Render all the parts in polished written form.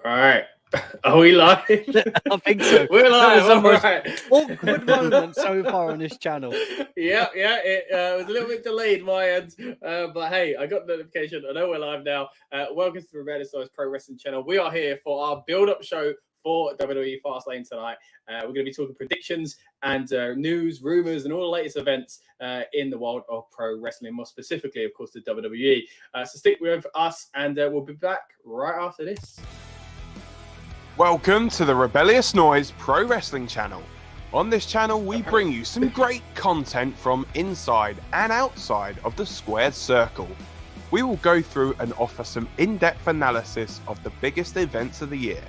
All right. Are we live? I think so. We're live. That was the All right. awkward moment so far on this channel. Yeah. It was a little bit delayed my end, but hey, I got the notification. I know we're live now. Welcome to the Rebellious Noise Pro Wrestling Channel. We are here for our build-up show for WWE Fastlane tonight. We're going to be talking predictions and news, rumors, and all the latest events in the world of pro wrestling, more specifically, of course, the WWE. So stick with us, and we'll be back right after this. Welcome to the Rebellious Noise Pro Wrestling Channel. On this channel, we bring you some great content from inside and outside of the squared circle. We will go through and offer some in-depth analysis of the biggest events of the year,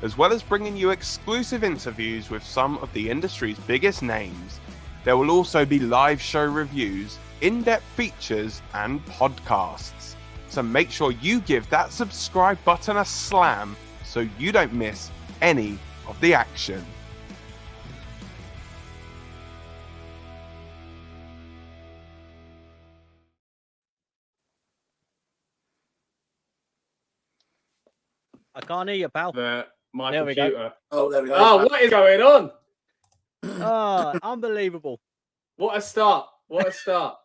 as well as bringing you exclusive interviews with some of the industry's biggest names. There will also be live show reviews, in-depth features, and podcasts. So make sure you give that subscribe button a slam so you don't miss any of the action. I can't hear you, pal. My There we computer. go. Oh, there we go. Oh, what is going on? Oh, unbelievable. What a start. What a start.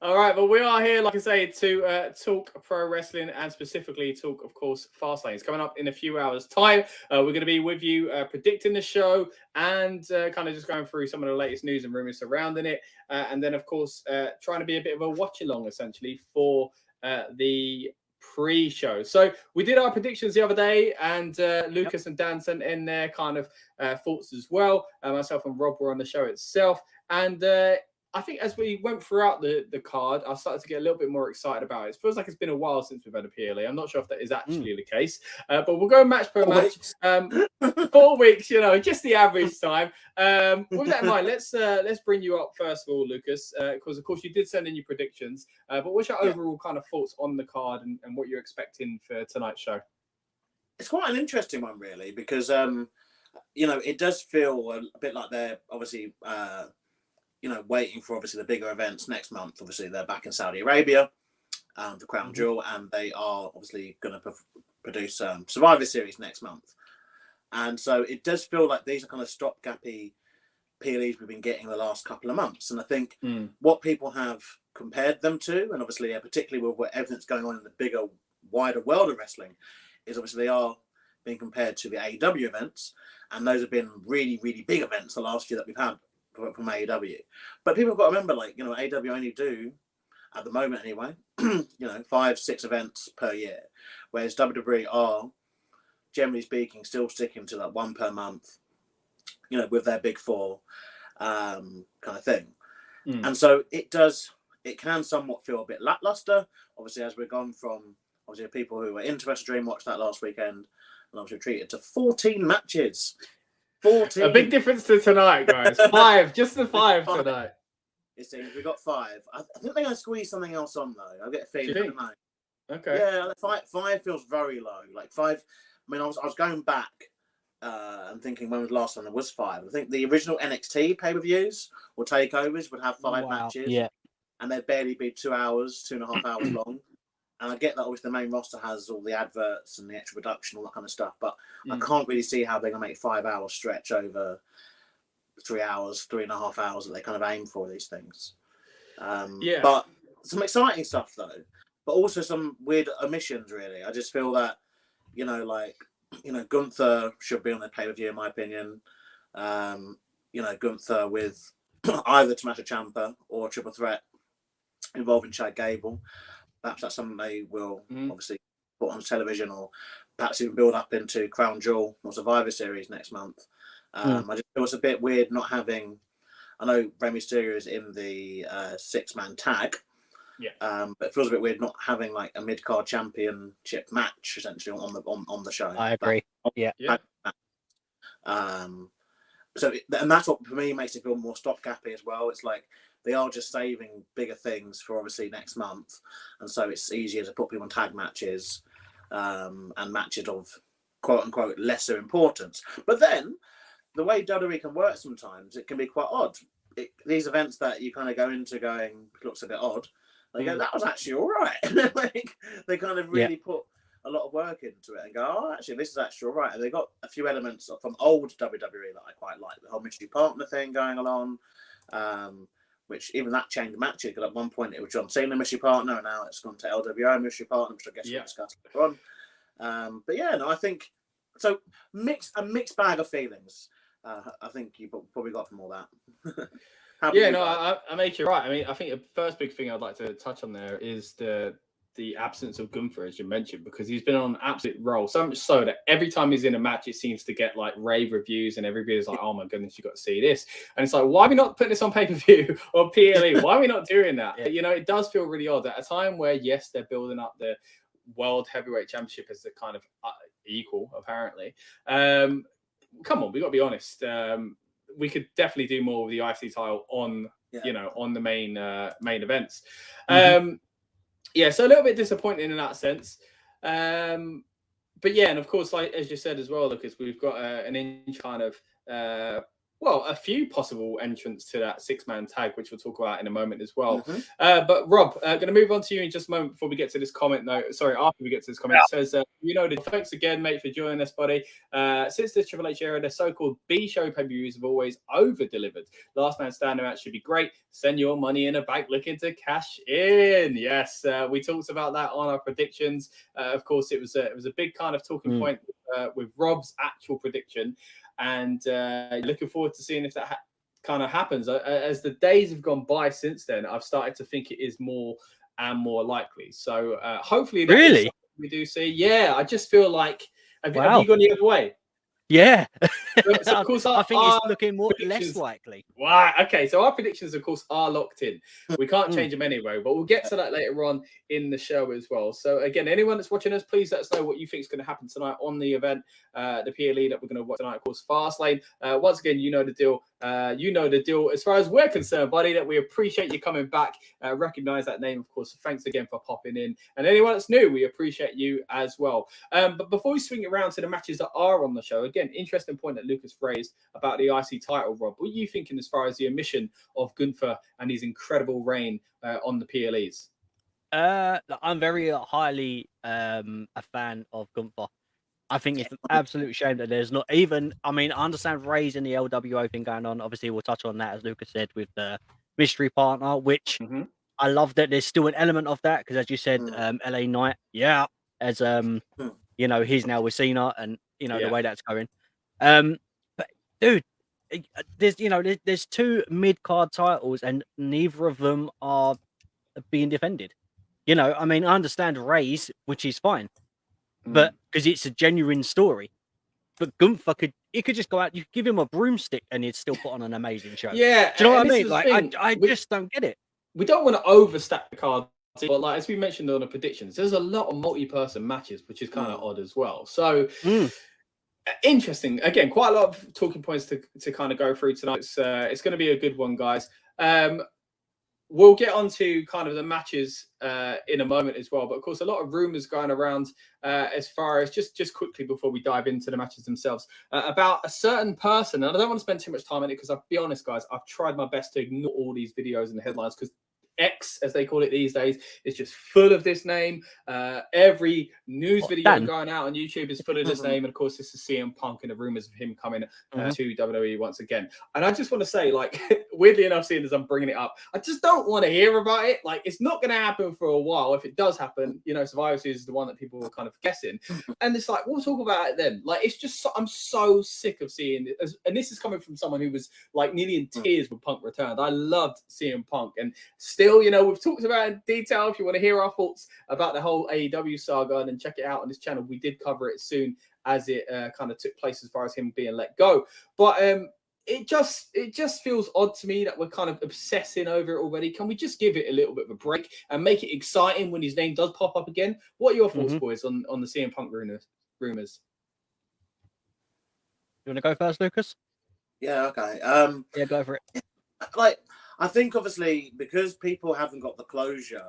All right, but we are here, like I say, to talk pro wrestling and specifically talk, of course, Fastlane. It's coming up in a few hours' time. We're going to be with you predicting the show and kind of just going through some of the latest news and rumors surrounding it. And then, of course, trying to be a bit of a watch-along, essentially, for the pre-show. So we did our predictions the other day, and Lucas and Dan sent in their kind of thoughts as well. Myself and Rob were on the show itself. And I think as we went throughout the card, I started to get a little bit more excited about it. It feels like it's been a while since we've had a PLE. I'm not sure if that is actually the case, but we'll go match per match. 4 weeks, you know, just the average time. With that in mind, let's bring you up first of all, Lucas, because of course you did send in your predictions. But what's your overall kind of thoughts on the card and what you're expecting for tonight's show? It's quite an interesting one, really, because you know, it does feel a bit like they're obviously you know, waiting for obviously the bigger events next month. Obviously, they're back in Saudi Arabia for Crown Jewel, and they are obviously going to produce Survivor Series next month. And so it does feel like these are kind of stopgappy PLEs we've been getting the last couple of months. And I think what people have compared them to, and obviously particularly with everything that's going on in the bigger, wider world of wrestling, is obviously they are being compared to the AEW events. And those have been really, really big events the last year that we've had from AEW. But people have got to remember, like, you know, AEW only do, at the moment anyway, you know, 5-6 events per year, whereas WWE are, generally speaking, still sticking to that one per month, you know, with their big four kind of thing. And so it can somewhat feel a bit lackluster, obviously, as we've gone from, obviously, people who were into Wrestle Dream watched that last weekend, and obviously treated to 14 matches. 14. A big difference to tonight, guys. 5, just the 5 tonight. It seems we got 5. I think they're going to squeeze something else on though. I get a feeling. Okay. Yeah, 5 feels very low. Like 5. I mean, I was going back and thinking when was the last one there was 5. I think the original NXT pay-per-views or takeovers would have 5 matches. Yeah. And they'd barely be 2 hours, 2.5 hours long. And I get that obviously the main roster has all the adverts and the extra production, all that kind of stuff. But I can't really see how they're going to make a 5-hour stretch over 3 hours, 3.5 hours that they kind of aim for these things. But some exciting stuff though. But also some weird omissions, really. I just feel that, you know, like, you know, Gunther should be on the pay-per-view, in my opinion. You know, Gunther with either Tommaso Ciampa or a triple threat involving Chad Gable. Perhaps that's something they will obviously put on television, or perhaps even build up into Crown Jewel or Survivor Series next month. I just feel it's a bit weird not having. I know Rey Mysterio is in the 6-man tag, but it feels a bit weird not having like a mid-card championship match essentially on the show. I agree. So and that's what for me makes it feel more stopgappy as well. It's like they are just saving bigger things for obviously next month, and so it's easier to put people on tag matches and matches of quote unquote lesser importance. But then the way WWE can work sometimes, it can be quite odd. These events that you kind of go into going looks a bit odd, they go, that was actually all right. Like, they kind of really put a lot of work into it and go, oh, actually, this is actually all right. And they got a few elements from old WWE that I quite like. The whole mystery partner thing going along, which even that changed matches, because at one point it was John Cena mystery partner, and now it's gone to LWO mystery partner, which I guess we'll discuss later on. But yeah, no, I think so. A mixed bag of feelings. I think you probably got from all that. I make you right. I mean, I think the first big thing I'd like to touch on there is the absence of Gunther, as you mentioned, because he's been on an absolute roll. So much so that every time he's in a match, it seems to get like rave reviews, and everybody's like, "Oh my goodness, you got to see this!" And it's like, why are we not putting this on pay-per-view or PLE? Why are we not doing that? Yeah. You know, it does feel really odd at a time where, yes, they're building up the World Heavyweight Championship as the kind of equal, apparently. Come on, we got to be honest. We could definitely do more with the IC title on, on the main events. So a little bit disappointing in that sense. But yeah, and of course, like as you said as well, Lucas, we've got an inch kind of a few possible entrants to that 6-man tag, which we'll talk about in a moment as well. But Rob, going to move on to you in just a moment before we get to this comment. After we get to this comment, it says, thanks again, mate, for joining us, buddy. Since the Triple H era, the so-called B-show pay-per-views have always over-delivered. Last Man Standing match should be great. Send your money in a bank looking to cash in. Yes, we talked about that on our predictions. Of course, it was a big kind of talking point with Rob's actual prediction. And looking forward to seeing if that kind of happens. As the days have gone by since then, I've started to think it is more and more likely. So hopefully that is something we do see. Yeah, I just feel like, have you gone the other way? Yeah. So of course, I think it's looking less likely. Wow. Okay, so our predictions, of course, are locked in. We can't change them anyway, but we'll get to that later on in the show as well. So again, anyone that's watching us, please let us know what you think is going to happen tonight on the event, the PLE that we're going to watch tonight, of course, Fastlane. Once again, you know the deal. As far as we're concerned, buddy, that we appreciate you coming back. Recognize that name, of course. Thanks again for popping in. And anyone that's new, we appreciate you as well. But before we swing around to the matches that are on the show, again, interesting point that Lucas raised about the IC title, Rob. What are you thinking as far as the omission of Gunther and his incredible reign on the PLEs? I'm very highly a fan of Gunther. I think it's an absolute shame that there's not even. I mean, I understand Ray's in the LWO thing going on. Obviously, we'll touch on that, as Lucas said, with the mystery partner, which I love that there's still an element of that, because as you said, LA Knight, as he's now with Cena, and the way that's going. But dude, there's two mid-card titles, and neither of them are being defended. I mean, I understand Ray's, which is fine. But because it's a genuine story, but Gunther could just go out. You give him a broomstick, and he'd still put on an amazing show. Yeah, do you know what I mean? Like, I just don't get it. We don't want to overstack the card, but like as we mentioned on the predictions, there's a lot of multi-person matches, which is kind of odd as well. So interesting. Again, quite a lot of talking points to kind of go through tonight. It's going to be a good one, guys. We'll get on to kind of the matches in a moment as well. But, of course, a lot of rumours going around as far as just quickly before we dive into the matches themselves about a certain person. And I don't want to spend too much time on it because I'll be honest, guys, I've tried my best to ignore all these videos and headlines because X, as they call it these days, is just full of this name. Every news video going out on YouTube is full of this name. And of course, this is CM Punk and the rumors of him coming to WWE once again. And I just want to say, like, weirdly enough, seeing as I'm bringing it up, I just don't want to hear about it. Like, it's not going to happen for a while. If it does happen, Survivor Series is the one that people were kind of guessing. And it's like, we'll talk about it then. Like, it's just, I'm so sick of seeing it. And this is coming from someone who was like nearly in tears when Punk returned. I loved CM Punk, and still, we've talked about it in detail. If you want to hear our thoughts about the whole AEW saga, then check it out on this channel. We did cover it soon as it kind of took place as far as him being let go. But it just feels odd to me that we're kind of obsessing over it already. Can we just give it a little bit of a break and make it exciting when his name does pop up again? What are your thoughts, boys, on the CM Punk rumors? You want to go first, Lucas? Yeah, okay. Yeah, go for it. Like, I think obviously because people haven't got the closure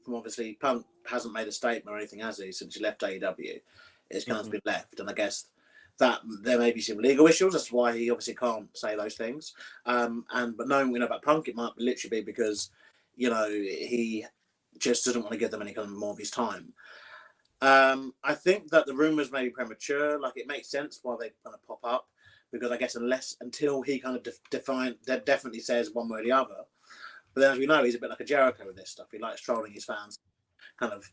from obviously Punk hasn't made a statement or anything, has he, since he left AEW? It's kind of been left, and I guess that there may be some legal issues. That's why he obviously can't say those things. But knowing we know about Punk, it might literally be because he just doesn't want to give them any kind of more of his time. I think that the rumors may be premature. Like, it makes sense why they kind of pop up, because I guess until he kind of definitely says one way or the other. But then, as we know, he's a bit like a Jericho with this stuff. He likes trolling his fans, kind of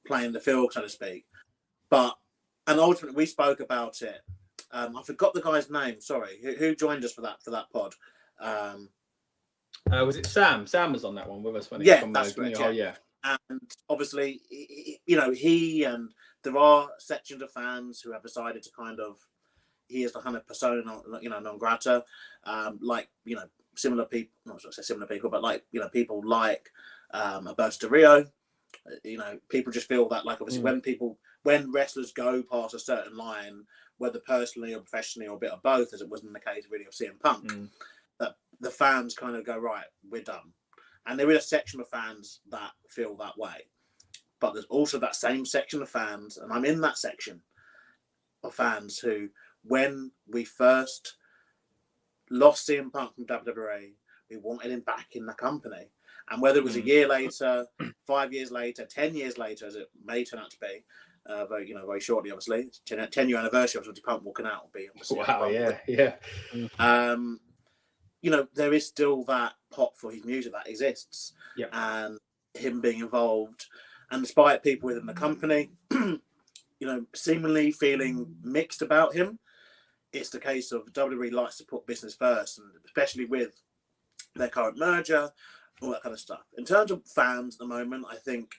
playing the field, so to speak. And ultimately, we spoke about it. I forgot the guy's name. Sorry, who joined us for that pod? Was it Sam? Sam was on that one with us when that's right. Oh, yeah. And obviously, he and there are sections of fans who have decided to kind of, he is the kind of persona, non grata, similar people, not to say similar people, but people like Alberto Del Rio. People just feel that, like, obviously when wrestlers go past a certain line, whether personally or professionally or a bit of both, as it was in the case really of CM Punk, that the fans kind of go, right, we're done. And there is a section of fans that feel that way. But there's also that same section of fans, and I'm in that section of fans who, when we first lost CM Punk from WWE, we wanted him back in the company. And whether it was a year later, 5 years later, 10 years later, as it may turn out to be, very shortly, obviously, 10-year anniversary of Punk walking out will be. Wow, yeah. There is still that pot for his music that exists, and him being involved, and despite people within the company, seemingly feeling mixed about him, it's the case of WWE likes to put business first, and especially with their current merger, all that kind of stuff. In terms of fans at the moment, I think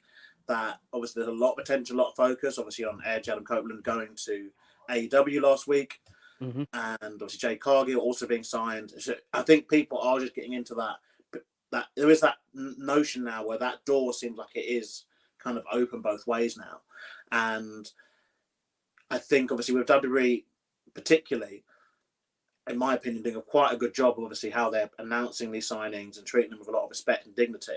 that obviously there's a lot of attention, a lot of focus, obviously on Edge, Adam Copeland going to AEW last week. And obviously Jade Cargill also being signed. So I think people are just getting into that there is that notion now where that door seems like it is kind of open both ways now. And I think obviously with WWE particularly, in my opinion, doing quite a good job of obviously how they're announcing these signings and treating them with a lot of respect and dignity.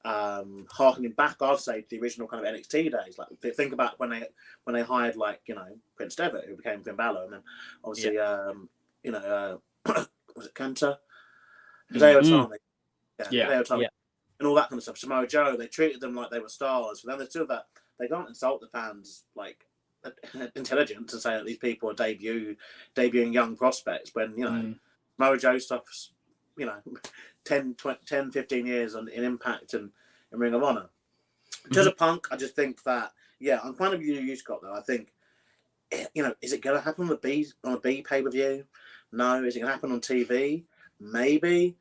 Harkening back, I'd say, to the original kind of NXT days. Like, think about when they hired, Prince Devitt, who became Finn Balor, and then obviously, was it Kenta? Hideo Itami. Hideo Itami. And all that kind of stuff. Samoa Joe, they treated them like they were stars. But then there's still that, they can't insult the fans, intelligence, and say that these people are debuting young prospects when, Samoa Joe stuff's, 10, 15 years in Impact and in Ring of Honor. In terms of Punk, I just think that, I'm kind of you, Scott, though. I think, is it going to happen on a B pay-per-view? No. Is it going to happen on TV? Maybe.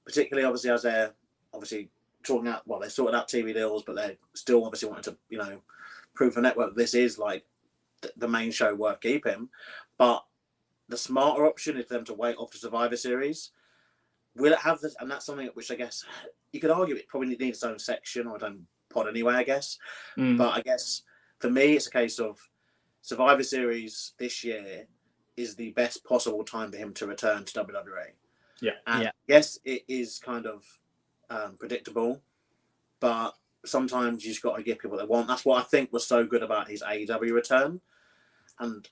Particularly, obviously, as they're talking out, they sorted out TV deals, but they still obviously wanted to, prove the network this is like the main show worth keeping. But the smarter option is for them to wait off the Survivor Series. Will it have this? And that's something which I guess you could argue it probably needs its own section or its own pod anyway, I guess. But I guess for me, it's a case of Survivor Series this year is the best possible time for him to return to WWE. And yes, it is kind of predictable, but sometimes you just got to give people what they want. That's what I think was so good about his AEW return. And,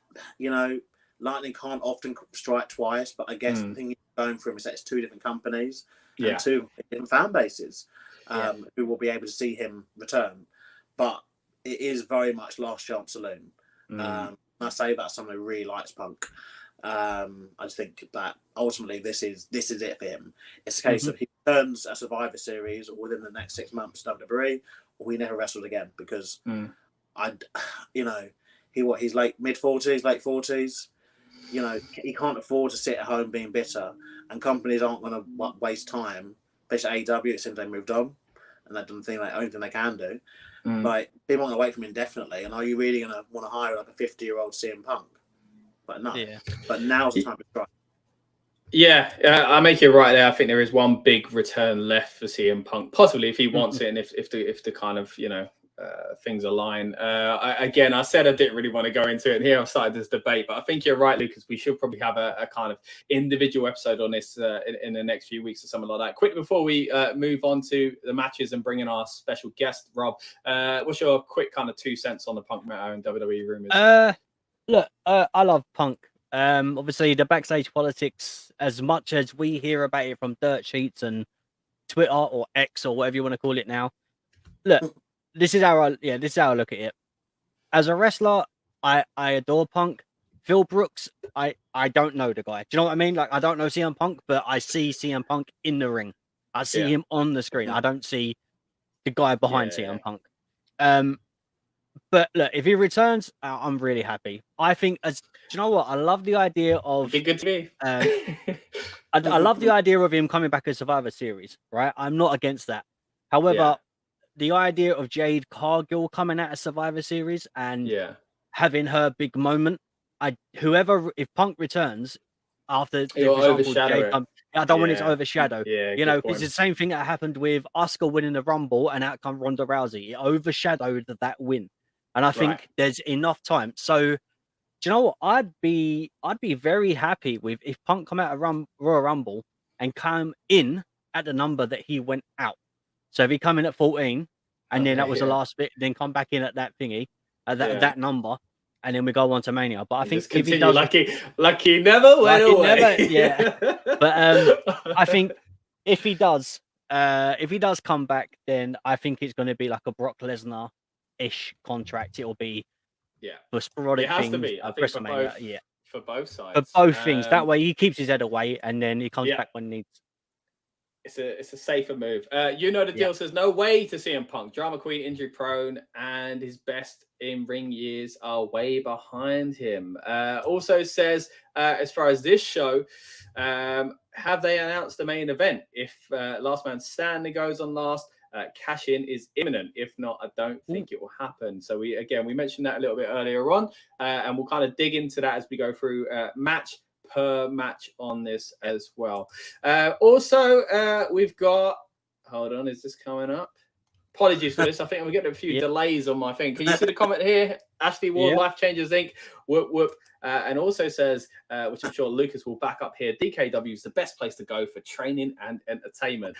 lightning can't often strike twice, but I guess the thing going for him is that it's two different companies and two different fan bases who will be able to see him return. But it is very much last chance saloon. I say that as someone who really likes Punk. I just think that ultimately this is it for him. It's a case of he returns a Survivor Series or within the next 6 months to WWE, or he never wrestled again because he's late 40s. He can't afford to sit at home being bitter, and companies aren't going to waste time. Especially AEW, it seems they moved on, and that doesn't think only thing they can do. Like, people aren't going to wait for him indefinitely, and are you really going to want to hire like a 50-year-old CM Punk? But no. But now's the time to try. Yeah, I make it right there. I think there is one big return left for CM Punk, possibly if he wants it, and if the kind of things align. I said I didn't really want to go into it, and here I've started this debate, but I think you're right, Lucas. We should probably have a kind of individual episode on this in the next few weeks or something like that. Quickly before we move on to the matches and bring in our special guest, Rob, what's your quick kind of 2 cents on the Punk matter and WWE rumors? Look, I love Punk. Obviously, the backstage politics, as much as we hear about it from dirt sheets and Twitter or X or whatever you want to call it now. Look, this is how I look at it. as a wrestler, I adore Punk. Phil Brooks, I don't know the guy. Do you know what I mean? Like, I don't know CM Punk, but I see CM Punk in the ring. I see him on the screen. I don't see the guy behind CM Punk. But look, if he returns, I'm really happy. I think, do you know what? I love the idea of. Be good to me. I love the idea of him coming back as Survivor Series, right? I'm not against that. However, the idea of Jade Cargill coming out of Survivor Series and having her big moment, if Punk returns after, for example, Jade, I don't want it to overshadow. You know, it's the same thing that happened with Asuka winning the Rumble and out come Ronda Rousey. It overshadowed that win, and I think there's enough time. So, do you know what? I'd be very happy with if Punk come out of Royal Rumble and come in at the number that he went out. So if he come in at 14, and then that was the last bit, then come back in at that thingy, that number, and then we go on to Mania. But I think if he does, lucky never went away. But I think if he does come back, then I think it's going to be like a Brock Lesnar-ish contract. It'll be for sporadic it has things. To be. I think for both sides. For both things. That way he keeps his head away, and then he comes back when he needs. It's a safer move. You know the deal says no way to CM Punk. Drama queen, injury prone, and his best in ring years are way behind him. Also says, as far as this show, have they announced the main event? If Last Man Standing goes on last, cash in is imminent. If not, I don't think it will happen. So we mentioned that a little bit earlier on, and we'll kind of dig into that as we go through match per match on this as well. Also, we've got, hold on, is this coming up? Apologies for this. I think I'm getting a few delays on my thing. Can you see the comment here? Ashley Ward, Life Changers Inc. Whoop, whoop. And also says, which I'm sure Lucas will back up here, DKW is the best place to go for training and entertainment.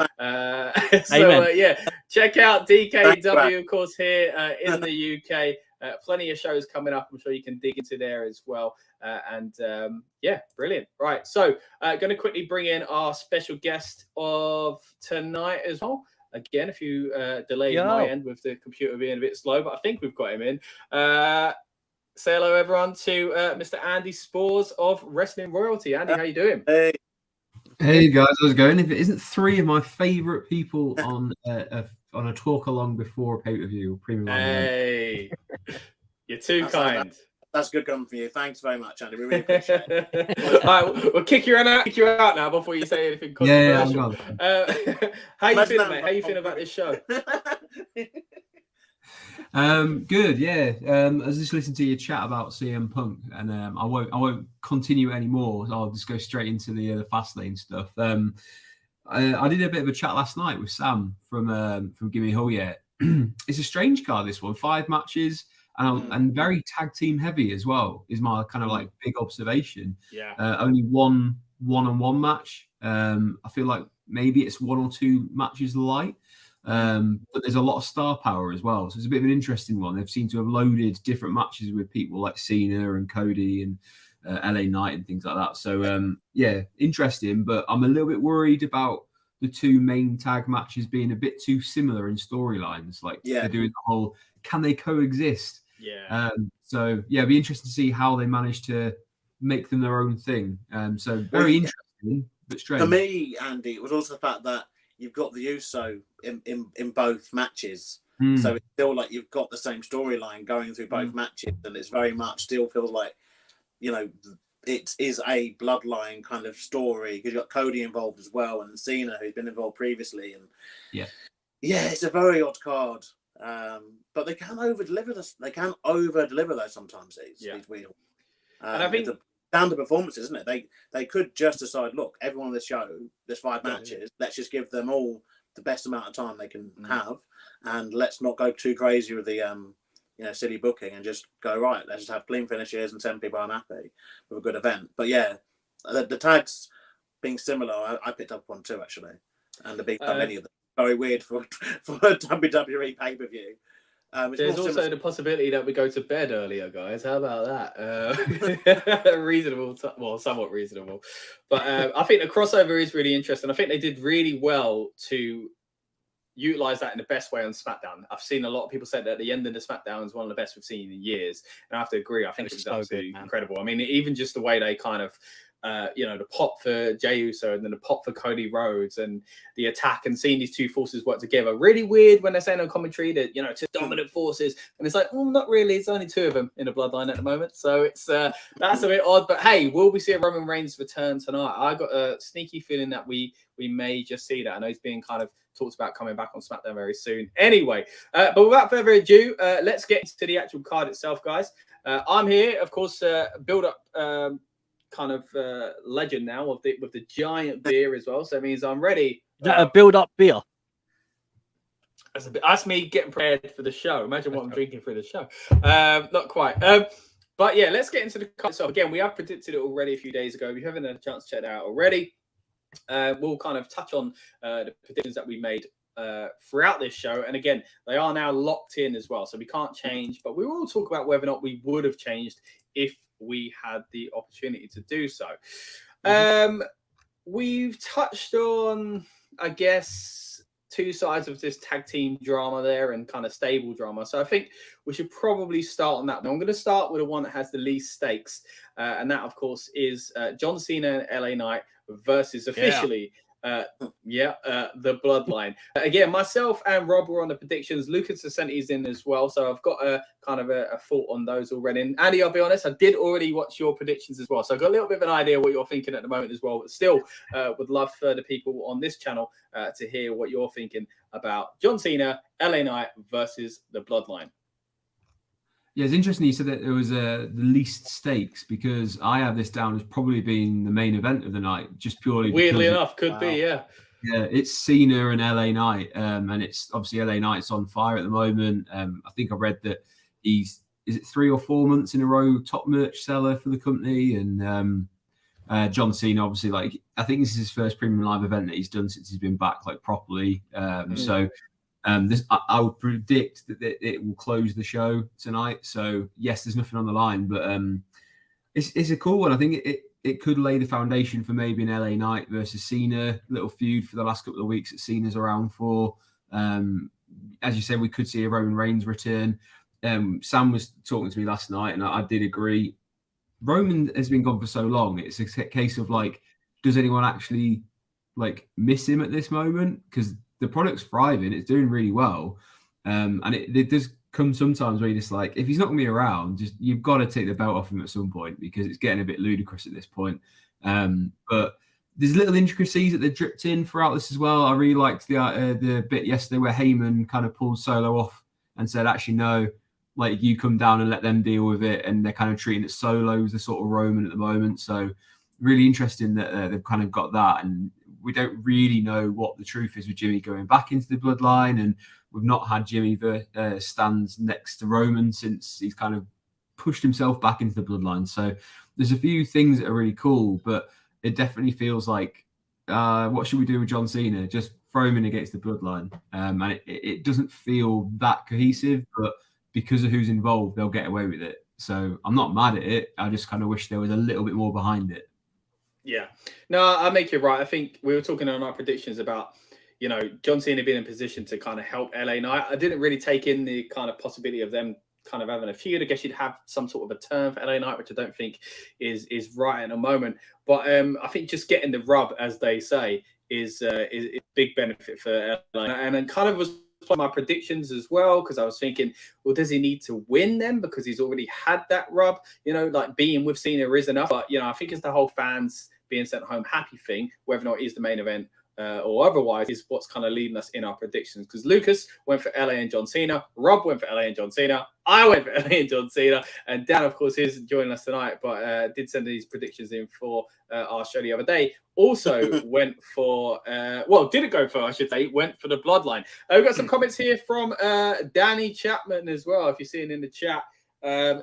Check out DKW, of course, here in the UK. Plenty of shows coming up. I'm sure you can dig into there as well. Brilliant. Right. So going to quickly bring in our special guest of tonight as well. Again, a few delays on my end with the computer being a bit slow, but I think we've got him in. Say hello, everyone, to Mr. Andy Spores of Wrestling Royalty. Andy, how you doing? Hey guys, how's it going? If it isn't three of my favourite people on a talk along before a pay-per-view, premium. Hey, you're too kind. That's good coming from you. Thanks very much, Andy. We really appreciate it. All right, we'll kick you out now before you say anything controversial. How you feeling, mate? How you feeling about this show? Good, yeah. I was just listening to your chat about CM Punk, and I won't continue anymore. I'll just go straight into the Fastlane stuff. I did a bit of a chat last night with Sam from Gimme Hull. Yeah, it's a strange card, this one. 5 matches. And very tag team heavy as well is my kind of like big observation. Only one one-on-one match. I feel like maybe it's 1 or 2 matches light, but there's a lot of star power as well. So it's a bit of an interesting one. They've seemed to have loaded different matches with people like Cena and Cody and LA Knight and things like that. So interesting. But I'm a little bit worried about the 2 main tag matches being a bit too similar in storylines. Like they're doing the whole, can they coexist? It'd be interesting to see how they manage to make them their own thing. Very interesting, but strange. For me, Andy, it was also the fact that you've got the Uso in both matches. So it's still like you've got the same storyline going through both matches, and it's very much still feels like, you know, it is a bloodline kind of story because you've got Cody involved as well, and Cena, who's been involved previously. And it's a very odd card. But they can over-deliver this. They can over-deliver those sometimes. These wheels. And I think it's down to performances, isn't it? They could just decide, look, everyone on the show, there's 5 matches. Let's just give them all the best amount of time they can have, and let's not go too crazy with the silly booking, and just go right. Let's just have clean finishes and send people home happy with a good event. But the tags being similar, I picked up one too actually, and the big many of them. Very weird for a WWE pay-per-view. There's also the possibility that we go to bed earlier, guys. How about that? Reasonable, somewhat reasonable. But I think the crossover is really interesting. I think they did really well to, utilize that in the best way on SmackDown. I've seen a lot of people say that the end of the SmackDown is one of the best we've seen in years, and I have to agree. I think it was so absolutely good, incredible. I mean, even just the way they kind of, the pop for Jey Uso and then the pop for Cody Rhodes and the attack, and seeing these two forces work together. Really weird when they're saying on commentary that, two dominant forces, and it's like, not really. It's only two of them in the Bloodline at the moment, so it's that's a bit odd. But hey, will we see a Roman Reigns return tonight? I got a sneaky feeling that we may just see that. I know he's being kind of talked about coming back on SmackDown very soon. Anyway, but without further ado, let's get into the actual card itself, guys. I'm here, of course, build up kind of legend now with the giant beer as well. So it means I'm ready. Is that a build-up beer? That's me getting prepared for the show. Imagine what I'm drinking for the show. Not quite. But yeah, let's get into the card itself. Again, we have predicted it already a few days ago. If you haven't had a chance to check that out already, we'll kind of touch on the predictions that we made throughout this show. And again, they are now locked in as well, so we can't change. But we will talk about whether or not we would have changed if we had the opportunity to do so. We've touched on, I guess, two sides of this tag team drama there and kind of stable drama. So I think we should probably start on that. Now, I'm going to start with the one that has the least stakes. And that, of course, is John Cena and LA Knight versus officially the Bloodline. Again, myself and Rob were on the predictions. Lucas has sent his in as well, so I've got a kind of a thought on those already. And Andy, I'll be honest, I did already watch your predictions as well, so I've got a little bit of an idea what you're thinking at the moment as well, but still would love for the people on this channel to hear what you're thinking about John Cena, LA Knight versus the Bloodline. Yeah, it's interesting you said that it was the least stakes, because I have this down as probably being the main event of the night, just purely weirdly enough, could be, yeah. Yeah, it's Cena and LA Knight, and it's obviously LA Knight's on fire at the moment. I think I read that is it 3 or 4 months in a row top merch seller for the company, and John Cena obviously, like, I think this is his first premium live event that he's done since he's been back, like, properly. So. I would predict that it will close the show tonight. So yes, there's nothing on the line, but it's a cool one. I think it could lay the foundation for maybe an LA Knight versus Cena little feud for the last couple of weeks that Cena's around for. As you said, we could see a Roman Reigns return. Sam was talking to me last night, and I did agree. Roman has been gone for so long. It's a case of, like, does anyone actually, like, miss him at this moment? Because the product's thriving, it's doing really well, and it does come sometimes where you're just like, if he's not going to be around, just you've got to take the belt off him at some point, because it's getting a bit ludicrous at this point. But there's little intricacies that they dripped in throughout this as well. I really liked the bit yesterday where Heyman kind of pulled Solo off and said, actually, no, like, you come down and let them deal with it, and they're kind of treating it Solo as the sort of Roman at the moment. So really interesting that they've kind of got that, and we don't really know what the truth is with Jimmy going back into the Bloodline, and we've not had Jimmy stands next to Roman since he's kind of pushed himself back into the Bloodline. So there's a few things that are really cool, but it definitely feels like, what should we do with John Cena? Just throw him in against the Bloodline. And it doesn't feel that cohesive, but because of who's involved, they'll get away with it. So I'm not mad at it. I just kind of wish there was a little bit more behind it. Yeah, no, I make you right. I think we were talking on our predictions about, John Cena being in position to kind of help LA Knight. I didn't really take in the kind of possibility of them kind of having a feud. I guess you'd have some sort of a turn for LA Knight, which I don't think is right at the moment. But I think just getting the rub, as they say, is a big benefit for LA. And then kind of was my predictions as well, because I was thinking, well, does he need to win them because he's already had that rub? Like, being with Cena is enough. But I think it's the whole fans being sent home happy thing, whether or not it is the main event or otherwise, is what's kind of leading us in our predictions. Because Lucas went for LA and John Cena, Rob went for LA and John Cena, I went for LA and John Cena, and Dan, of course, isn't joining us tonight, but did send these predictions in for our show the other day. Also went for, didn't go for, I should say, went for the Bloodline. We've got some comments here from Danny Chapman as well, if you're seeing in the chat.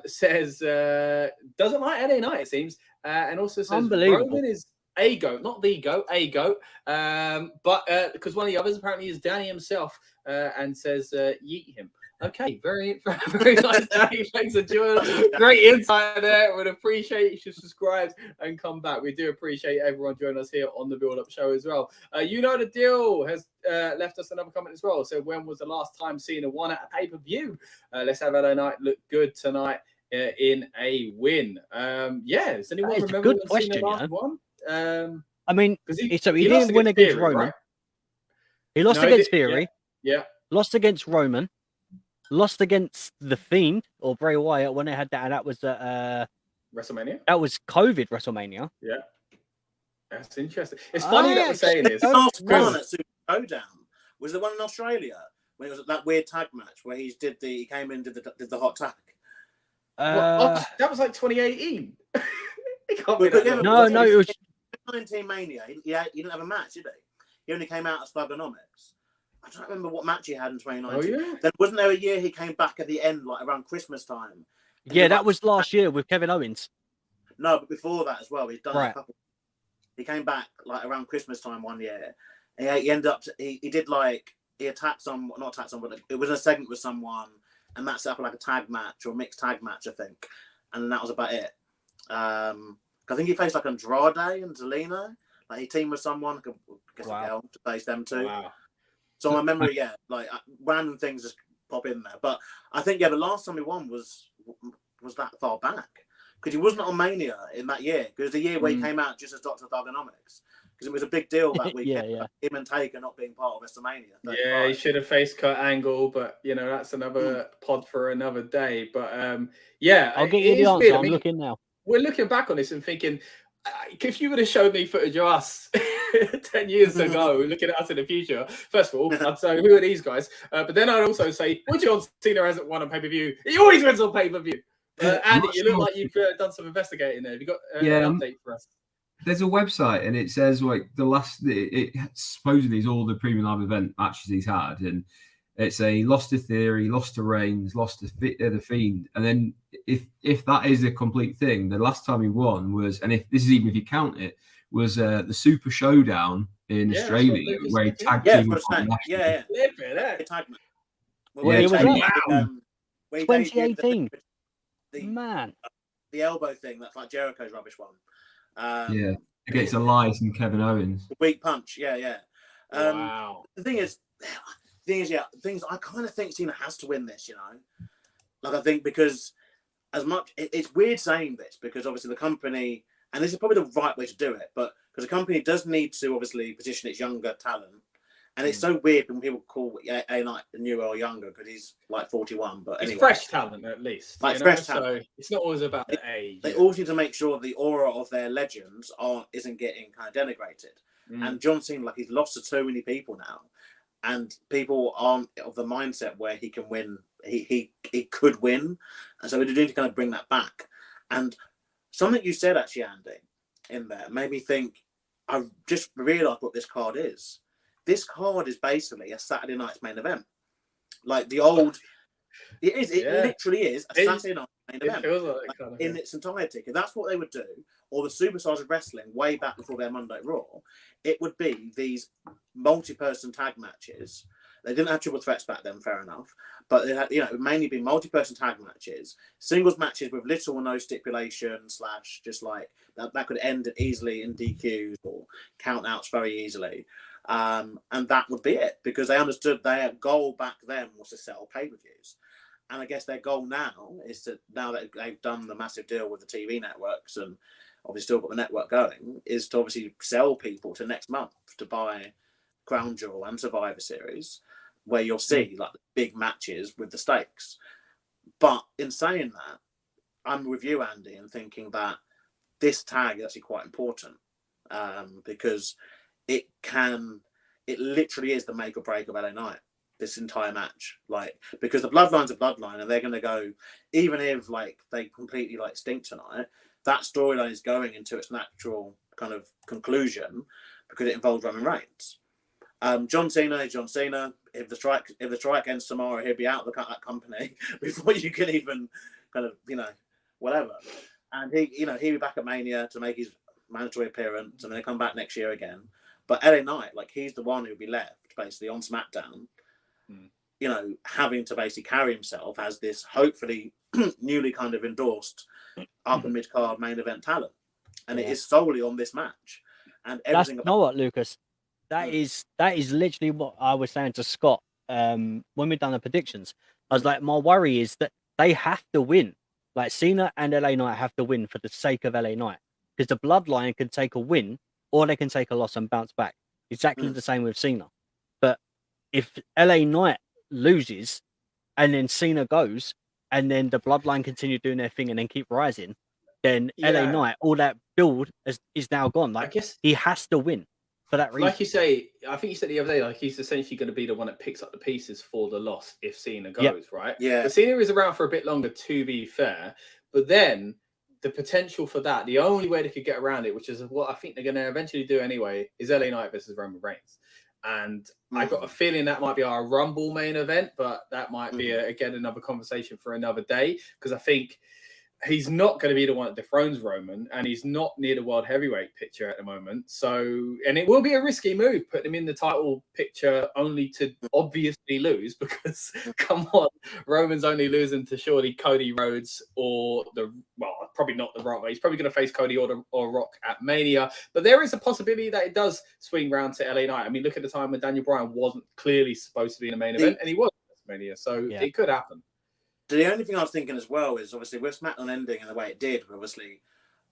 Says, doesn't like LA Knight, it seems. And also says Roman is a goat, not the goat, a goat. But because one of the others apparently is Danny himself, and says yeet him. Okay, very, very nice. Thanks for joining us. Great insight there. Would appreciate you should subscribe and come back. We do appreciate everyone joining us here on the Build Up Show as well. You know the deal has left us another comment as well. So when was the last time Cena won at a pay-per-view? Let's have LA Knight look good tonight in a win. Is anyone remember good when question, Cena last won? I mean, he didn't win against Theory, Roman. Right? He lost against Theory. Yeah. Lost against Roman. Lost against The Fiend or Bray Wyatt when they had that. And that was WrestleMania. That was COVID WrestleMania. Yeah. That's interesting. It's funny that we're saying this. The last one at Super Showdown was the one in Australia when it was that weird tag match where he came in, did the hot tag. That was like 2018. No, it was 19 Mania. He didn't have a match, did he? He only came out as Thugonomics. I don't remember what match he had in 2019. Oh, yeah. Then wasn't there a year he came back at the end, like around Christmas time? Yeah, that was last year with Kevin Owens. No, but before that as well. He'd done right. a couple. He came back like around Christmas time one year. And he ended up, he did like, he attacked someone, not attacked someone, but it was a segment with someone, and that set up like a tag match or a mixed tag match, I think. And that was about it. I think he faced like Andrade and Zelina. Like he teamed with someone, I guess a girl, to face them too. Wow. So my memory, like random things just pop in there. But I think, the last time he won was that far back. Because he wasn't on Mania in that year. Because the year where he came out just as Dr. Thugonomics. Because it was a big deal that weekend. Him and Taker not being part of WrestleMania. 35. Yeah, he should have faced Kurt Angle, but that's another pod for another day. But I'll get you the answer. I'm looking now. We're looking back on this and thinking, if you would have showed me footage of us 10 years ago, looking at us in the future, first of all, I'd say, who are these guys? But then I'd also say, well, John Cena hasn't won on pay-per-view. He always wins on pay-per-view. Andy, you look like you've done some investigating there. Have you got an update for us? There's a website and it says like it supposedly is all the premium live event matches he's had, and it's a lost to Theory, lost to Reigns, lost to the Fiend, and then if that is a complete thing, the last time he won was, and if this is even if you count it, was the Super Showdown in Australia where he tagged team with Lashley. It was 2018. Man, the elbow thing, that's like Jericho's rubbish one. Against Elias and Kevin Owens. The weak punch, wow. The thing is, I kind of think Cena has to win this, Like I think because as much it's weird saying this because obviously the company, and this is probably the right way to do it, but because the company does need to obviously position its younger talent. And it's so weird when people call LA Knight newer or younger because he's like 41. But anyway, it's fresh talent at least. Like fresh talent. So it's not always about the age. They always need to make sure the aura of their legends isn't getting kind of denigrated. And John Cena, like he's lost to so many people now, and people aren't of the mindset where he can win. He could win, and so we need to kind of bring that back. And something you said actually, Andy, in there made me think. I just realised what this card is. This card is basically a Saturday night's main event. Like the old, it is. It literally is a Saturday night main event. Feels like kind of in its entirety. If that's what they would do, or the Superstars of Wrestling way back before their Monday Raw, it would be these multi-person tag matches. They didn't have triple threats back then, fair enough. But it had, it would mainly be multi-person tag matches, singles matches with little or no stipulation / just like that could end easily in DQs or count-outs very easily. And that would be it because they understood their goal back then was to sell pay-per-views. And I guess their goal now is to, now that they've done the massive deal with the TV networks and obviously still got the network going, is to obviously sell people to next month to buy Crown Jewel and Survivor Series, where you'll see like big matches with the stakes. But in saying that, I'm with you, Andy, and thinking that this tag is actually quite important because it literally is the make or break of LA Knight, this entire match. Like, because the Bloodline's a Bloodline and they're going to go, even if like they completely like stink tonight, that storyline is going into its natural kind of conclusion because it involves Roman Reigns. John Cena is John Cena. If the strike ends tomorrow, he'll be out of that company before you can even kind of, whatever. And he'll be back at Mania to make his mandatory appearance and then he'll come back next year again. But LA Knight, like he's the one who'll be left basically on SmackDown you know, having to basically carry himself as this hopefully newly kind of endorsed upper mid card main event talent, and it is solely on this match and everything. You know what, Lucas? That is literally what I was saying to Scott when we done the predictions. I was like, my worry is that they have to win. Like Cena and LA Knight have to win for the sake of LA Knight, because the Bloodline can take a win or they can take a loss and bounce back. Exactly the same with Cena. But if LA Knight loses and then Cena goes and then the Bloodline continue doing their thing and then keep rising, then LA Knight, all that build is now gone. Like, I guess he has to win for that reason. Like you say, I think you said the other day, like he's essentially going to be the one that picks up the pieces for the loss if Cena goes, right? Yeah. But Cena is around for a bit longer, to be fair. But then the potential for that, the only way they could get around it, which is what I think they're going to eventually do anyway, is LA Knight versus Roman Reigns. And I got a feeling that might be our Rumble main event, but that might be, again, another conversation for another day, because I think he's not going to be the one that dethrones Roman, and he's not near the world heavyweight picture at the moment. So, and it will be a risky move, putting him in the title picture only to obviously lose, because come on, Roman's only losing to surely Cody Rhodes or probably not the Rock. He's probably going to face Cody or Rock at Mania, but there is a possibility that it does swing round to LA Knight. I mean, look at the time when Daniel Bryan wasn't clearly supposed to be in the main event, and he was at Mania, so it could happen. The only thing I was thinking as well is, obviously, with SmackDown ending and the way it did, obviously,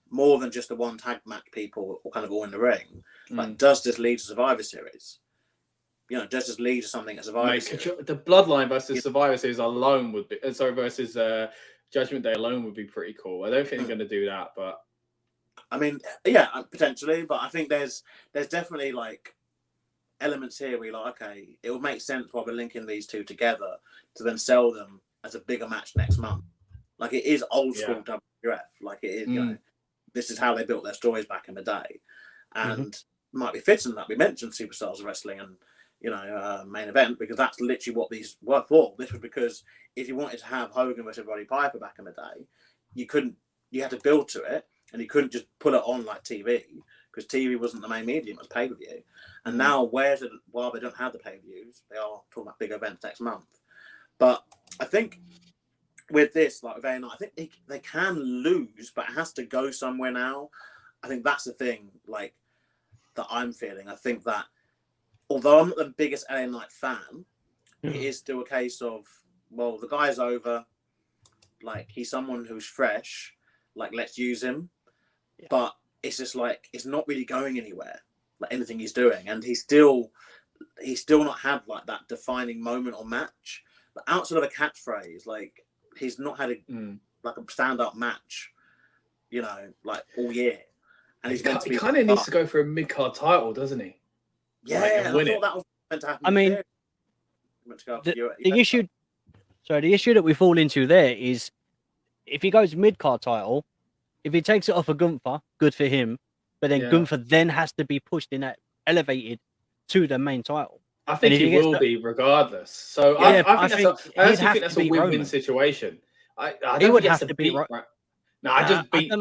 more than just the one tag match people or kind of all in the ring, like, does this lead to Survivor Series? You know, does this lead to something at Survivor Series? The Bloodline versus Survivor Series alone would be, versus Judgment Day alone would be pretty cool. I don't think they're going to do that, but I mean, yeah, potentially, but I think there's definitely like elements here where you're like, okay, it would make sense while we're linking these two together to then sell them as a bigger match next month. Like, it is old school WWF. Like, it is, you know, this is how they built their stories back in the day. And might be fitting that we mentioned Superstars of Wrestling and, you know, main event, because that's literally what these were for. This was because if you wanted to have Hogan versus Roddy Piper back in the day, you had to build to it, and you couldn't just put it on like TV, because TV wasn't the main medium, it was pay-per-view. And now, while they don't have the pay-per-views, they are talking about big events next month. But I think with this, like very nice, I think they can lose, but it has to go somewhere now. I think that's the thing, like, that I'm feeling. I think that although I'm not the biggest LA Knight fan, it is still a case of, well, the guy's over. Like, he's someone who's fresh. Like, let's use him. Yeah. But it's just like, it's not really going anywhere, like anything he's doing. And he's still not had like that defining moment or match. But outside of a catchphrase, like, he's not had like a stand-up match, you know, like all year. And he kind of needs to go for a mid-card title, doesn't he? Yeah, like, and I thought that was meant to happen. I mean, the issue that we fall into there is, if he goes mid-card title, if he takes it off of Gunther, good for him. But then Gunther then has to be pushed in that, elevated to the main title. I think he will be regardless. So I think that's a win-win situation. I don't think he has to beat Roman. No, I just beat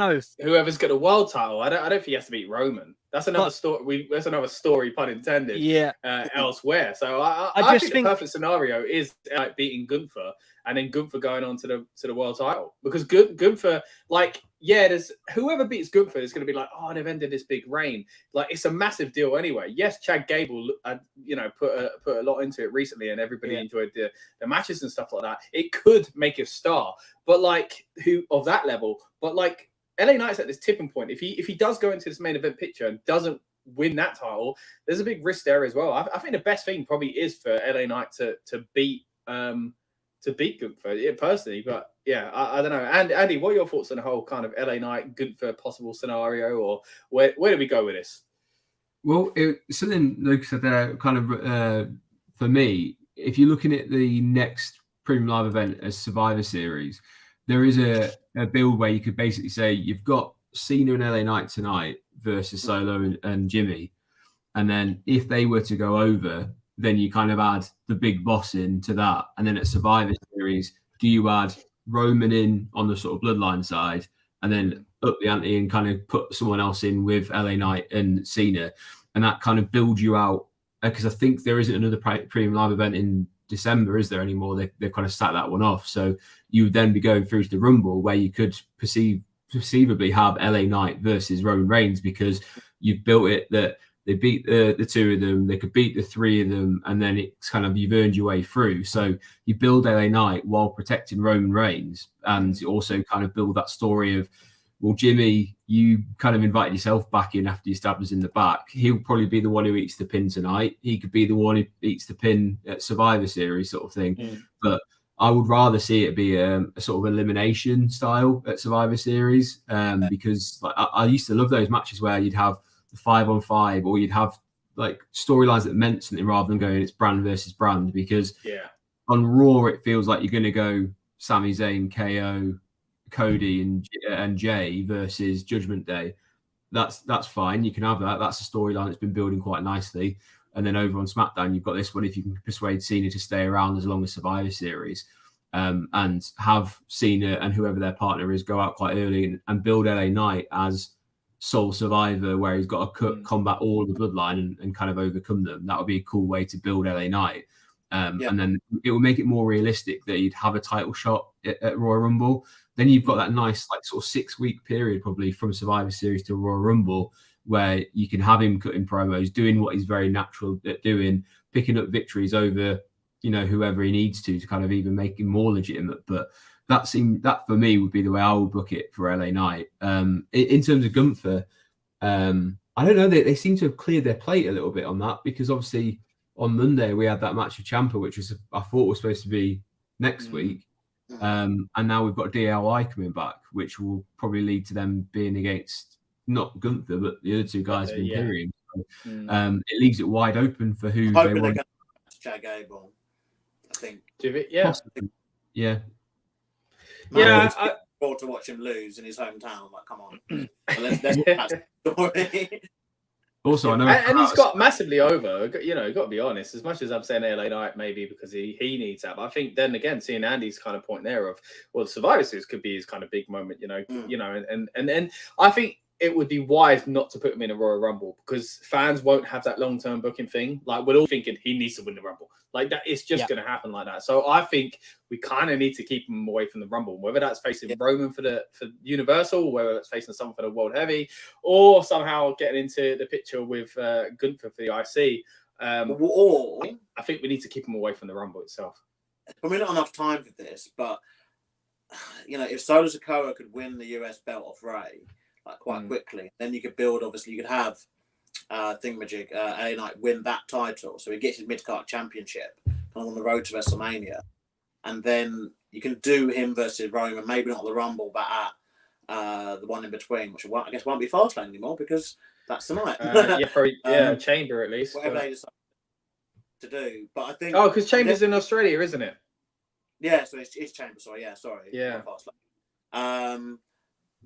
whoever's got a world title. I don't think he has to beat Roman. That's another story. That's another story, pun intended. Yeah. Elsewhere. So I just think the perfect scenario is like beating Gunther and then Gunther going on to the world title, because Gunther, like, there's whoever beats Gunther is going to be like, oh, they've ended this big reign. Like, it's a massive deal anyway. Yes, Chad Gable, put a lot into it recently, and everybody enjoyed the matches and stuff like that. It could make a star, but like, who of that level? But like, LA Knight's at this tipping point. If he does go into this main event picture and doesn't win that title, there's a big risk there as well. I think the best thing probably is for LA Knight to beat Gunther, personally. But I don't know. And Andy, what are your thoughts on the whole kind of LA Knight Gunther possible scenario, or where do we go with this? Well, something Luke said there, kind of for me, if you're looking at the next Premium Live event as Survivor Series, there is a build where you could basically say you've got Cena and LA Knight tonight versus Solo and Jimmy, and then if they were to go over, then you kind of add the big boss into that, and then at Survivor Series, do you add Roman in on the sort of Bloodline side, and then up the ante and kind of put someone else in with LA Knight and Cena, and that kind of builds you out, because I think there isn't another Premium Live event in December, is there anymore? They've kind of sat that one off. So you would then be going through to the Rumble, where you could perceivably have LA Knight versus Roman Reigns, because you've built it that they beat the two of them, they could beat the three of them, and then it's kind of, you've earned your way through. So you build LA Knight while protecting Roman Reigns, and you also kind of build that story of, well, Jimmy, you kind of invited yourself back in after your stab was in the back. He'll probably be the one who eats the pin tonight. He could be the one who eats the pin at Survivor Series sort of thing. But I would rather see it be a sort of elimination style at Survivor Series, because like, I used to love those matches where you'd have the 5-on-5, or you'd have like storylines that meant something rather than going it's brand versus brand. Because on Raw it feels like you're going to go Sami Zayn, KO, Cody and Jay versus Judgment Day. That's fine. You can have that. That's a storyline that's been building quite nicely. And then over on SmackDown, you've got this one. If you can persuade Cena to stay around as long as Survivor Series, and have Cena and whoever their partner is go out quite early and build LA Knight as sole survivor, where he's got to combat all the Bloodline and kind of overcome them. That would be a cool way to build LA Knight. And then it will make it more realistic that you'd have a title shot at Royal Rumble. Then you've got that nice, like, sort of 6-week period probably from Survivor Series to Royal Rumble, where you can have him cutting promos, doing what he's very natural at doing, picking up victories over, you know, whoever he needs to kind of even make him more legitimate. But that for me would be the way I would book it for LA Knight. In terms of Gunther, I don't know, they seem to have cleared their plate a little bit on that, because obviously on Monday we had that match with Ciampa, which I thought was supposed to be next week. And now we've got DIY coming back, which will probably lead to them being against not Gunther, but the other two guys from Imperium. So, it leaves it wide open for who they want. Chad Gable, I think. Possibly. Yeah. I forward to watch him lose in his hometown. Like, come on. Let's story. Also, I know, and he's got massively over. You know, got to be honest. As much as I'm saying LA Knight, maybe because he needs that, but I think then again, seeing Andy's kind of point there of, well, Survivor Series could be his kind of big moment. You know, and then I think it would be wise not to put him in a Royal Rumble, because fans won't have that long-term booking thing. Like, we're all thinking he needs to win the Rumble. Like, that, it's just going to happen like that. So I think we kind of need to keep him away from the Rumble, whether that's facing Roman for Universal, whether that's facing someone for the World Heavy, or somehow getting into the picture with Gunther for the IC. I think we need to keep him away from the Rumble itself. We're not enough time for this, but you know, if Solo Sikoa could win the US belt off Ray like quite quickly, then you could build. Obviously, you could have Thingamajig, LA Knight win that title, so he gets his mid-card championship kind of on the road to WrestleMania, and then you can do him versus Roman, maybe not the Rumble, but at the one in between, which I guess won't be Fastlane anymore because that's tonight. Chamber at least. Whatever they decide to do, but I think because Chamber's in Australia, isn't it? Yeah, so it's Chamber. Sorry.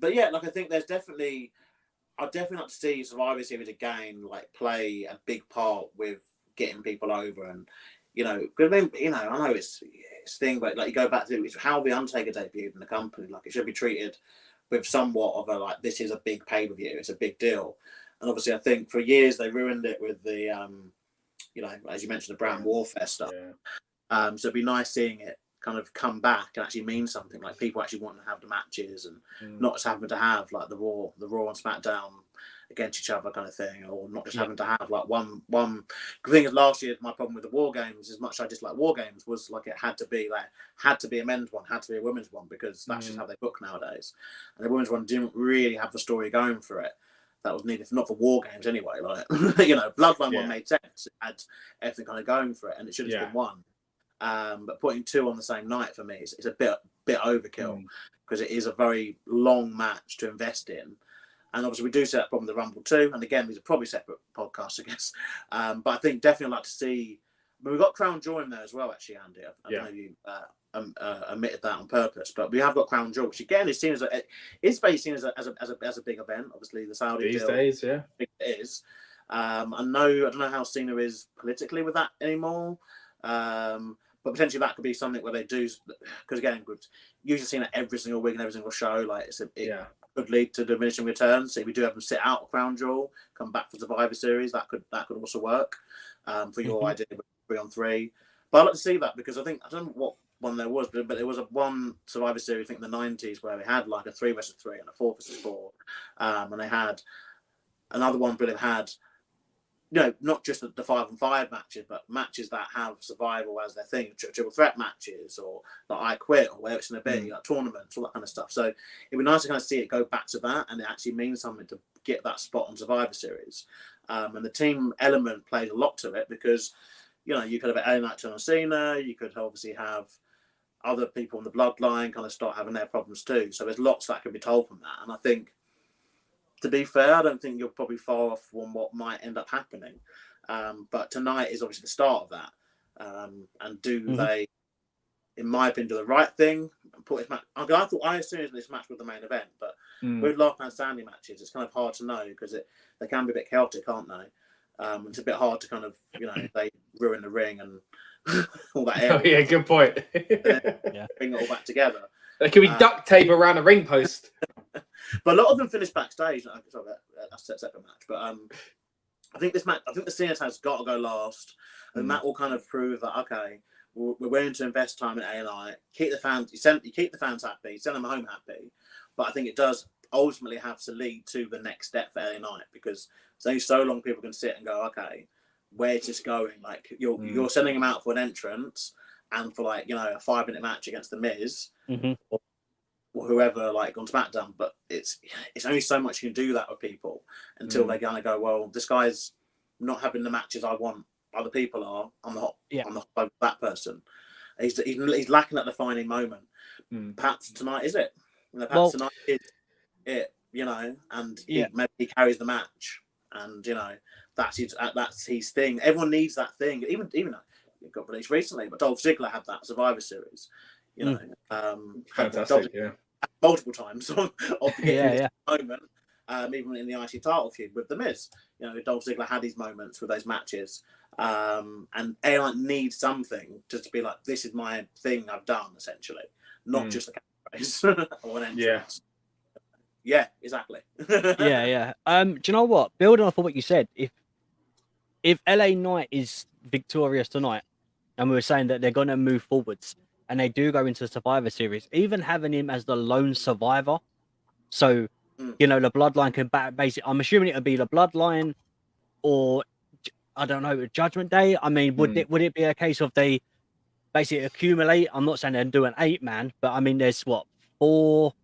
But yeah, like I think there's definitely. I'd definitely like to see Survivor Series again, like play a big part with getting people over, and you know, because I mean, you know, I know it's thing, but like you go back to it's how the Undertaker debuted in the company. Like it should be treated with somewhat of a like this is a big pay per view, it's a big deal, and obviously I think for years they ruined it with the you know, as you mentioned, the brand warfare stuff. So it'd be nice seeing it kind of come back and actually mean something, like people actually wanting to have the matches and not just having to have like the Raw and SmackDown against each other kind of thing, or not just having to have like one. The thing is, last year my problem with the War Games, as much as I dislike War Games, was like it had to be a men's one, had to be a women's one, because that's just how they book nowadays. And the women's one didn't really have the story going for it that was needed, not for War Games anyway. Like you know, Bloodline one made sense, it had everything kind of going for it, and it should have been one. But putting two on the same night for me is a bit overkill, because it is a very long match to invest in, and obviously we do see that problem with the Rumble too. And again, these are probably separate podcasts, I guess. But I think definitely I'd like to see. I mean, we've got Crown Jewel in there as well, actually, Andy. I don't know if you omitted that on purpose, but we have got Crown Jewel, which again is seen as seen as a big event. Obviously, the Saudi these deal days, it is. I don't know how Cena is politically with that anymore. But potentially that could be something where they do, because again, usually seen it every single week and every single show. Like it could lead to diminishing returns. So if we do have them sit out of Crown Jewel, come back for Survivor Series, that could also work for your idea with 3-on-3. But I'd like to see that because I don't know what one there was, but there was one Survivor Series, I think in the 90s, where they had like a 3 versus 3 and a 4 versus 4. And they had another one where they had, not just the 5-on-5 matches, but matches that have survival as their thing, triple threat matches, or like I Quit, or where it's going to be, like tournaments, all that kind of stuff. So it'd be nice to kind of see it go back to that, and it actually means something to get that spot on Survivor Series. And the team element plays a lot to it because, you could have LA Knight turn on Cena, you could obviously have other people in the bloodline kind of start having their problems too. So there's lots that can be told from that. And I think, to be fair, I don't think you're probably far off from what might end up happening. But tonight is obviously the start of that. And do they, in my opinion, do the right thing and put this match? I assumed this match was the main event, but with last man standing matches, it's kind of hard to know because they can be a bit chaotic, can't they? It's a bit hard to kind of, they ruin the ring and all that area. Oh, yeah, good point. Bring it all back together. There could be duct tape around a ring post. But a lot of them finish backstage. Sorry, that's a separate match. But I think the Cena tag's got to go last, and that will kind of prove that okay, we're willing to invest time in ANI, keep the fans. You keep the fans happy, you send them home happy. But I think it does ultimately have to lead to the next step for LA Knight because there's only so long people can sit and go, okay, where's this going? Like you're sending them out for an entrance and for like a 5-minute match against the Miz. Or whoever on SmackDown, but it's only so much you can do that with people until they kind of go, well, this guy's not having the matches I want. Other people are. I'm not with that person. He's lacking that defining moment. Perhaps tonight is it. Perhaps tonight is it. And maybe he carries the match, and that's his thing. Everyone needs that thing. Even though it got released recently, but Dolph Ziggler had that Survivor Series. Fantastic, multiple times of the moment, even in the IC title feud with The Miz. Dolph Ziggler had his moments with those matches, and A-Line needs something to be like, this is my thing I've done, essentially, not just a catchphrase or an entrance. Yeah, exactly. Do you know what? Building off of what you said, if LA Knight is victorious tonight, and we were saying that they're going to move forwards, and they do go into the Survivor Series, even having him as the lone survivor. So, the Bloodline can basically, I'm assuming it would be the Bloodline or, I don't know, Judgment Day. I mean, would it be a case of they basically accumulate? I'm not saying they'd do an 8-man, but I mean, there's 4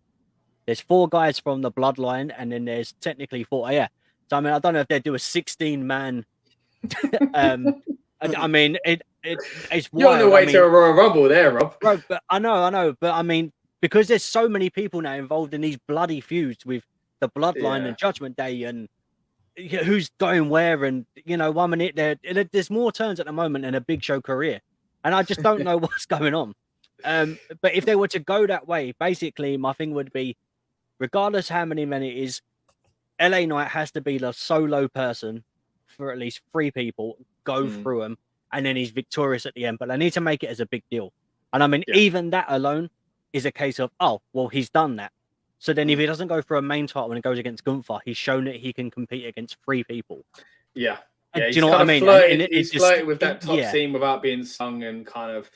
guys from the Bloodline, and then there's technically 4. Yeah. So, I mean, I don't know if they'd do a 16-man. I mean, it's you're on the way to a Royal Rumble there, Rob. Bro, but I know, but I mean, because there's so many people now involved in these bloody feuds with the Bloodline and Judgment Day, and who's going where, and 1 minute there's more turns at the moment in a Big Show career, and I just don't know what's going on. But if they were to go that way, basically, my thing would be, regardless how many men it is, LA Knight has to be the solo person for at least 3 people, go through them, and then he's victorious at the end. But they need to make it as a big deal. And I mean, even that alone is a case of, oh, well, he's done that. So then if he doesn't go for a main title and it goes against Gunther, he's shown that he can compete against 3 people. Yeah. Do you know what I mean? He's flirted with that top scene without being sung and kind of,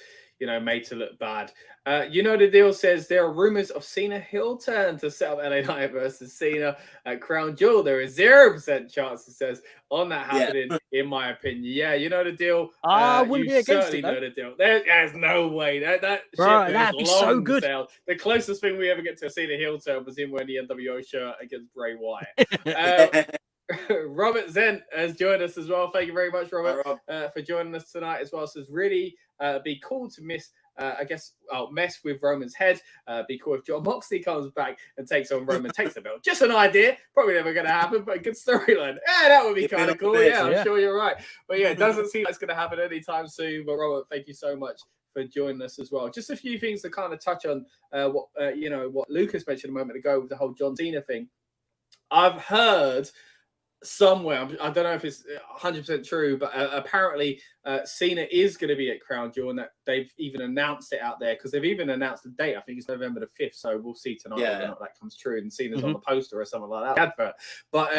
made to look bad. The deal says there are rumors of Cena heel turn to set up LA Knight versus Cena at Crown Jewel. There is 0% chance, it says, on that happening, in my opinion. Yeah, the deal. I wouldn't be against it. Know the deal. There's no way. That right, that'd be so good. Sailed. The closest thing we ever get to a Cena heel turn was him wearing the NWO shirt against Bray Wyatt. Robert Zen has joined us as well. Thank you very much, Robert, for joining us tonight as well. So it's really be cool to mess with Roman's head. Be cool if John Moxley comes back and takes on Roman, takes the belt. Just an idea. Probably never going to happen, but a good storyline. Yeah, that would be kind of cool. Yeah, I'm sure you're right. But yeah, it doesn't seem like it's going to happen anytime soon. But Robert, thank you so much for joining us as well. Just a few things to kind of touch on what Lucas mentioned a moment ago with the whole John Cena thing. I've heard somewhere, I don't know if it's 100% true, but apparently Cena is going to be at Crown Jewel, and that they've even announced it out there, because they've even announced the date. I think it's November the 5th, so we'll see tonight whether or not that comes true, and Cena's on the poster or something like that. Advert. But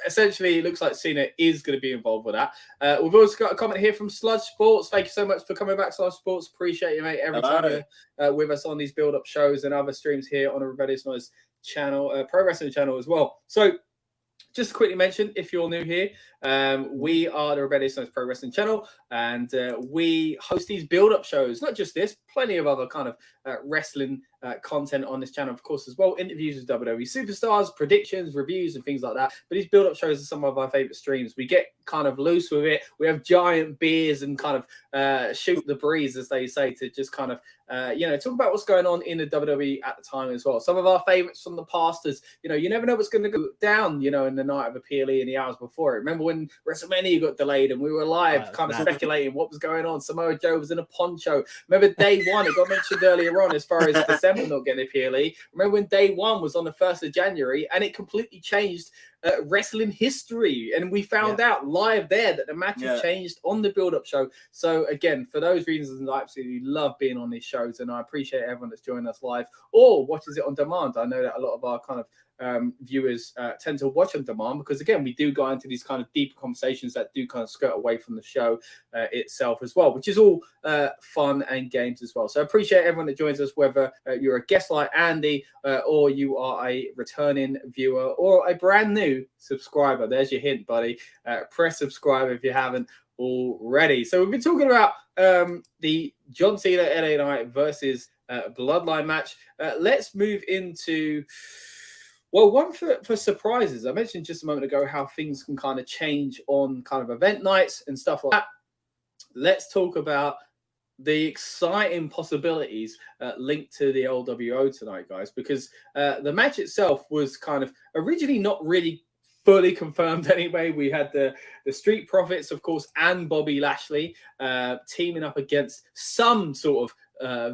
essentially, it looks like Cena is going to be involved with that. We've also got a comment here from Sludge Sports. Thank you so much for coming back, Sludge Sports. Appreciate you, mate, every time you're with us on these build-up shows and other streams here on the Rebellious Noise channel, Pro Wrestling channel as well. So, just to quickly mention, if you're new here, we are the Rebellious Noise Pro Wrestling channel, and we host these build-up shows. Not just this, plenty of other kind of wrestling content on this channel, of course, as well. Interviews with WWE superstars, predictions, reviews, and things like that. But these build-up shows are some of our favorite streams. We get kind of loose with it. We have giant beers and kind of shoot the breeze, as they say, to just kind of talk about what's going on in the WWE at the time as well. Some of our favorites from the past is, you never know what's going to go down, in the night of a PLE and the hours before it. Remember when WrestleMania got delayed and we were live kind of speculating what was going on? Samoa Joe was in a poncho. Remember day one, it got mentioned earlier on as far as December not getting a PLE. Remember when day one was on the 1st of January and it completely changed wrestling history, and we found out live there that the match had changed on the build-up show. So again, for those reasons, I absolutely love being on these shows, and I appreciate everyone that's joining us live or watches it on demand. I know that a lot of our kind of viewers tend to watch on demand because, again, we do go into these kind of deeper conversations that do kind of skirt away from the show itself as well, which is all fun and games as well. So I appreciate everyone that joins us, whether you're a guest like Andy or you are a returning viewer or a brand new subscriber. There's your hint, buddy. Press subscribe if you haven't already. So we've been talking about the John Cena LA Knight versus Bloodline match. Let's move into... Well, one for surprises. I mentioned just a moment ago how things can kind of change on kind of event nights and stuff like that. Let's talk about the exciting possibilities linked to the LWO tonight, guys, because the match itself was kind of originally not really fully confirmed anyway. We had the Street Profits, of course, and Bobby Lashley teaming up against some sort of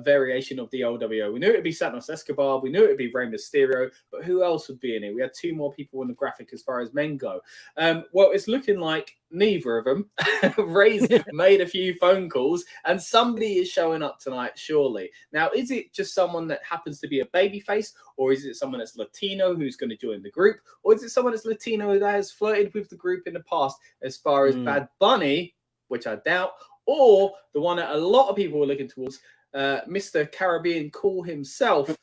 variation of the LWO. We knew it would be Santos Escobar. We knew it would be Rey Mysterio, but who else would be in it? We had two more people in the graphic as far as men go. Well, it's looking like neither of them. Rey's made a few phone calls, and somebody is showing up tonight, surely. Now, is it just someone that happens to be a babyface, or is it someone that's Latino who's going to join the group, or is it someone that's Latino that has flirted with the group in the past as far as Bad Bunny, which I doubt, or the one that a lot of people are looking towards, Mr. Caribbean Cool himself,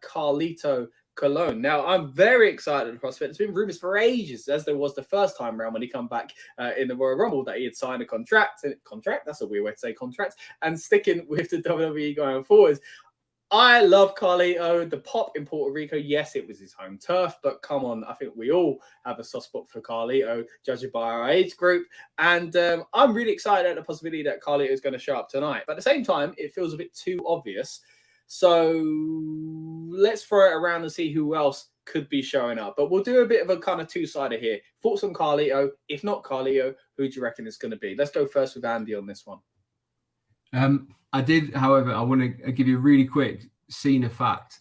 Carlito Colon. Now, I'm very excited at the prospect. There's been rumors for ages, as there was the first time around when he come back in the Royal Rumble, that he had signed a contract. That's a weird way to say contract. And sticking with the WWE going forwards. I love Carlito. The pop in Puerto Rico, yes, it was his home turf, but come on, I think we all have a soft spot for Carlito, judging by our age group. And I'm really excited at the possibility that Carlito is going to show up tonight. But at the same time, it feels a bit too obvious. So let's throw it around and see who else could be showing up. But we'll do a bit of a kind of two-sider here. Thoughts on Carlito? If not Carlito, who do you reckon it's going to be? Let's go first with Andy on this one. I did, however, I want to give you a really quick Cena fact.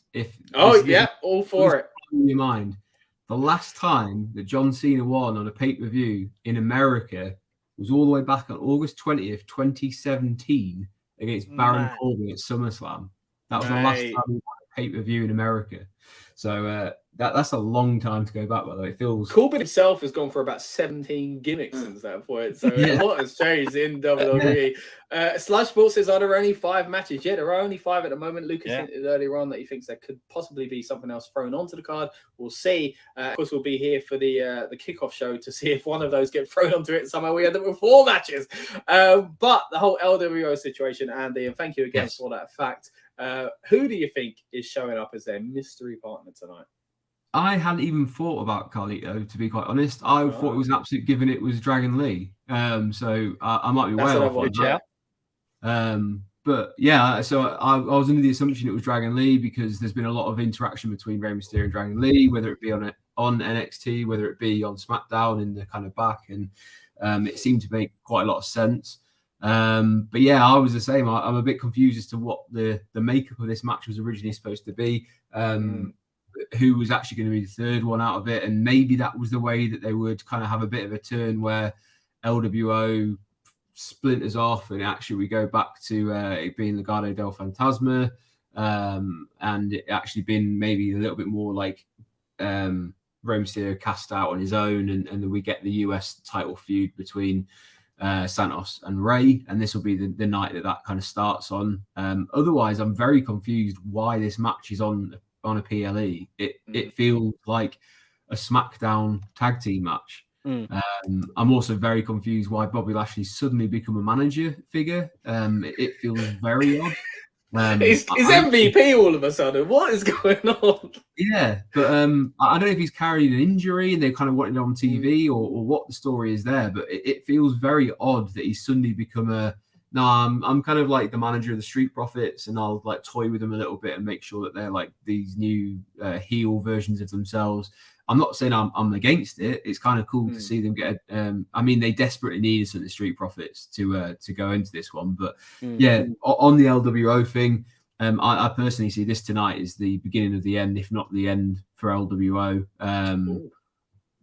All for it. In your mind, the last time that John Cena won on a pay-per-view in America was all the way back on August 20th, 2017, against Baron Corbin at SummerSlam. That was the last time he won a pay-per-view in America. So that's a long time to go back, by the way. It feels... Corbin himself has gone for about 17 gimmicks since that point. So a lot has changed in WWE. Slush Sports says, are there only 5 matches? Yeah, there are only 5 at the moment. Lucas hinted earlier on that he thinks there could possibly be something else thrown onto the card. We'll see. Of course, we'll be here for the kickoff show to see if one of those get thrown onto it. Somehow we end up with 4 matches. But the whole LWO situation, Andy, and thank you again for that fact. Who do you think is showing up as their mystery partner tonight? I hadn't even thought about Carlito, to be quite honest. I thought it was an absolute given it was Dragon Lee. So I might be way off on that. But yeah, so I was under the assumption it was Dragon Lee because there's been a lot of interaction between Rey Mysterio and Dragon Lee, whether it be on NXT, whether it be on SmackDown in the kind of back, and it seemed to make quite a lot of sense. But yeah, I was the same. I'm a bit confused as to what the makeup of this match was originally supposed to be. Who was actually going to be the third one out of it, and maybe that was the way that they would kind of have a bit of a turn where LWO splinters off and actually we go back to it being Legado del Fantasma, and it actually been maybe a little bit more like Rey Mysterio cast out on his own, and then we get the US title feud between Santos and Rey, and this will be the night that kind of starts on. Otherwise, I'm very confused why this match is on a PLE. It feels like a SmackDown tag team match. I'm also very confused why Bobby Lashley's suddenly become a manager figure. It feels very odd. He's MVP all of a sudden. What is going on? Yeah, but I don't know if he's carried an injury and they kind of wanted it on TV or what the story is there. But it feels very odd that he's suddenly become I'm kind of like the manager of the Street Profits, and I'll like toy with them a little bit and make sure that they're like these new heel versions of themselves. I'm not saying I'm against it. It's kind of cool to see them get. I mean, they desperately needed some of the Street Profits to go into this one, but yeah, on the LWO thing, I personally see this tonight as the beginning of the end, if not the end for LWO.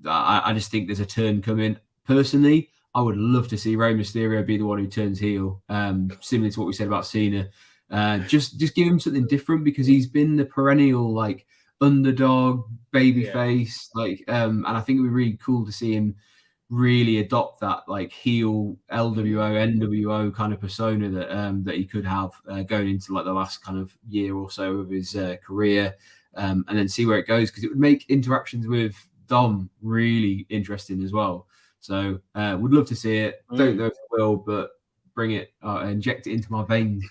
I just think there's a turn coming. Personally, I would love to see Rey Mysterio be the one who turns heel, similar to what we said about Cena. Just give him something different, because he's been the perennial like underdog babyface, and I think it would be really cool to see him really adopt that like heel LWO NWO kind of persona that he could have going into like the last kind of year or so of his career, and then see where it goes, because it would make interactions with Dom really interesting as well. So would love to see it. Don't know if it will, but bring it, inject it into my veins.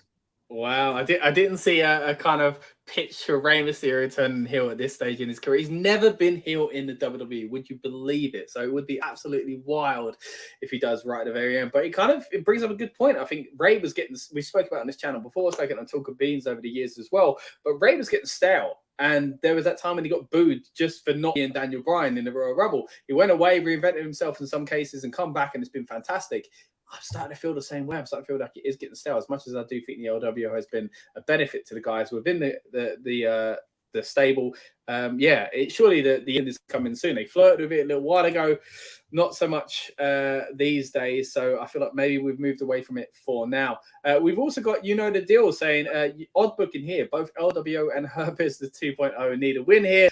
Wow, I didn't see a kind of pitch for Rey Mysterio turning heel at this stage in his career. He's never been heel in the WWE. Would you believe it? So it would be absolutely wild if he does right at the very end. But it brings up a good point. I think Rey was getting, we spoke about on this channel before, spoken on Talk of Beans over the years as well, but Rey was getting stale. And there was that time when he got booed just for not being Daniel Bryan in the Royal Rumble. He went away, reinvented himself in some cases, and come back, and it's been fantastic. I'm starting to feel the same way. I'm starting to feel like it is getting stale. As much as I do think the LWO has been a benefit to the guys within the stable, surely the end is coming soon. They flirted with it a little while ago, not so much these days. So I feel like maybe we've moved away from it for now. We've also got the deal saying odd booking here. Both LWO and Her Business 2.0 need a win here.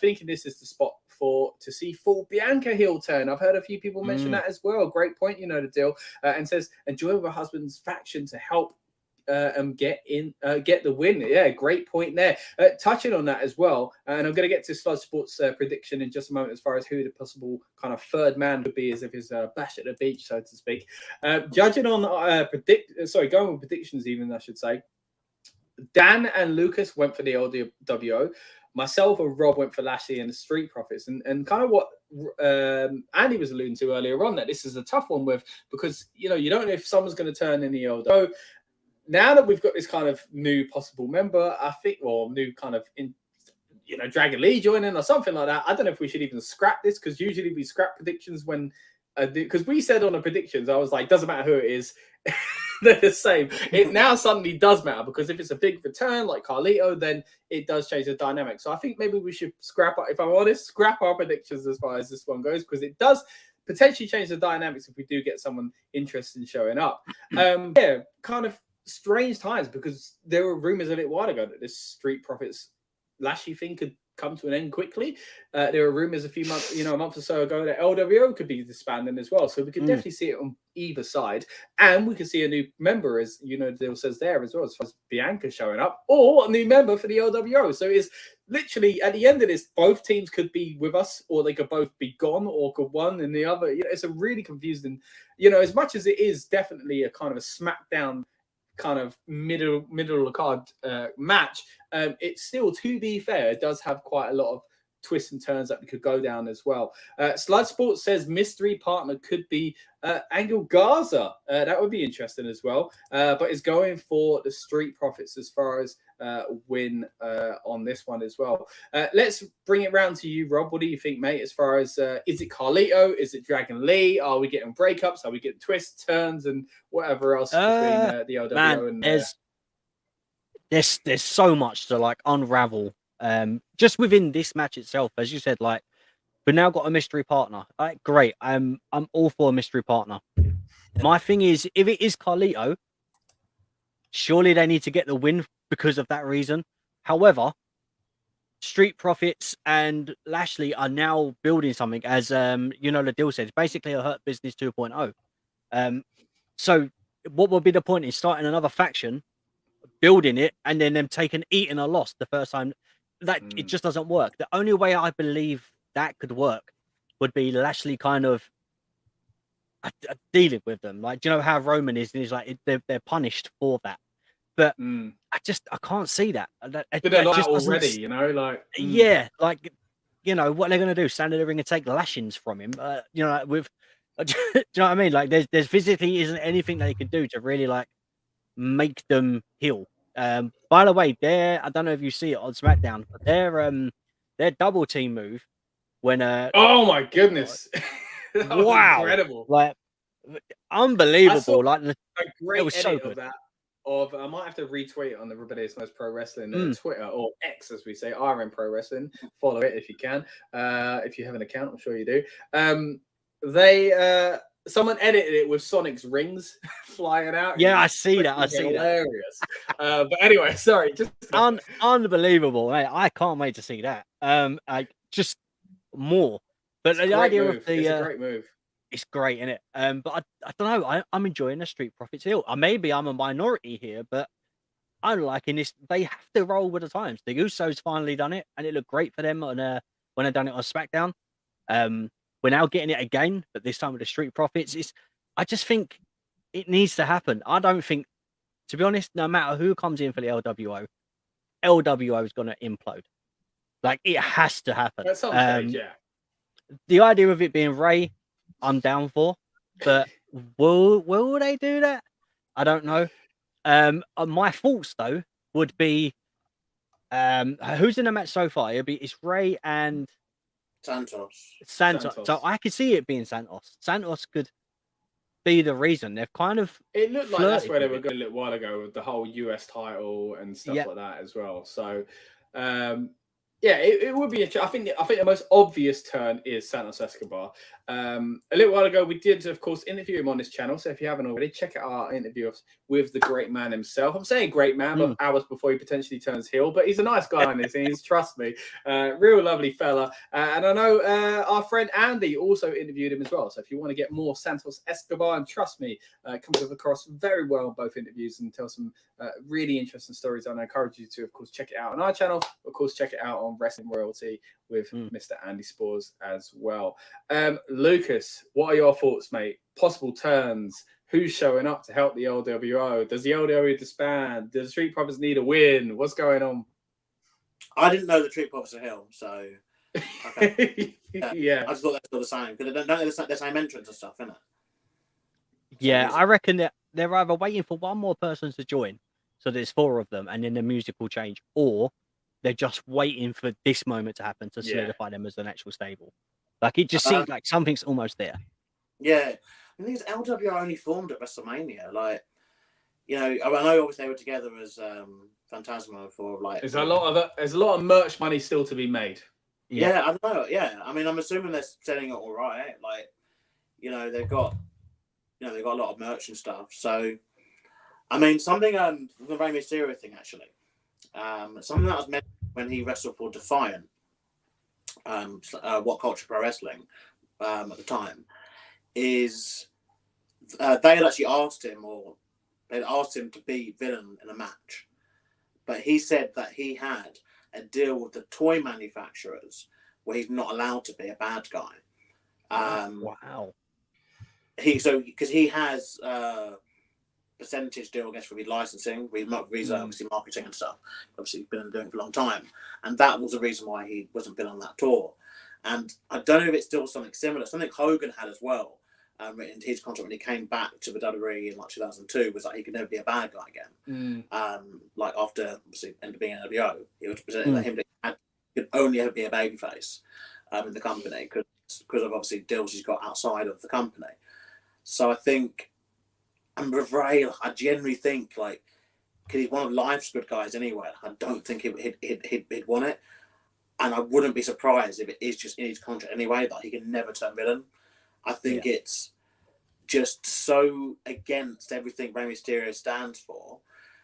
Thinking this is the spot to see full Bianca heel turn. I've heard a few people mention that as well. Great point, the deal. And says enjoy with her husband's faction to help get the win. Yeah, great point there. Touching on that as well, and I'm going to get to Sludge Sports prediction in just a moment as far as who the possible kind of third man would be, as if it's Bash at the Beach, so to speak. Judging on going with predictions, even I should say, Dan and Lucas went for the LWO. Myself and Rob went for Lashley and the Street Profits, and kind of what Andy was alluding to earlier on, that this is a tough one because you don't know if someone's going to turn in the LWO. Now that we've got this kind of new possible member, I think, or new kind of Dragon Lee joining or something like that. I don't know if we should even scrap this, because usually we scrap predictions when, because we said on the predictions, I was like, doesn't matter who it is, they're the same. It now suddenly does matter, because if it's a big return like Carlito, then it does change the dynamic. So I think maybe we should scrap our predictions as far as this one goes, because it does potentially change the dynamics if we do get someone interested in showing up. Kind of strange times, because there were rumors a little while ago that this Street Profits Lashley thing could come to an end quickly. There were rumors a month or so ago that LWO could be disbanding as well. So we could definitely see it on either side, and we could see a new member, as the deal says there as well, as far as Bianca showing up, or a new member for the LWO. So it's literally at the end of this, both teams could be with us, or they could both be gone, or could one and the other. It's a really confusing. As much as it is definitely a kind of a SmackDown kind of middle of the card match, it's still, to be fair, it does have quite a lot of twists and turns that we could go down as well. Sludge Sports says mystery partner could be Angel Garza. That would be interesting as well, but it's going for the Street Profits as far as win on this one as well. Let's bring it round to you, Rob. What do you think, mate, as far as is it Carlito, is it Dragon Lee, are we getting breakups, are we getting twists, turns, and whatever else between the LWO and there's so much to like unravel just within this match itself. As you said, like, we've now got a mystery partner. Great, I'm all for a mystery partner. My thing is, if it is Carlito, surely they need to get the win because of that reason. However, Street Profits and Lashley are now building something, as the deal says, basically a Hurt Business 2.0. So what would be the point in starting another faction, building it, and then them eating a loss the first time? That it just doesn't work. The only way I believe that could work would be Lashley kind of dealing with them. Like, do you know how Roman is? And he's like, they're punished for that. But I can't see that. That just already, Yeah, like, what they're going to do? Stand in the ring and take lashings from him? With, do you know what I mean? Like, there's physically isn't anything they could do to really like make them heal. By the way, I don't know if you see it on SmackDown, but their double team move when oh my goodness, that was incredible, like unbelievable, like a great it was so good. Of that. I might have to retweet it on the Rebellious Noise Pro Wrestling Twitter, or X as we say, RN Pro Wrestling. Follow it if you can. If you have an account, I'm sure you do. Someone edited it with Sonic's rings flying out. Yeah, I see that. I see hilarious. But anyway, sorry. Just unbelievable. Mate. I can't wait to see that. Just more. But the idea of it's a great move. It's great, isn't it? But I don't know. I'm enjoying the Street Profits heel. Maybe I'm a minority here, but I'm liking this. They have to roll with the times. The Usos finally done it, and it looked great for them when they done it on SmackDown. We're now getting it again, but this time with the Street Profits. I just think it needs to happen. I don't think, to be honest, no matter who comes in for the LWO is going to implode. Like, it has to happen. At some stage, yeah. The idea of it being Ray, I'm down for, but will they do that? I don't know. My thoughts though would be, who's in the match so far? It's Ray and Santos. So I could see it being Santos. Santos could be the reason. They've kind of it looked like that's where they were going a little while ago with the whole US title and stuff like that as well. So yeah, it would be. I think the most obvious turn is Santos Escobar. A little while ago, we did, of course, interview him on this channel. So if you haven't already, check out our interview with the great man himself. I'm saying great man, but hours before he potentially turns heel. But he's a nice guy on this, and trust me, real lovely fella. And I know our friend Andy also interviewed him as well. So if you want to get more Santos Escobar, and trust me, comes across very well in both interviews and tells some really interesting stories. And I encourage you to, of course, check it out on our channel. Of course, check it out on Wrestling Royalty with Mr. Andy Spores as well. Lucas, what are your thoughts, mate? Possible turns. Who's showing up to help the LWO? Does the LWO disband? Does the Street Profits need a win? What's going on? I didn't know the Street Profits are heel, so okay. Yeah. I just thought that's still the same because they don't the same entrance and stuff, isn't it? Yeah, I reckon that they're either waiting for one more person to join, so there's 4 of them, and then the music will change, or they're just waiting for this moment to happen to solidify them as an actual stable. Like, it just seems like something's almost there. Yeah. I think LWO only formed at WrestleMania. Like, I know obviously they were together as Phantasmo for like. There's a lot of merch money still to be made. Yeah, I don't know. Yeah, I mean, I'm assuming they're selling it all right. Like, they've got a lot of merch and stuff. So, I mean, something the Rey Mysterio thing actually. Something that was mentioned when he wrestled for Defiant, What Culture Pro Wrestling, at the time, is they had actually asked him, or they'd asked him to be villain in a match, but he said that he had a deal with the toy manufacturers where he's not allowed to be a bad guy. Wow. Because he has percentage deal, I guess, for his licensing, for his obviously marketing and stuff. Obviously, he's been doing it for a long time, and that was the reason why he wasn't been on that tour. And I don't know if it's still something similar. Something Hogan had as well, written into his contract when he came back to the WWE in like 2002, was like he could never be a bad guy again. Like after obviously being an NWO, he was presented that him could only ever be a babyface in the company because of obviously deals he's got outside of the company. So I think. And with Ray, I genuinely think, like, because he's one of life's good guys anyway, I don't think he'd want it. And I wouldn't be surprised if it is just in his contract anyway that he can never turn villain. I think it's just so against everything Rey Mysterio stands for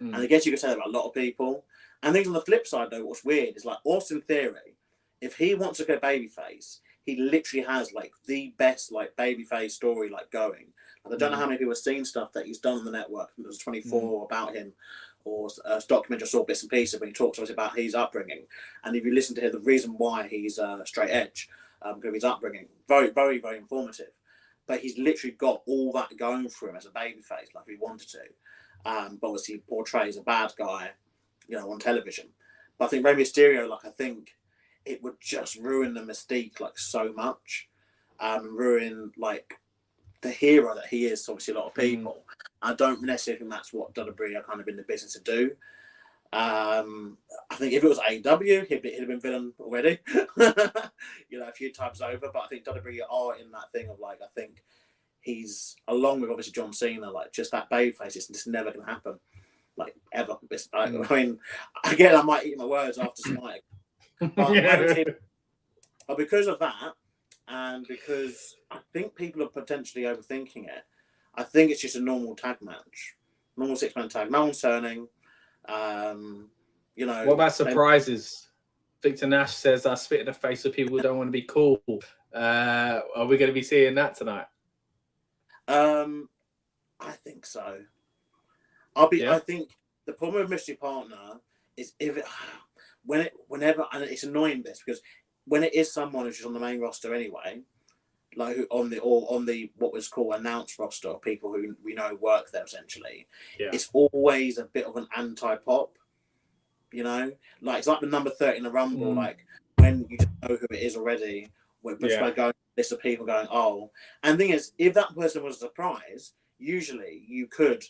And I guess you could say that about a lot of people. And I think on the flip side, though, what's weird is like Austin Theory, if he wants to go babyface, he literally has like the best like babyface story like going. Like, I don't know how many people have seen stuff that he's done on the network. It was 24 about him, or a documentary, I saw bits and pieces when he talks about his upbringing. And if you listen to him, the reason why he's straight edge, because of his upbringing, very, very, very informative. But he's literally got all that going for him as a babyface, like if he wanted to. But obviously he portrays a bad guy, you know, on television. But I think Rey Mysterio, like I think it would just ruin the mystique like so much, ruin like the hero that he is to obviously a lot of people. I don't necessarily think that's what WWE are kind of in the business to do. I think if it was AEW, he'd have been villain already, you know, a few times over. But I think WWE are in that thing of like, I think he's, along with obviously John Cena, like just that babyface, it's just never going to happen, like ever. I mean, again, I might eat my words after tonight. But because of that, and because I think people are potentially overthinking it, I think it's just a normal tag match, normal 6-man tag. No one's turning. You know. What about surprises? Victor Nash says, "I spit in the face of people who don't want to be cool." Are we going to be seeing that tonight? I think so. I think the problem with Mystery Partner is whenever, and it's annoying this because when it is someone who's just on the main roster anyway, like on the what was called announced roster, people who we know work there essentially, it's always a bit of an anti-pop, you know, like it's like the number 30 in the Rumble, like when you just know who it is already, we're going list of people going, oh, and the thing is, if that person was a surprise, usually you could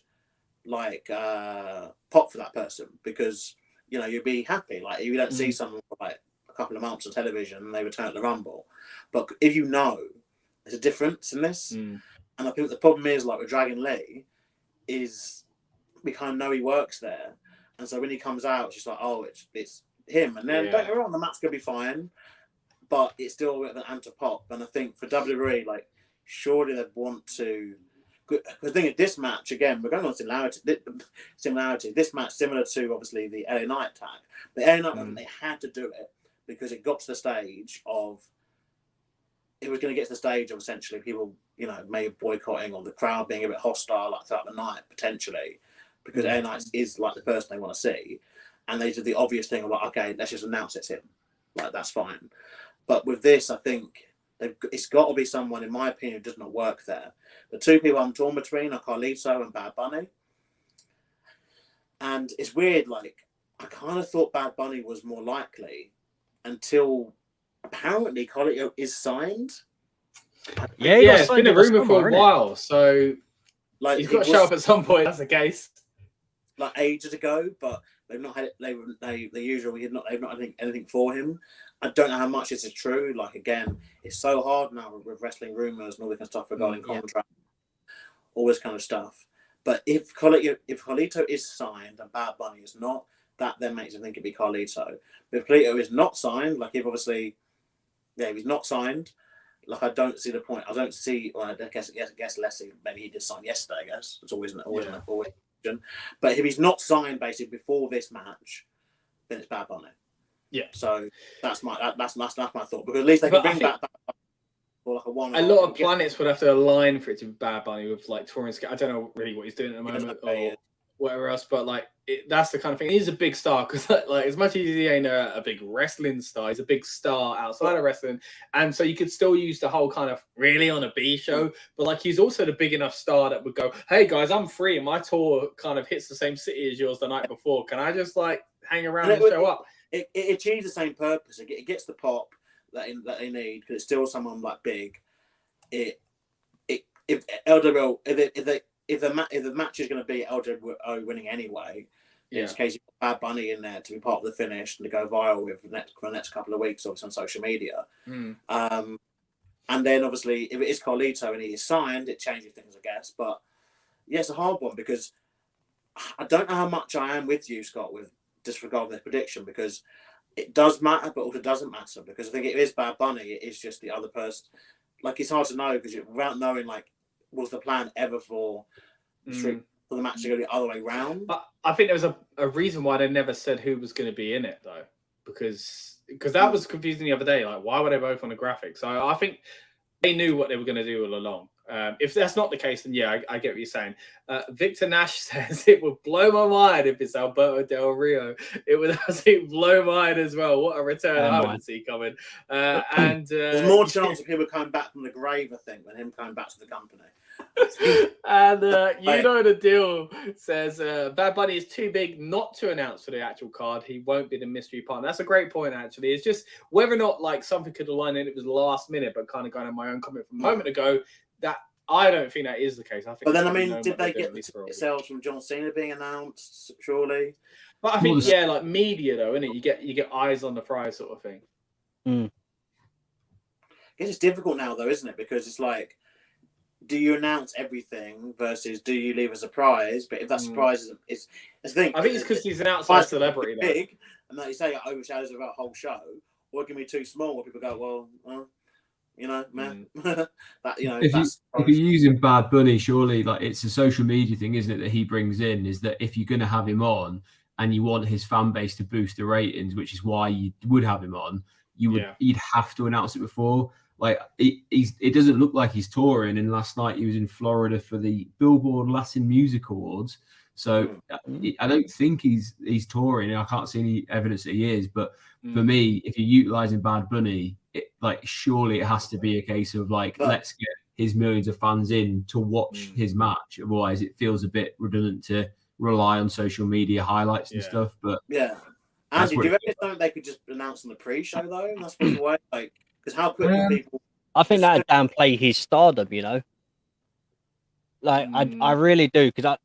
like pop for that person because you know you'd be happy, like if you don't see someone for like a couple of months on television and they return to the Rumble, but if you know there's a difference in this, and I think the problem is like with Dragon Lee is we kind of know he works there, and so when he comes out it's just like, oh, it's him, and then don't get me wrong, the match gonna be fine, but it's still a bit of an anti-pop. And I think for WWE, like surely they'd want to. The thing is, this match again, we're going on similarity. This match similar to obviously the LA Knight tag. The LA Knight, they had to do it because it got to the stage of. It was going to get to the stage of essentially people, you know, maybe boycotting or the crowd being a bit hostile like throughout the night potentially, because LA Knight is like the person they want to see, and they did the obvious thing of like, okay, let's just announce it's him, like that's fine. But with this, I think it's got to be someone, in my opinion, who does not work there. The two people I'm torn between are Carlito and Bad Bunny. And it's weird, like, I kind of thought Bad Bunny was more likely until apparently Carlito is signed. Yeah, it's been a rumor for a while, so like he's got to show up at some point. That's the case. Like ages ago, but they've not had it. They've not had anything for him. I don't know how much this is true. Like again, it's so hard now with wrestling rumors and all this kind of stuff regarding contract, all this kind of stuff. But if Carlito is signed and Bad Bunny is not, that then makes me think it'd be Carlito. But if Carlito is not signed, like if obviously, if he's not signed, like I don't see the point. I don't see. Well, I guess Leslie maybe he did sign yesterday. I guess it's always. But if he's not signed basically before this match, then it's Bad Bunny. Yeah. So that's my thought, because at least they can bring back for like a one. A lot of planets would have to align for it to be Bad Bunny with like touring. I don't know really what he's doing at the moment or whatever else, but like that's the kind of thing. He's a big star because like as much as he ain't a big wrestling star, he's a big star outside of wrestling, and so you could still use the whole kind of really on a B show, but like he's also the big enough star that would go, hey guys, I'm free and my tour kind of hits the same city as yours the night before. Can I just like hang around and show up? It achieves the same purpose. It gets the pop that they need because it's still someone like big. If LWO if the match is going to be LWO winning anyway, in this case, you've got Bad Bunny in there to be part of the finish and to go viral with for the next couple of weeks, obviously on social media. And then obviously, if it is Carlito and he is signed, it changes things, I guess. But yeah, it's a hard one because I don't know how much I am with you, Scott, with disregarding this prediction because it does matter, but also doesn't matter because I think if it is Bad Bunny, it is just the other person. Like it's hard to know because without knowing, like, was the plan ever for for the match to go the other way round. But I think there was a reason why they never said who was going to be in it, though, because that was confusing the other day. Like, why were they both on the graphic? So I think they knew what they were going to do all along. If that's not the case, then yeah, I get what you're saying. Victor Nash says it would blow my mind if it's Alberto Del Rio. It would absolutely blow my mind as well. What a return I would see coming. There's more chance of him coming back from the grave, I think, than him coming back to the company. And you know the deal says Bad Bunny is too big not to announce for the actual card. He won't be the mystery partner. That's a great point, actually. It's just whether or not like something could align in. It was last minute, but kind of going on my own comment from a moment ago. That I don't think that is the case. I think. But then, I mean, did they get the sales from John Cena being announced? Surely. But I think like media though, isn't it? You get eyes on the prize sort of thing. I guess it's difficult now though, isn't it? Because it's like, do you announce everything versus do you leave a surprise? But if that surprise is the thing. I think it's because he's an outside celebrity, big, and like you say, it overshadows the whole show. Or it can be too small, where people go, well, you know, man, that if you're using Bad Bunny, surely like it's a social media thing, isn't it? That he brings in is that if you're going to have him on and you want his fan base to boost the ratings, which is why you would have him on, you'd have to announce it before. Like it doesn't look like he's touring, and last night he was in Florida for the Billboard Latin Music Awards. So I don't think he's touring. I can't see any evidence that he is. But for me, if you're utilizing Bad Bunny, surely it has to be a case of let's get his millions of fans in to watch his match. Otherwise, it feels a bit redundant to rely on social media highlights and stuff. But Andy, do you reckon something they could just announce on the pre-show though? That's the way, because how quickly people. I think that would downplay his stardom, you know. I really do, because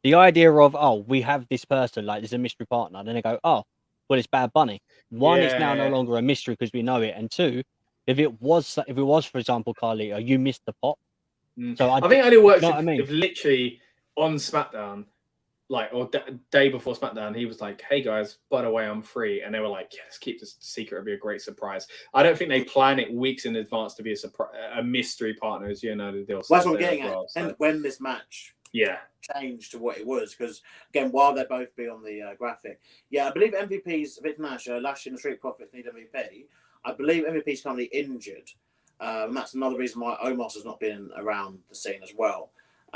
the idea of we have this person, like there's a mystery partner, and then they go, well, it's Bad Bunny. One, it's now no longer a mystery because we know it, and two, if it was, for example, Carlito, you missed the pot. So I think it only works if literally on SmackDown, or day before SmackDown, he was like, "Hey guys, by the way, I'm free," and they were like, "Yeah, let's keep this secret. It'll be a great surprise." I don't think they plan it weeks in advance to be a mystery partner, as you know the deal. Well, that's what I'm getting at. And when this match changed to what it was, because again, while they both be on the graphic, I believe MVP's Victor Nash, Lashley and the Street Profits need MVP. I believe MVP's currently injured, and that's another reason why Omos has not been around the scene as well.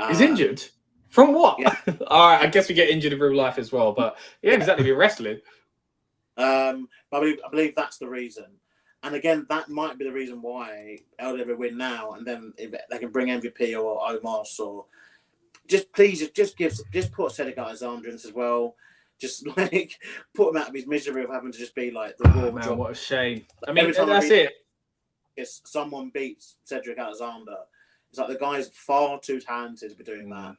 He's injured. From what? Yeah. All right, I guess we get injured in real life as well, but exactly, be wrestling. But I believe that's the reason. And again, that might be the reason why LW win now, and then if they can bring MVP or Omos, or just put Cedric Alexander in as well. Just put him out of his misery of having to just be like the raw. Man, what a shame. I mean, that's it. If someone beats Cedric Alexander, it's like the guy's far too talented to be doing that.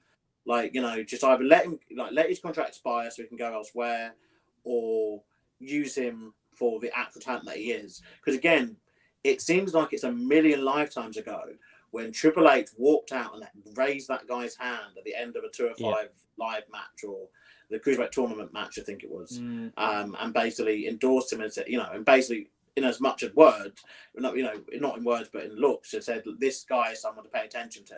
Just either let his contract expire so he can go elsewhere, or use him for the actual talent that he is. Because again, it seems like it's a million lifetimes ago when Triple H walked out and raised that guy's hand at the end of a 205 live match, or the Cruiserweight tournament match, I think it was, and basically endorsed him and said, and basically in as much as words, not in words but in looks, it said this guy is someone to pay attention to.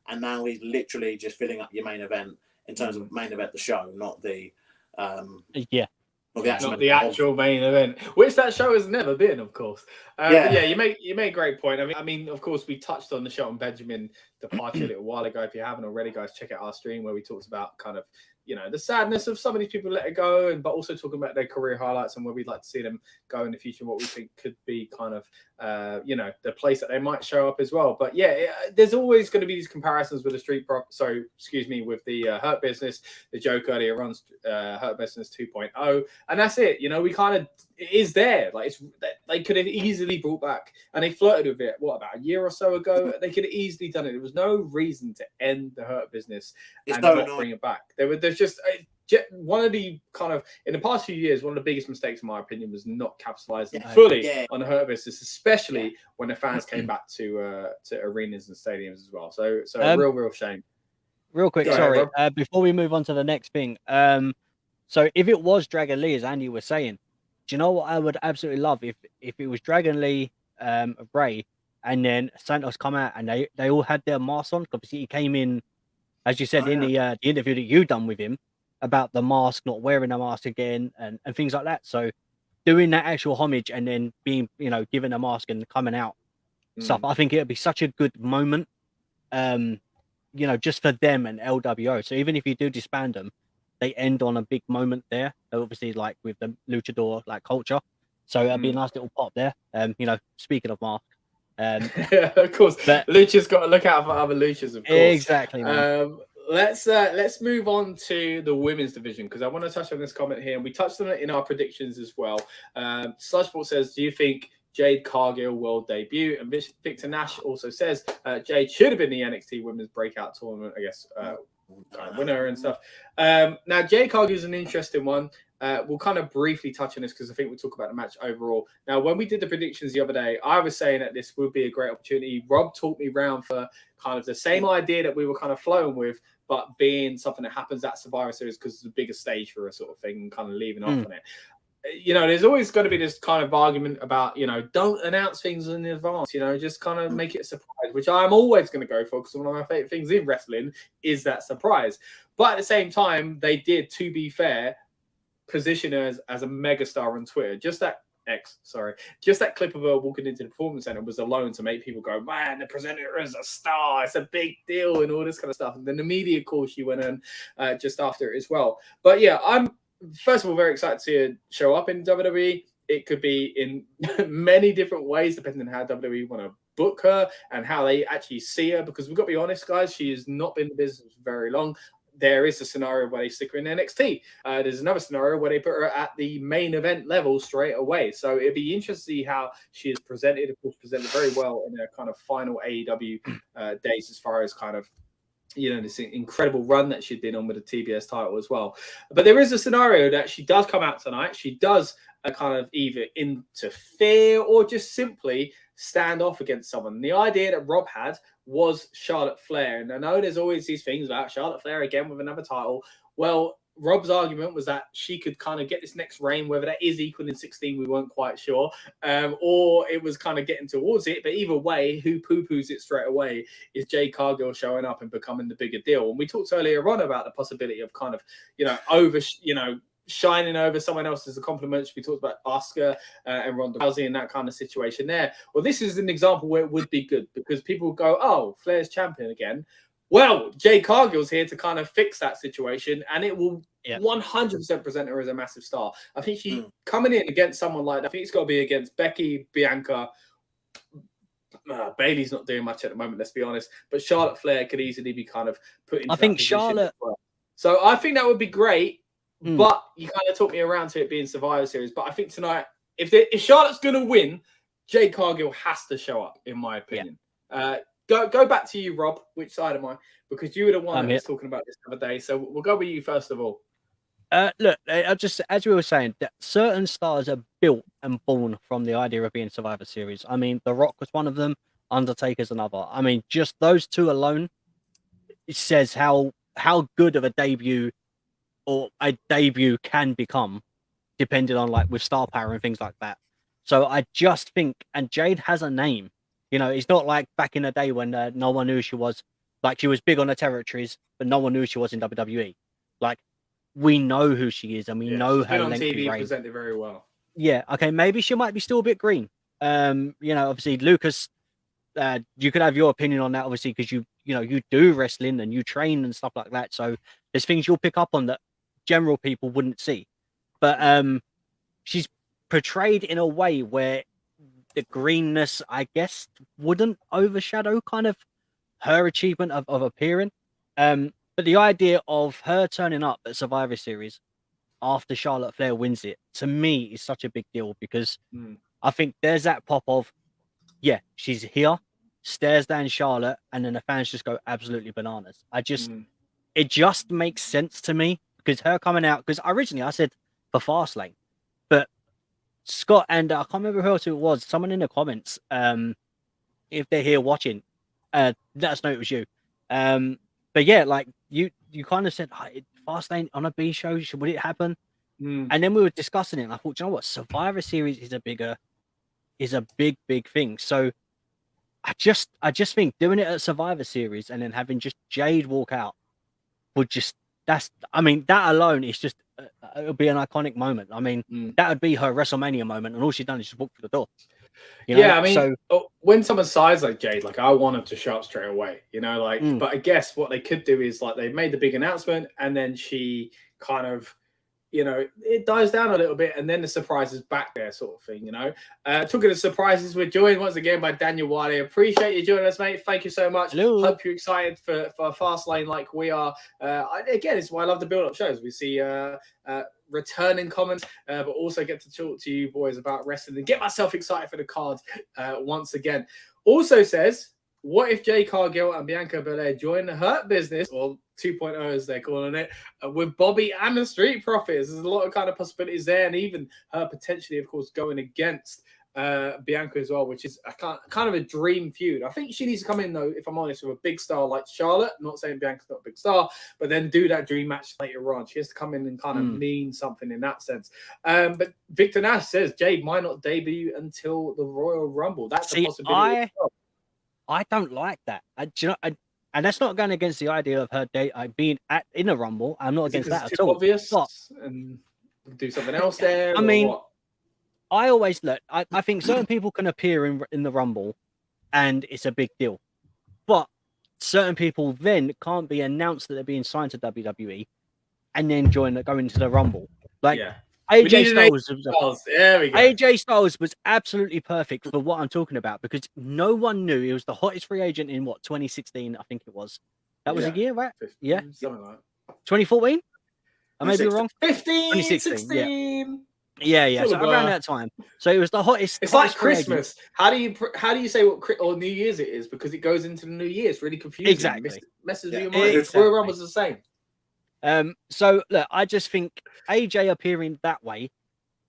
And now he's literally just filling up your main event in terms of main event the show, not the actual main event, which that show has never been, of course. You made a great point. I mean, of course, we touched on the Shelton Benjamin departure a little while ago. If you haven't already, guys, check out our stream where we talked about kind of the sadness of some of these people let it go, but also talking about their career highlights and where we'd like to see them go in the future, what we think could be kind of, the place that they might show up as well. But there's always going to be these comparisons with the with the Hurt Business, the joke earlier on, Hurt Business 2.0, and that's it. We kind of, it is there. They could have easily brought back, and they flirted with it, about a year or so ago? They could have easily done it. There was no reason to end the Hurt Business and not bring it back. There's just one of the kind of, in the past few years, one of the biggest mistakes, in my opinion, was not capitalizing fully on the Hurt Business, especially when the fans came back to arenas and stadiums as well. So real shame. Real quick, before we move on to the next thing. So if it was Dragon Lee, as Andy was saying, do you know what I would absolutely love if it was Dragon Lee, Bray, and then Santos come out and they all had their masks on? Because he came in as you said in the interview that you done with him about the mask, not wearing a mask again, and things like that. So doing that actual homage and then being, given a mask and coming out stuff, I think it would be such a good moment, just for them and LWO. So even if you do disband them, they end on a big moment there, obviously, like with the luchador like culture. So it'd be a nice little pop there. Speaking of mask, yeah, of course, but lucha's got to look out for other luchas, of course. Exactly, man. Let's move on to the women's division, because I want to touch on this comment here, and we touched on it in our predictions as well. Sludgeport says, do you think Jade Cargill will debut? And Victor Nash also says Jade should have been the NXT Women's Breakout Tournament, I guess, winner and stuff. Now, Jade Cargill is an interesting one. We'll kind of briefly touch on this because I think we'll talk about the match overall. Now, when we did the predictions the other day, I was saying that this would be a great opportunity. Rob talked me round for kind of the same idea that we were kind of flowing with, but being something that happens at Survivor Series because it's a bigger stage for a sort of thing, and kind of leaving off on it. There's always going to be this kind of argument about, don't announce things in advance, just kind of make it a surprise, which I'm always going to go for, because one of my favorite things in wrestling is that surprise. But at the same time, they did, to be fair, position her as a megastar on Twitter. Just that clip of her walking into the performance center was alone to make people go, man, the presenter is a star, it's a big deal, and all this kind of stuff. And then the media call she went on just after it as well. But yeah, I'm first of all very excited to see her show up in WWE. It could be in many different ways depending on how WWE want to book her and how they actually see her, because we've got to be honest, guys, she has not been in the business for very long. There is a scenario where they stick her in NXT. There's another scenario where they put her at the main event level straight away. So it'd be interesting to see how she is presented. Of course, presented very well in her kind of final AEW days, as far as kind of, this incredible run that she did on with the TBS title as well. But there is a scenario that she does come out tonight. She does kind of either interfere or just simply stand off against someone. The idea that Rob had was Charlotte Flair. And I know there's always these things about Charlotte Flair again with another title. Well, Rob's argument was that she could kind of get this next reign, whether that is equal in 16, we weren't quite sure, or it was kind of getting towards it. But either way, who poo-poos it straight away is Jade Cargill showing up and becoming the bigger deal. And we talked earlier on about the possibility of kind of, shining over someone else as a compliment. We talked about Asuka and Ronda Rousey and that kind of situation there. Well, this is an example where it would be good, because people go, oh, Flair's champion again. Well, Jade Cargill's here to kind of fix that situation, and it will 100% present her as a massive star. I think she coming in against someone like that, I think it's got to be against Becky, Bianca. Bailey's not doing much at the moment, let's be honest. But Charlotte Flair could easily be kind of put into that position as well. So I think that would be great. But you kind of took me around to it being Survivor Series. But I think tonight, if Charlotte's going to win, Jade Cargill has to show up, in my opinion. Go back to you, Rob. Which side am I? Because you were the one that was talking about this the other day. So we'll go with you first of all. Look, just as we were saying, that certain stars are built and born from the idea of being Survivor Series. I mean, The Rock was one of them. Undertaker's another. I mean, just those two alone, it says how good of a debut or a debut can become, depending on with star power and things like that. So I just think, and Jade has a name. It's not like back in the day when no one knew she was, she was big on the territories, but no one knew she was in WWE. We know who she is, and we know her lengthy reign. Presented very well. Yeah, okay, maybe she might be still a bit green. Obviously, Lucas, you could have your opinion on that, obviously, because you do wrestling and you train and stuff like that. So there's things you'll pick up on that general people wouldn't see. But she's portrayed in a way where the greenness, I guess, wouldn't overshadow kind of her achievement of appearing. But the idea of her turning up at Survivor Series after Charlotte Flair wins it, to me, is such a big deal, because I think there's that pop of, she's here, stares down Charlotte, and then the fans just go absolutely bananas. It just makes sense to me, because her coming out, because originally I said for Fastlane, but Scott and I can't remember who else it was, someone in the comments, if they're here watching, let us know it was you. But yeah, you kind of said, Fastlane on a B show, would it happen? And then we were discussing it, and I thought, you know what, Survivor Series is a big thing. So I just think doing it at Survivor Series and then having just Jade walk out would just that alone is just it'll be an iconic moment. I mean, that would be her WrestleMania moment, and all she's done is just walk through the door. You know? Yeah, I mean, when someone sides like Jade, like I want them to show up straight away, you know, like. But I guess what they could do is like they made the big announcement, and then she kind of, you know, it dies down a little bit, and then the surprise is back there, sort of thing, you know. Talking of surprises, we're joined once again by Daniel Wilde. Appreciate you joining us, mate. Thank you so much. Hello. Hope you're excited for Fastlane like we are. Again, it's why I love the build-up shows. We see returning comments, but also get to talk to you boys about wrestling and get myself excited for the card once again. Also says, what if Jade Cargill and Bianca Belair join the Hurt Business, or 2.0 as they're calling it, with Bobby and the Street Profits? There's a lot of kind of possibilities there, and even her potentially, of course, going against Bianca as well, which is a kind of a dream feud. I think she needs to come in, though, if I'm honest, with a big star like Charlotte. I'm not saying Bianca's not a big star, but then do that dream match later on. She has to come in and kind of mean something in that sense. But Victor Nash says Jade might not debut until the Royal Rumble. That's a possibility. I don't like that. And that's not going against the idea of her being in a Rumble. I'm not against that at all. Obvious, and do something else there. I mean, what? I always look. I think certain people can appear in the Rumble, and it's a big deal. But certain people then can't be announced that they're being signed to WWE, and then go into the Rumble. Like AJ Styles. There we go. AJ Styles was absolutely perfect for what I'm talking about, because no one knew he was the hottest free agent in 2016. I think it was. That was a year, right? 15, yeah, something like that. 2014. I may be wrong. 15, 16. Yeah. So around that time. So it was the hottest. It's like Christmas. How do you say what or New Year's it is? Because it goes into the New Year. It's really confusing. Exactly. Messes with your mind. Royal Rumble's the same. So look, I just think AJ appearing that way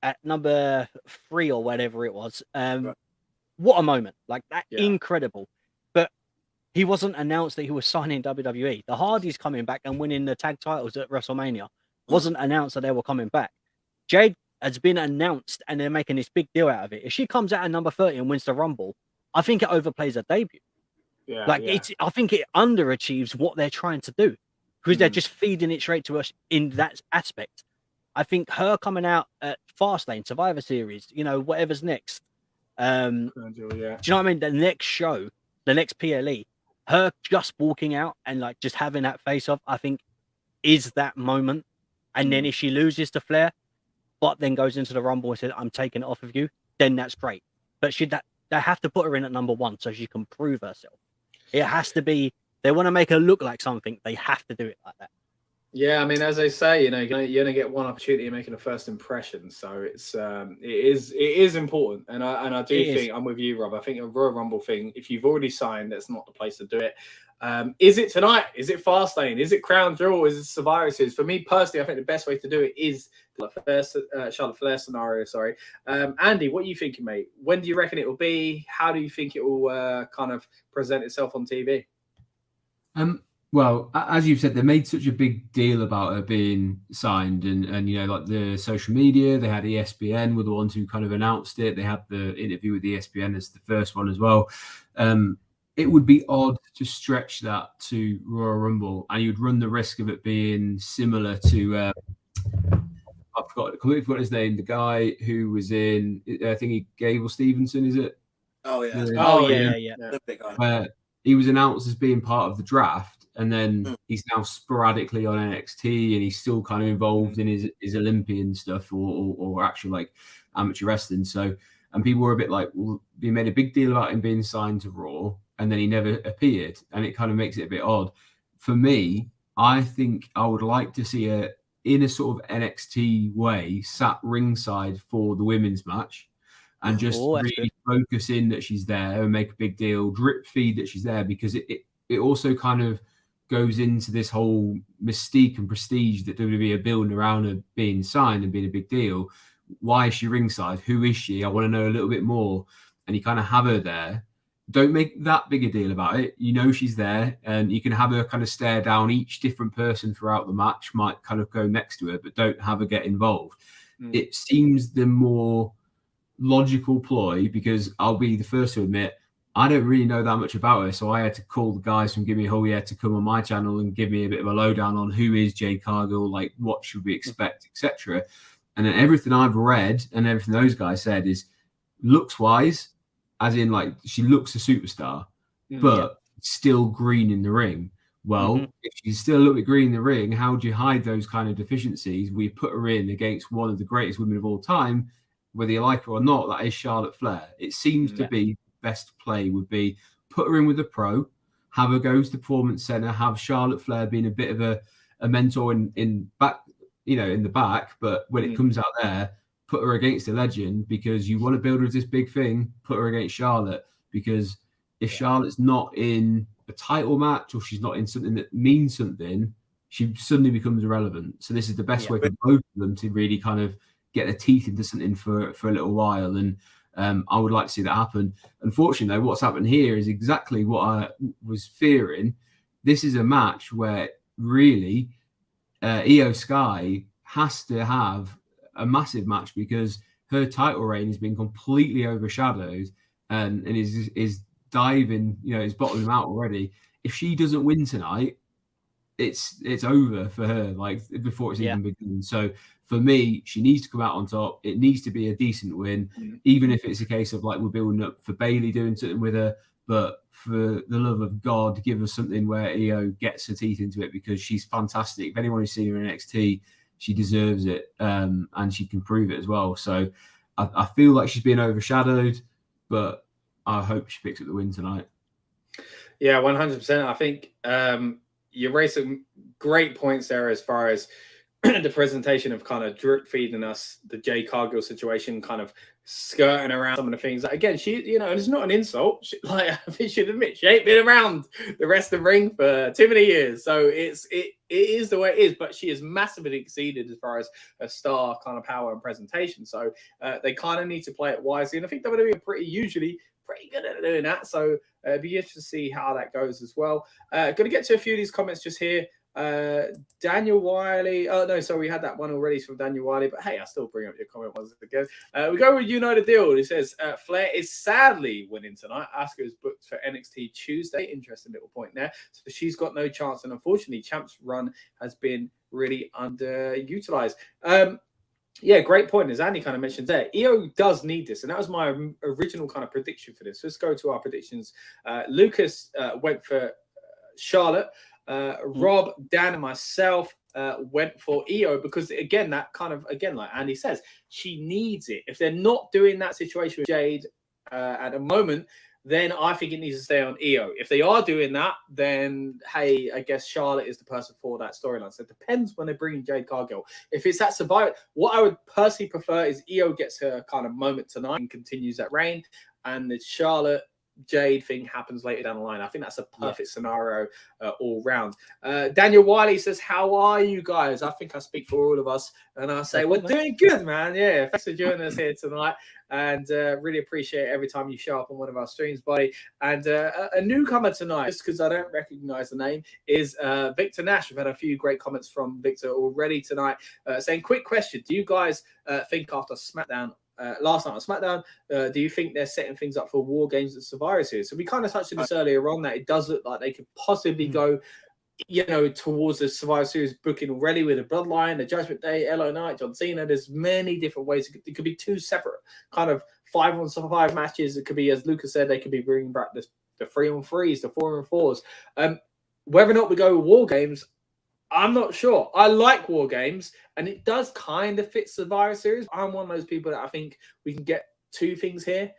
at number 3 or whatever it was, what a moment. Like that, incredible. But he wasn't announced that he was signing WWE. The Hardys coming back and winning the tag titles at WrestleMania wasn't announced that they were coming back. Jade has been announced, and they're making this big deal out of it. If she comes out at number 30 and wins the Rumble, I think it overplays her debut. I think it underachieves what they're trying to do, because they're just feeding it straight to us in that aspect. I think her coming out at Fastlane, Survivor Series, you know, whatever's next. Do you know what I mean? The next show, the next PLE, her just walking out and like just having that face off, I think is that moment. And then if she loses to Flair, but then goes into the Rumble and says, I'm taking it off of you, then that's great. But they have to put her in at number 1 so she can prove herself. It has to be, they want to make her look like something, they have to do it like that. Yeah, I mean, as they say, you know, you're gonna get one opportunity of making a first impression, so it is important, and I do think I'm with you, Rob. I think a Royal Rumble thing, if you've already signed, that's not the place to do it. Is it tonight? Is it Fastlane? Is it Crown Jewel? Is it Survivor Series? For me personally, I think the best way to do it is the Charlotte Flair scenario. Sorry, Andy, what are you thinking, mate? When do you reckon it will be? How do you think it will kind of present itself on TV? Well, as you've said, they made such a big deal about her being signed, and you know, like the social media, they had ESPN were the ones who kind of announced it. They had the interview with ESPN as the first one as well. It would be odd to stretch that to Royal Rumble, and you'd run the risk of it being similar to I completely forgot his name. The guy who was in, I think Gable Stevenson, is it? Oh yeah. The big guy. Where he was announced as being part of the draft, and then he's now sporadically on NXT, and he's still kind of involved in his Olympian stuff or actual like amateur wrestling. So, and people were a bit like, well, they made a big deal about him being signed to Raw, and then he never appeared, and it kind of makes it a bit odd. For me, I think I would like to see her in a sort of NXT way, sat ringside for the women's match, and just really focus in that she's there and make a big deal, drip feed that she's there, because it also kind of goes into this whole mystique and prestige that WWE are building around her being signed and being a big deal. Why is she ringside? Who is she? I want to know a little bit more. And you kind of have her there. Don't make that big a deal about it. You know she's there, and you can have her kind of stare down each different person throughout the match, might kind of go next to her, but don't have her get involved. It seems the more logical ploy, because I'll be the first to admit I don't really know that much about her, so I had to call the guys from Give Me a Hole Yeah to come on my channel and give me a bit of a lowdown on who is Jade Cargill, like what should we expect, etc. And then everything I've read and everything those guys said is looks wise, as in like she looks a superstar, but still green in the ring. Well, if she's still a little bit green in the ring, how do you hide those kind of deficiencies? We put her in against one of the greatest women of all time, whether you like her or not. That is Charlotte Flair. It seems to be best play would be put her in with a pro, have her go to the performance center, have Charlotte Flair being a bit of a mentor in back, in the back, but when it comes out there, put her against a legend, because you want to build her as this big thing. Put her against Charlotte, because if Charlotte's not in a title match or she's not in something that means something, she suddenly becomes irrelevant. So this is the best way for both of them to really kind of get their teeth into something for a little while. And I would like to see that happen. Unfortunately, though, what's happened here is exactly what I was fearing. This is a match where really Iyo Sky has to have a massive match, because her title reign has been completely overshadowed and is diving, is bottoming out already. If she doesn't win tonight, it's over for her, like before it's even begun. So for me, she needs to come out on top. It needs to be a decent win, even if it's a case of like we're building up for Bayley doing something with her. But for the love of God, give us something where Iyo gets her teeth into it, because she's fantastic. If anyone who's seen her in NXT, she deserves it, and she can prove it as well. So I feel like she's being overshadowed, but I hope she picks up the win tonight. Yeah, 100%. I think you raised some great points there as far as the presentation of kind of drip feeding us the Jade Cargill situation, kind of skirting around some of the things. Like, again, she, it's not an insult. She, I think she'd admit she ain't been around the rest of the ring for too many years. So it is the way it is, but she has massively exceeded as far as her star kind of power and presentation. So they kind of need to play it wisely. And I think WWE are usually pretty good at doing that. So it'd be interesting to see how that goes as well. Going to get to a few of these comments just here. Daniel Wiley. Oh no, sorry, we had that one already from Daniel Wiley, but hey, I still bring up your comment once again. We go with the Deal. He says Flair is sadly winning tonight. Asuka is booked for NXT Tuesday. Interesting little point there. So she's got no chance, and unfortunately, Champ's run has been really underutilized. Yeah, great point. As Andy kind of mentioned there, Iyo does need this, and that was my original kind of prediction for this. Let's go to our predictions. Lucas went for Charlotte. Rob, Dan, and myself went for Iyo, because again, that kind of, like Andy says, she needs it. If they're not doing that situation with Jade at the moment, then I think it needs to stay on Iyo. If they are doing that, then hey, I guess Charlotte is the person for that storyline. So it depends when they bring in Jade Cargill. If it's that Survivor, what I would personally prefer is Iyo gets her kind of moment tonight and continues that reign, and the Charlotte Jade thing happens later down the line. I think that's a perfect scenario all round. Daniel Wiley says, how are you guys? I think I speak for all of us, and I say we're doing good, man. Yeah, thanks for joining us here tonight, and really appreciate every time you show up on one of our streams, buddy. And a newcomer tonight, just because I don't recognize the name, is Victor Nash. We've had a few great comments from Victor already tonight, saying, quick question, do you guys think after SmackDown last night on SmackDown, do you think they're setting things up for War Games at Survivor Series? So we kind of touched on this earlier on, that it does look like they could possibly go, towards the Survivor Series booking already with the Bloodline, the Judgment Day, LA Knight, John Cena. There's many different ways. It could be two separate kind of 5-on-5 matches. It could be, as Lucas said, they could be bringing back the 3-on-3s, the 4-on-4s. Whether or not we go with War Games, I'm not sure. I like War Games, and it does kind of fit Survivor Series. I'm one of those people that I think we can get two things here.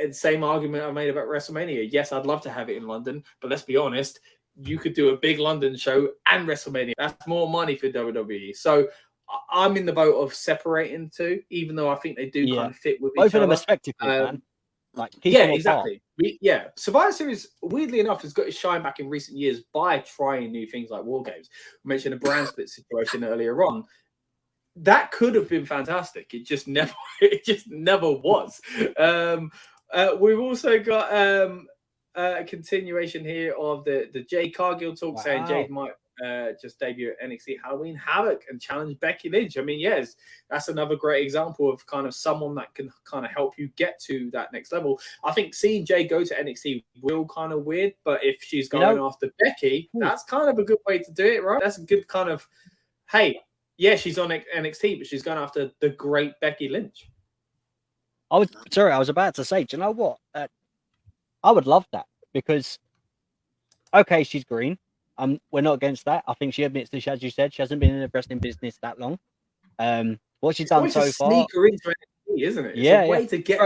And same argument I made about WrestleMania. Yes, I'd love to have it in London, but let's be honest, you could do a big London show and WrestleMania. That's more money for WWE. So I'm in the boat of separating two, even though I think they do kind of fit with both each other. Both of them are spectacle, man. Like, exactly. Survivor Series, weirdly enough, has got its shine back in recent years by trying new things like War Games. We mentioned a brand split situation earlier on. That could have been fantastic. It just never was. We've also got a continuation here of the Jade Cargill talk, saying Jade might just debut at NXT Halloween Havoc and challenge Becky Lynch. I mean, yes, that's another great example of kind of someone that can kind of help you get to that next level. I think seeing Jay go to NXT will kind of weird, but if she's going after Becky, that's kind of a good way to do it, right? That's a good kind of, hey, yeah, she's on NXT, but she's going after the great Becky Lynch. I was about to say, do you know what? I would love that because, okay, she's green. We're not against that. I think she admits this, as you said, she hasn't been in the wrestling business that long. What she's done so far, sneak her into NXT, isn't it? It's a way to get.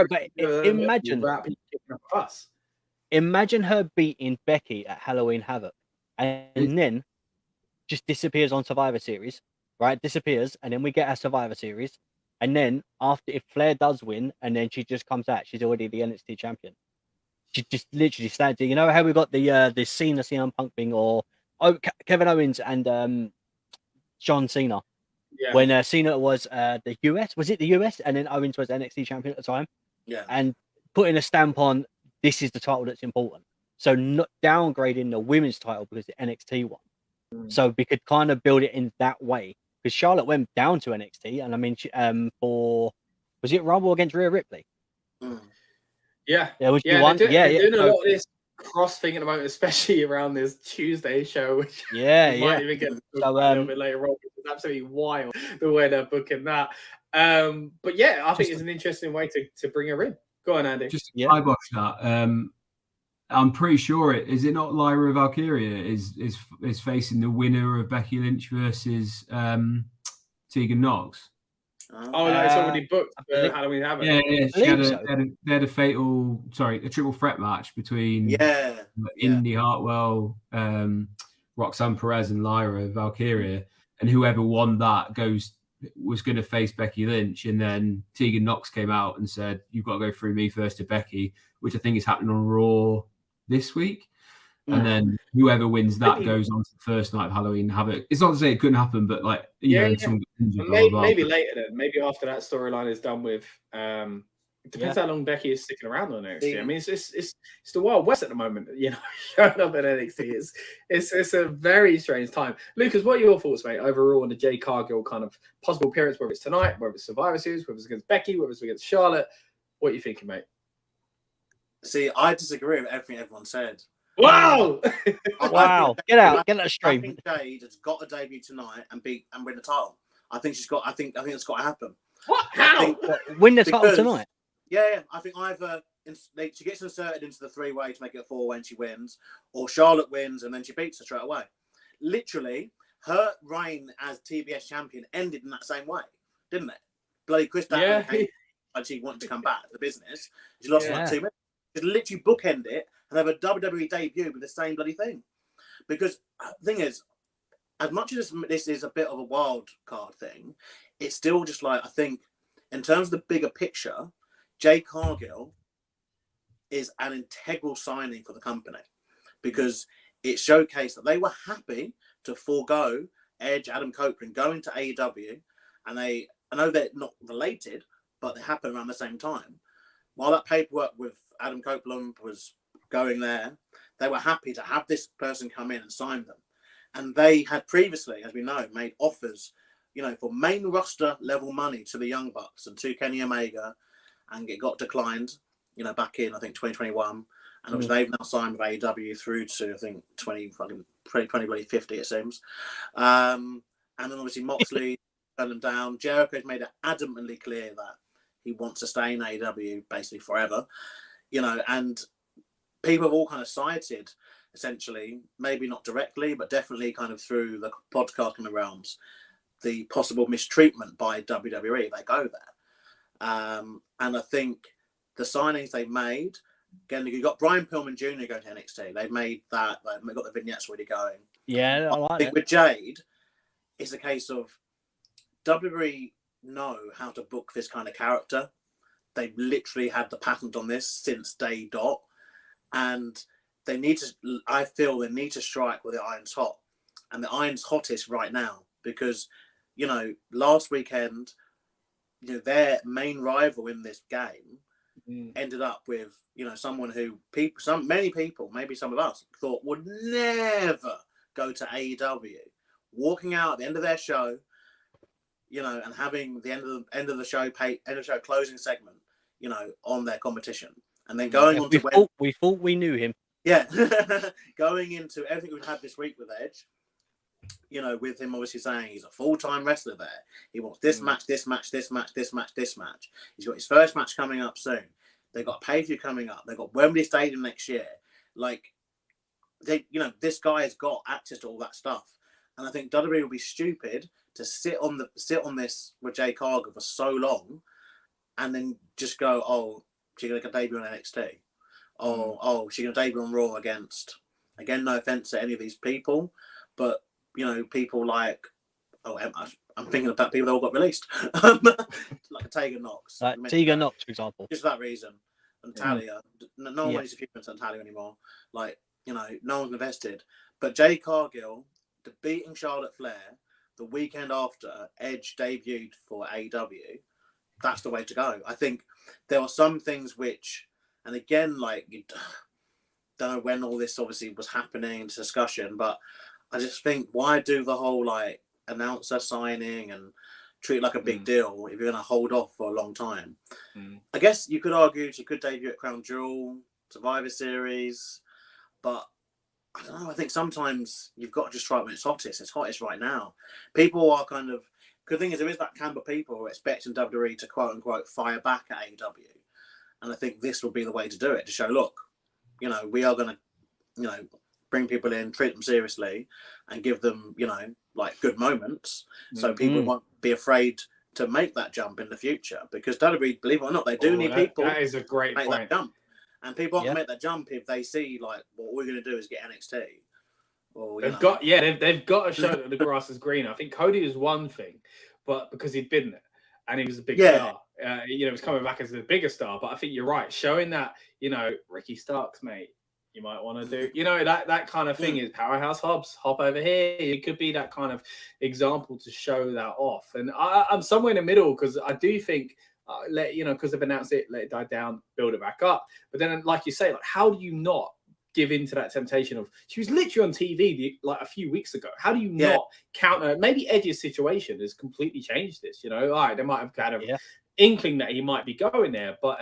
Imagine her beating Becky at Halloween Havoc, and then just disappears on Survivor Series, right? Disappears, and then we get our Survivor Series, and then after, if Flair does win, and then she just comes out, she's already the NXT champion. She just literally stands there. You know how we got the Cena CM Punk thing, or Kevin Owens and John Cena. Yeah. When Cena was the US, was it the US? And then Owens was NXT champion at the time. Yeah. And putting a stamp on, this is the title that's important. So not downgrading the women's title because the NXT won. So we could kind of build it in that way. Because Charlotte went down to NXT, and I mean, was it Rumble against Rhea Ripley? Yeah. They're doing a lot of this cross thing at the moment, especially around this Tuesday show, which might even get a little bit later on. It's absolutely wild the way they're booking that. But yeah, I think it's an interesting way to bring her in. Go on, Andy. Just to kibosh that. I'm pretty sure is it not Lyra Valkyria is facing the winner of Becky Lynch versus Tegan Knox. Oh, no, it's already booked. Halloween Havoc. Yeah. They had a triple threat match between Indy Hartwell, Roxanne Perez, and Lyra Valkyria, and whoever won that was going to face Becky Lynch, and then Tegan Knox came out and said, "You've got to go through me first to Becky," which I think is happening on Raw this week. And then whoever wins that goes on to the first night of Halloween Havoc. It's not to say it couldn't happen, but maybe later then. Maybe after that storyline is done with. It depends how long Becky is sticking around on NXT. I mean, it's the Wild West at the moment. You know, showing up at NXT it's a very strange time. Lucas, what are your thoughts, mate, overall on the Jade Cargill kind of possible appearance, whether it's tonight, whether it's Survivor Series, whether it's against Becky, whether it's against Charlotte? What are you thinking, mate? See, I disagree with everything everyone said. Wow! Wow! Get that straight. I think Jade has got a debut tonight and win the title. I think it's got to happen. What? How? Win the title tonight? Yeah. I think either she gets inserted into the three-way to make it a four when she wins, or Charlotte wins and then she beats her straight away. Literally, her reign as TBS champion ended in that same way, didn't it? Bloody Chris Daniels came and she wanted to come back to the business. She lost in like 2 minutes. She literally bookend it and have a WWE debut with the same bloody thing. Because the thing is, as much as this is a bit of a wild card thing, it's still just like, I think, in terms of the bigger picture, Jade Cargill is an integral signing for the company because it showcased that they were happy to forego Edge, Adam Copeland, going to AEW, and I know they're not related, but they happen around the same time. While that paperwork with Adam Copeland was going there, they were happy to have this person come in and sign them. And they had previously, as we know, made offers, for main roster level money to the Young Bucks and to Kenny Omega, and it got declined, back in, I think, 2021. And obviously they've now signed with AEW through to, I think, 2050, it seems. And then obviously Moxley turned them down. Jericho's made it adamantly clear that he wants to stay in AEW basically forever, and people have all kind of cited, essentially, maybe not directly, but definitely kind of through the podcasting realms, the possible mistreatment by WWE. They go there. And I think the signings they've made, again, you've got Brian Pillman Jr. going to NXT. They've made that, they've got the vignettes already going. Yeah, I think with Jade, it's a case of WWE know how to book this kind of character. They've literally had the patent on this since day dot. And I feel they need to strike where the iron's hot. And the iron's hottest right now because, last weekend, their main rival in this game ended up with, someone who many people, maybe some of us, thought would never go to AEW, walking out at the end of their show, you know, and having the end of the show closing segment, you know, on their competition, and then going on to we thought we knew him. Yeah, going into everything we've had this week with Edge, you know, with him obviously saying he's a full-time wrestler there. He wants this match, this match, this match, this match, this match. He's got his first match coming up soon. They've got a pay-per-view coming up. They've got Wembley Stadium next year. Like, they, you know, this guy has got access to all that stuff. And I think WWE will be stupid to sit on this with Jade Cargill for so long and then just go, oh, she's going to debut on NXT. Oh, she's going to debut on Raw against, again, no offense to any of these people, but, you know, people like, I'm thinking about people that all got released, like a Tegan Knox. Like Tegan Knox, for example. Just for that reason. And Talia. No one wants to focus on Talia anymore. Like, you know, no one's invested. But Jade Cargill, beating Charlotte Flair the weekend after Edge debuted for AEW, that's the way to go. I think there are some things which, and again, like, you don't know when all this obviously was happening, discussion, but I just think, why do the whole, like, announcer signing and treat it like a big deal if you're going to hold off for a long time? I guess you could argue she could debut at Crown Jewel, Survivor Series, but I don't know. I think sometimes you've got to just try it when it's hottest. It's hottest right now. People are kind of, the thing is, there is that camp of people who are expecting WWE to quote unquote fire back at AEW. And I think this will be the way to do it, to show, look, you know, we are going to, you know, bring people in, treat them seriously, and give them, you know, like, good moments, so people won't be afraid to make that jump in the future. Because WWE, believe it or not, they do need people. That is a great make point. That jump, and people aren't make that jump if they see, like, well, all we're going to do is get NXT. Or they've got to show that the grass is green. I think Cody is one thing, but because he'd been there and he was a big star, you know, he's coming back as a bigger star. But I think you're right, showing that, you know, Ricky Starks, mate, you might want to do, you know, that kind of thing is Powerhouse Hobbs, hop over here. It could be that kind of example to show that off. And I'm somewhere in the middle, because I do think, you know, because they've announced it, let it die down, build it back up. But then, like you say, like, how do you not give in to that temptation of, she was literally on TV like a few weeks ago. How do you not counter? Maybe Edge's situation has completely changed this, you know. All right, they might have kind of inkling that he might be going there, but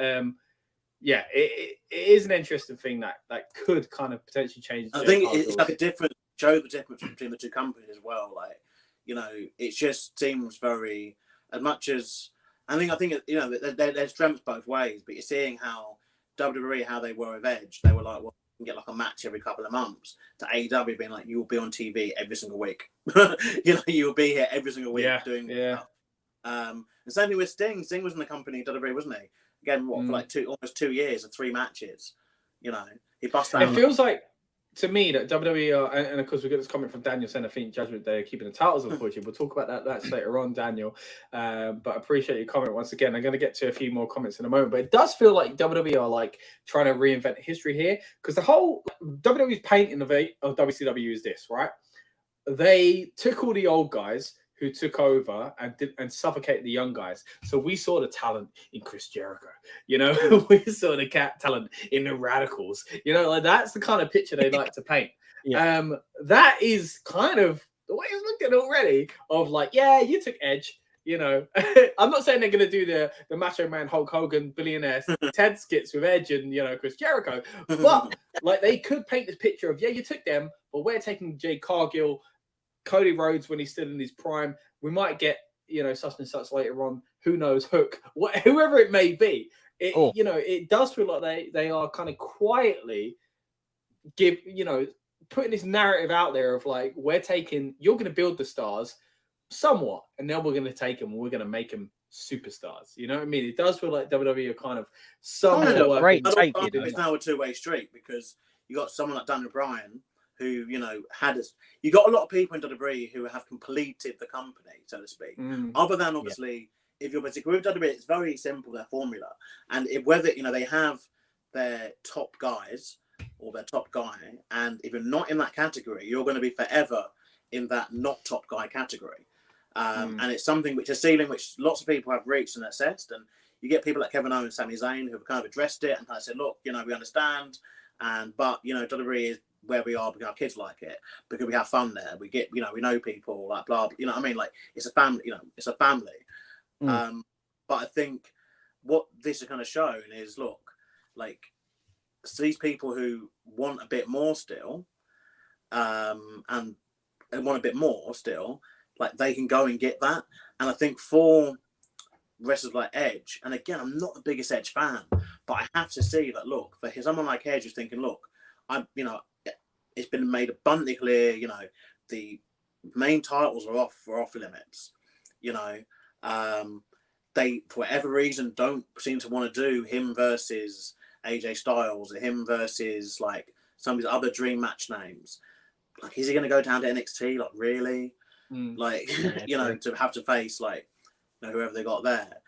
yeah, it is an interesting thing that could kind of potentially change. I think it's like show the difference between the two companies as well. Like, you know, it just seems very, as much as I think you know, there's strengths both ways, but you're seeing how WWE, how they were with Edge, they were like, well, you can get like a match every couple of months, to AEW being like, you will be on TV every single week. You know, you will be here every single week doing stuff. And same thing with Sting. Sting was in the company WWE, wasn't he? Again, for like almost 2 years and 3 matches. You know, he bust down. It feels like, to me, that WWE and of course we get this comment from Daniel saying, I think Judgment Day are keeping the titles, unfortunately. We'll talk about that later on, Daniel. But I appreciate your comment once again. I'm going to get to a few more comments in a moment, but it does feel like WWE are like trying to reinvent history here, because the whole WWE's painting of WCW is this, right? They took all the old guys who took over and suffocated the young guys. So we saw the talent in Chris Jericho, you know, we saw the talent in the Radicals, you know, like that's the kind of picture they like to paint. That is kind of the way it's looking already, of like, yeah, you took Edge, you know. I'm not saying they're going to do the Macho Man Hulk Hogan billionaire Ted skits with Edge and, you know, Chris Jericho, but like they could paint this picture of, yeah, you took them, but we're taking Jade Cargill, Cody Rhodes when he's still in his prime. We might get, you know, such and such later on. Who knows? Hook, whoever it may be. You know, it does feel like they are kind of quietly putting this narrative out there of like, you're going to build the stars somewhat, and then we're going to take them and we're going to make them superstars. You know what I mean? It does feel like WWE are kind of somewhat great. It's now a two-way street, because you got someone like Daniel Bryan, who, you know, you got a lot of people in WWE who have completed the company, so to speak. Other than, obviously, if you're basically with WWE, it's very simple, their formula. And whether, you know, they have their top guys or their top guy, and if you're not in that category, you're going to be forever in that not top guy category. And it's something which is a ceiling which lots of people have reached and assessed. And you get people like Kevin Owens, Sami Zayn, who have kind of addressed it and kind of said, look, you know, we understand. But, you know, WWE is where we are because our kids like it, because we have fun there. We get, we know people, like blah, you know what I mean? Like it's a family, it's a family. But I think what this has kind of shown is, look, like, so these people who want a bit more still, and want a bit more still, like they can go and get that. And I think for wrestlers like Edge, and again, I'm not the biggest Edge fan, but I have to see that, look, for someone like Edge who's thinking, look, it's been made abundantly clear, the main titles are off limits. They, for whatever reason, don't seem to want to do him versus AJ Styles or him versus like some of his other dream match names. Like, is he going to go down to NXT? Like, really? Like, to have to face like whoever they got there.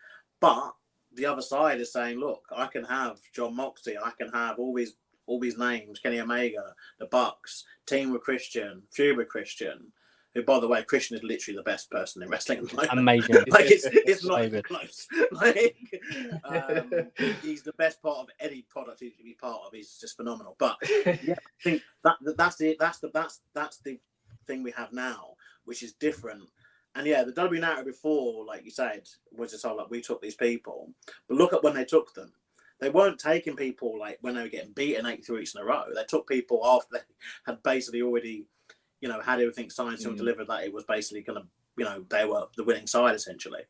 But the other side is saying, look, I can have John Moxley, I can have all these names, Kenny Omega, the Bucks, team with Christian, feud with Christian. Who, by the way, Christian is literally the best person in wrestling at the moment. Amazing. Like it's not So even good. close. Like he's the best part of any product he can be part of. He's just phenomenal. But yeah, I think that's the thing we have now, which is different. And yeah, the WWE narrative before, like you said, was just all like, we took these people. But look at when they took them. They weren't taking people like when they were getting beaten 83 weeks in a row. They took people after they had basically already, had everything signed and delivered, that it was basically going to, they were the winning side essentially.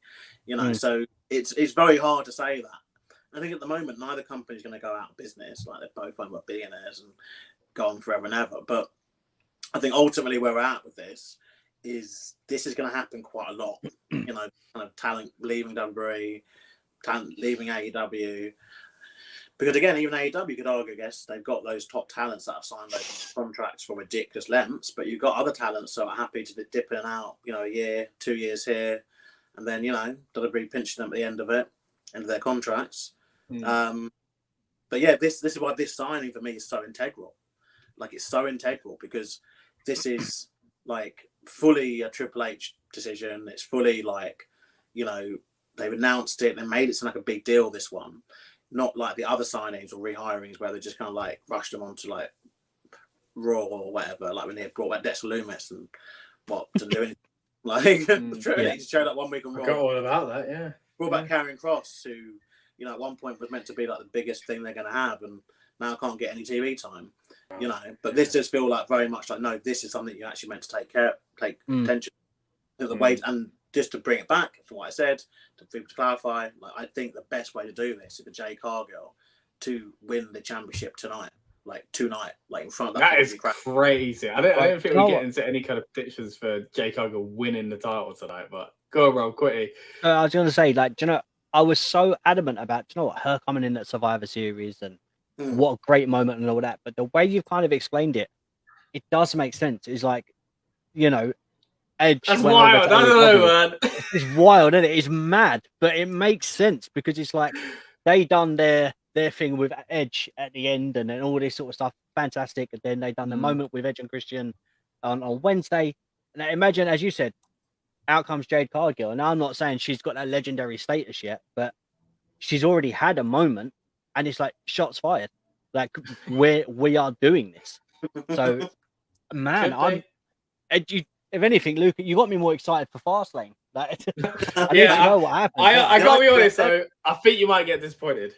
So it's very hard to say that. I think at the moment, neither company's going to go out of business. Like, they're both owned by billionaires and go on forever and ever. But I think ultimately where we're at with this is going to happen quite a lot. Kind of talent leaving WWE, talent leaving AEW. Because again, even AEW could argue, I guess, they've got those top talents that have signed those contracts for ridiculous lengths, but you've got other talents that are happy to dip in and out, a year, 2 years here, and then, WWE pinching them at the end of their contracts. But yeah, this is why this signing for me is so integral. Like, it's so integral because this is like fully a Triple H decision. It's fully like, they've announced it, they made it sound like a big deal, this one. Not like the other signings or rehirings where they just kind of like rushed them onto like Raw or whatever. Like when they brought back Dexter Lumis and didn't do anything. Like he showed up 1 week on Raw. I got all about that, yeah. Brought back Karrion Kross, who at one point was meant to be like the biggest thing they're going to have, and now can't get any TV time. But this does feel like very much like, no, this is something you actually meant to take attention. The way, and just to bring it back from what I said, to clarify, like, I think the best way to do this is for Jade Cargill to win the championship tonight, like in front of that. That is crazy. I don't think we get into any kind of predictions for Jade Cargill winning the title tonight, but go on, Rob, quickly. I was going to say, like, I was so adamant about, her coming in at Survivor Series and what a great moment and all that. But the way you've kind of explained it, it does make sense. It's like, Edge. That's wild. I don't know, man. It's wild, isn't it? It's mad, but it makes sense because it's like they done their thing with Edge at the end, and then all this sort of stuff. Fantastic. And then they done the moment with Edge and Christian on Wednesday. And imagine, as you said, out comes Jade Cargill. And I'm not saying she's got that legendary status yet, but she's already had a moment, and it's like shots fired. Like we are doing this. So, man, if anything, Luke, you got me more excited for Fastlane. Like, I need to know what happened. I gotta be honest, though. I think you might get disappointed.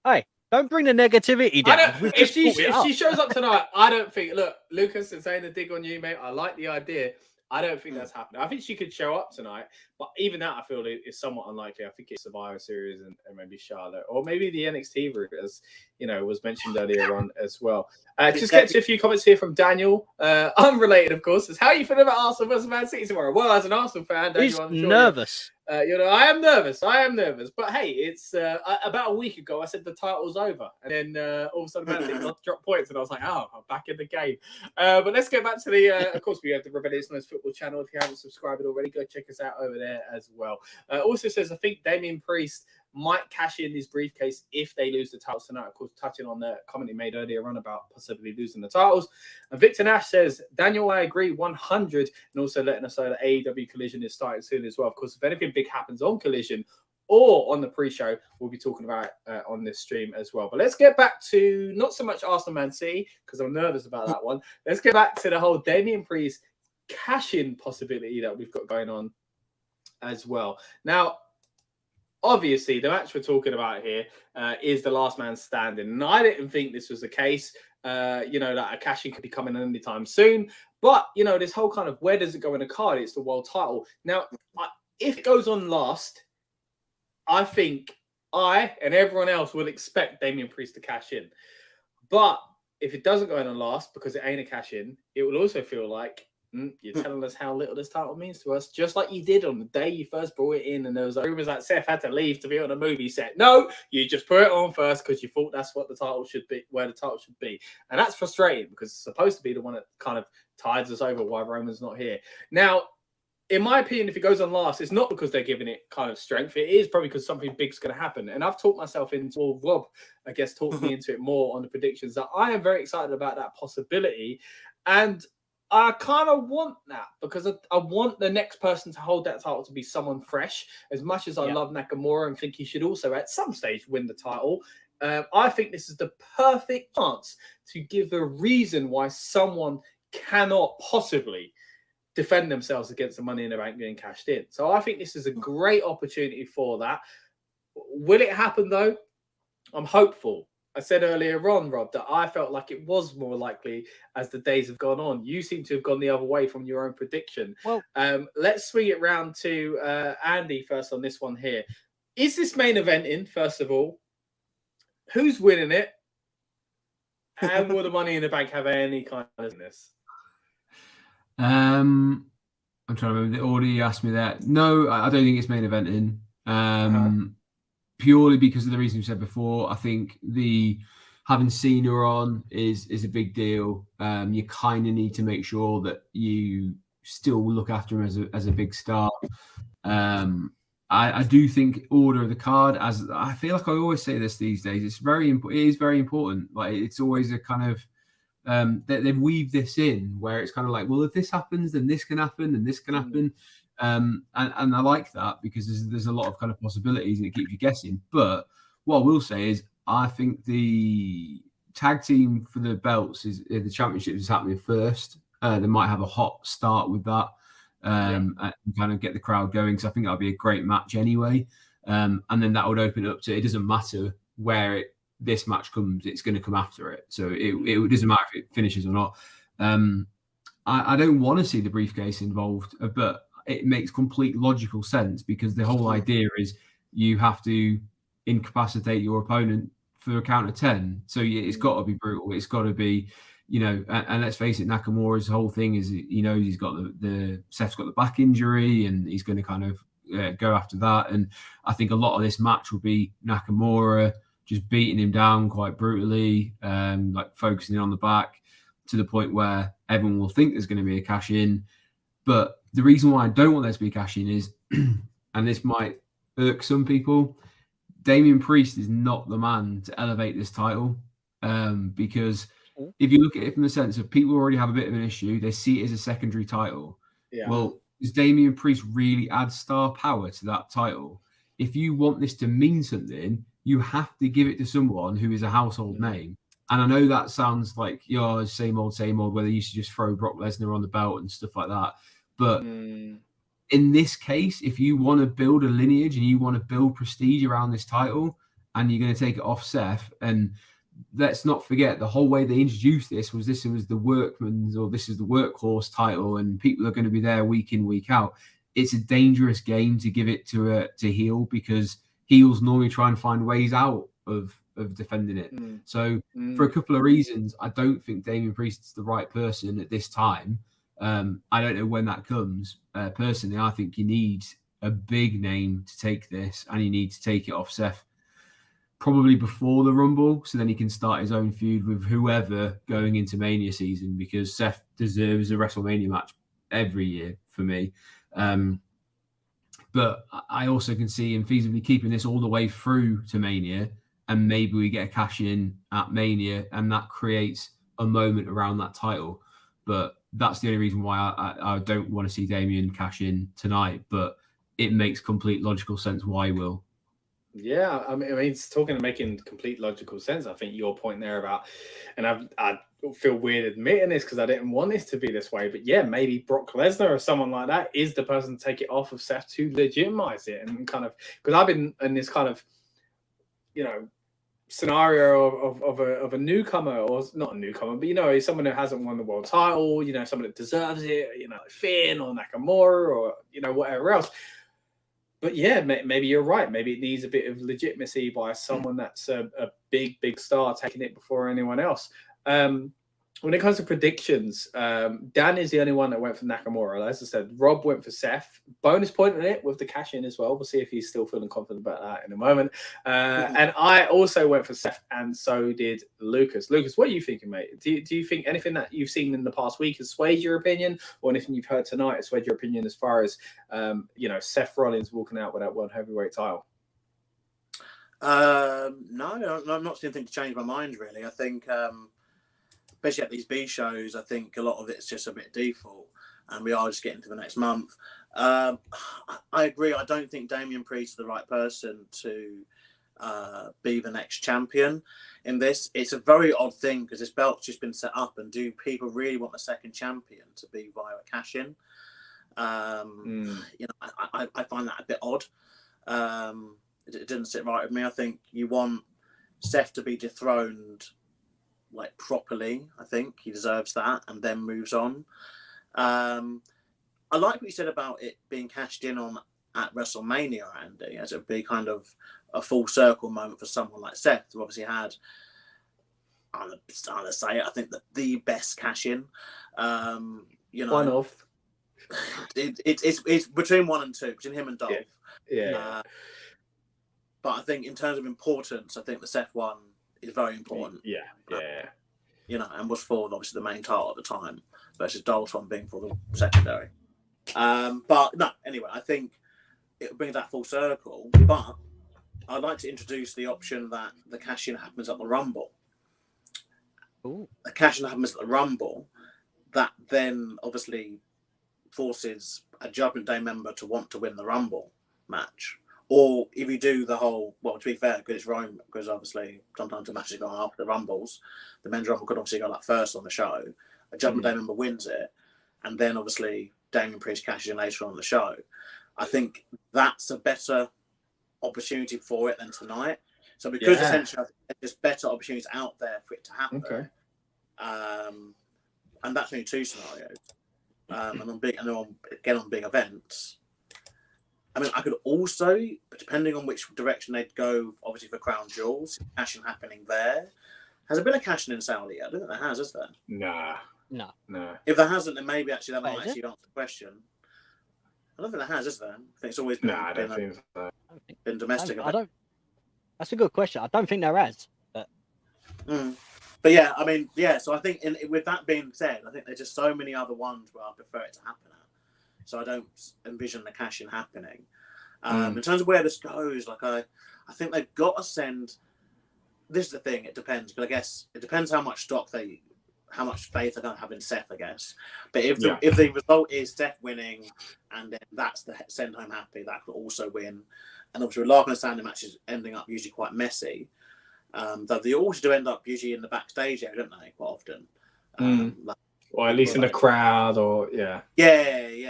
Hey, don't bring the negativity down. If she shows up tonight, I don't think. Look, Lucas is saying the dig on you, mate. I like the idea. I don't think that's happening. I think she could show up tonight, but even that, I feel is somewhat unlikely. I think it's Survivor Series and maybe Charlotte, or maybe the NXT route, as was mentioned earlier on as well. Just get to a few comments here from Daniel, unrelated, of course. Is how you feel about Arsenal versus Man City tomorrow? Well, as an Arsenal fan, Daniel, he's I'm sure nervous. I am nervous. But hey, it's about a week ago I said the title's over, and then all of a sudden Man City dropped points, and I was like, oh, I'm back in the game. But let's get back to the. Of course, we have the Rebellious Noise football channel. If you haven't subscribed already, go check us out over there as well. Also says, I think Damian Priest might cash in his briefcase if they lose the titles tonight. Of course, touching on the comment he made earlier on about possibly losing the titles. And Victor Nash says, Daniel, I agree 100, and also letting us know that AEW Collision is starting soon as well. Of course, if anything big happens on Collision, or on the pre-show, we'll be talking about it on this stream as well. But let's get back to not so much Arsenal Man City, because I'm nervous about that one. Let's get back to the whole Damian Priest cash-in possibility that we've got going on as well. Now, obviously, the match we're talking about here is the last man standing. And I didn't think this was the case, that a cash-in could be coming anytime soon. But, this whole kind of where does it go in the card? It's the world title. Now, if it goes on last, I think I and everyone else will expect Damian Priest to cash in. But if it doesn't go in on last because it ain't a cash in, it will also feel like you're telling us how little this title means to us, just like you did on the day you first brought it in. And there was rumors that Seth had to leave to be on a movie set. No, you just put it on first because you thought that's what the title should be, where the title should be. And that's frustrating because it's supposed to be the one that kind of tides us over why Roman's not here. Now, in my opinion, if it goes on last, it's not because they're giving it kind of strength. It is probably because something big's going to happen. And I've talked myself into, or Rob, I guess, talked me into it more on the predictions, that I am very excited about that possibility. And I kind of want that because I want the next person to hold that title to be someone fresh. As much as I love Nakamura and think he should also at some stage win the title, I think this is the perfect chance to give a reason why someone cannot possibly defend themselves against the Money in the Bank being cashed in. So I think this is a great opportunity for that. Will it happen though? I'm hopeful. I said earlier on, Rob, that I felt like it was more likely as the days have gone on. You seem to have gone the other way from your own prediction. Well, let's swing it round to Andy first on this one here. Is this main eventing, first of all? Who's winning it? And will the Money in the Bank have any kind of this? I'm trying to remember the order you asked me that. No, I don't think it's main eventing. Purely because of the reason you said before. I think having Cena on is a big deal. You kind of need to make sure that you still look after him as a big star. I do think order of the card, as I feel like I always say this these days, it is very important. Like, it's always a kind of they've weaved this in where it's kind of like, well, if this happens, then this can happen, and this can happen. And I like that because there's a lot of kind of possibilities and it keeps you guessing. But what I will say is I think the tag team for the belts the championship is happening first. They might have a hot start with that and kind of get the crowd going, because I think that'll be a great match anyway. And then that would open it up to, it doesn't matter where this match comes, it's going to come after it. So it doesn't matter if it finishes or not. I don't want to see the briefcase involved, but it makes complete logical sense because the whole idea is you have to incapacitate your opponent for a count of 10. So it's got to be brutal. It's got to be, and let's face it, Nakamura's whole thing is, he's got Seth's got the back injury and he's going to kind of go after that. And I think a lot of this match will be Nakamura just beating him down quite brutally, like focusing on the back to the point where everyone will think there's going to be a cash in. But the reason why I don't want there to be a cash in is, and this might irk some people, Damian Priest is not the man to elevate this title, because if you look at it from the sense of people already have a bit of an issue, they see it as a secondary title. Yeah. Well, does Damian Priest really add star power to that title? If you want this to mean something, you have to give it to someone who is a household name. And I know that sounds like, same old, where they used to just throw Brock Lesnar on the belt and stuff like that. But in this case, if you want to build a lineage and you want to build prestige around this title and you're going to take it off Seth, and let's not forget the whole way they introduced this was the workman's, or this is the workhorse title, and people are going to be there week in, week out. It's a dangerous game to give it to heel, because heels normally try and find ways out of defending it. So for a couple of reasons, I don't think Damian Priest is the right person at this time. I don't know when that comes. Personally, I think you need a big name to take this, and you need to take it off Seth probably before the Rumble, so then he can start his own feud with whoever going into Mania season, because Seth deserves a WrestleMania match every year for me. But I also can see him feasibly keeping this all the way through to Mania, and maybe we get a cash in at Mania, and that creates a moment around that title. But that's the only reason why I don't want to see Damian cash in tonight, but it makes complete logical sense why he will. Yeah, I mean, it's talking and making complete logical sense. I think your point there about, and I feel weird admitting this because I didn't want this to be this way, but yeah, maybe Brock Lesnar or someone like that is the person to take it off of Seth to legitimize it and kind of, because I've been in this kind of, scenario of a newcomer, or not a newcomer, but someone who hasn't won the world title, someone that deserves it, Finn or Nakamura or whatever else. But yeah, maybe you're right. Maybe it needs a bit of legitimacy by someone that's a big star taking it before anyone else. When it comes to predictions, Dan is the only one that went for Nakamura. As I said, Rob went for Seth. Bonus point on it with the cash in as well. We'll see if he's still feeling confident about that in a moment. And I also went for Seth, and so did Lucas. Lucas, what are you thinking, mate? Do you think anything that you've seen in the past week has swayed your opinion, or anything you've heard tonight has swayed your opinion as far as Seth Rollins walking out with that world heavyweight title? No, I'm not seeing anything to change my mind really. I think. Especially at these B shows, I think a lot of it's just a bit default, and we are just getting to the next month. I agree. I don't think Damian Priest is the right person to be the next champion in this. It's a very odd thing because this belt's just been set up, and do people really want the second champion to be via a cash-in? I find that a bit odd. It didn't sit right with me. I think you want Seth to be dethroned properly. I think he deserves that, and then moves on. I like what you said about it being cashed in on at WrestleMania, Andy, as it would be kind of a full circle moment for someone like Seth, who obviously had, I'm starting to say it, I think the best cash in. One of. It's between 1 and 2, between him and Dolph. Yeah. But I think in terms of importance, I think the Seth one is very important. Yeah. And was for obviously the main title at the time versus Dalton being for the secondary. But no, anyway, I think it brings that full circle. But I'd like to introduce the option that the cash-in happens at the Rumble. Ooh. The cash-in happens at the Rumble, that then obviously forces a Judgment Day member to want to win the Rumble match. Or if you do the whole, well, to be fair, because it's Rome, because obviously sometimes the matches go after the Rumbles. The men's Rumble could obviously go first on the show. A Judgment Day member wins it, and then obviously Damian Priest cashes in later on the show. I think that's a better opportunity for it than tonight. So because essentially there's better opportunities out there for it to happen. Okay. And that's only 2 scenarios. And on big events. I mean, I could also, depending on which direction they'd go, obviously for Crown Jewels, cashing happening there. Has there been a cashing in Saudi yet? I don't think there has there? Nah. No. If there hasn't, then maybe actually that might Wait, actually answer the question. I don't think there has, is there? I think it's always been, I don't think so. been domestic. I don't. That's a good question. I don't think there has. But But yeah, I mean, so I think with that being said, I think there's just so many other ones where I prefer it to happen at. So I don't envision the cash-in happening. In terms of where this goes, I think they've got to send. This is the thing. It depends, but I guess it depends how much faith they're going to have in Seth, I guess. But if the result is Seth winning, and then that's the send home happy, that could also win. And obviously, with Larkin and Sandy matches ending up usually quite messy. Though they also do end up usually in the backstage area, don't they? Quite often. Or at least in the crowd, or even they've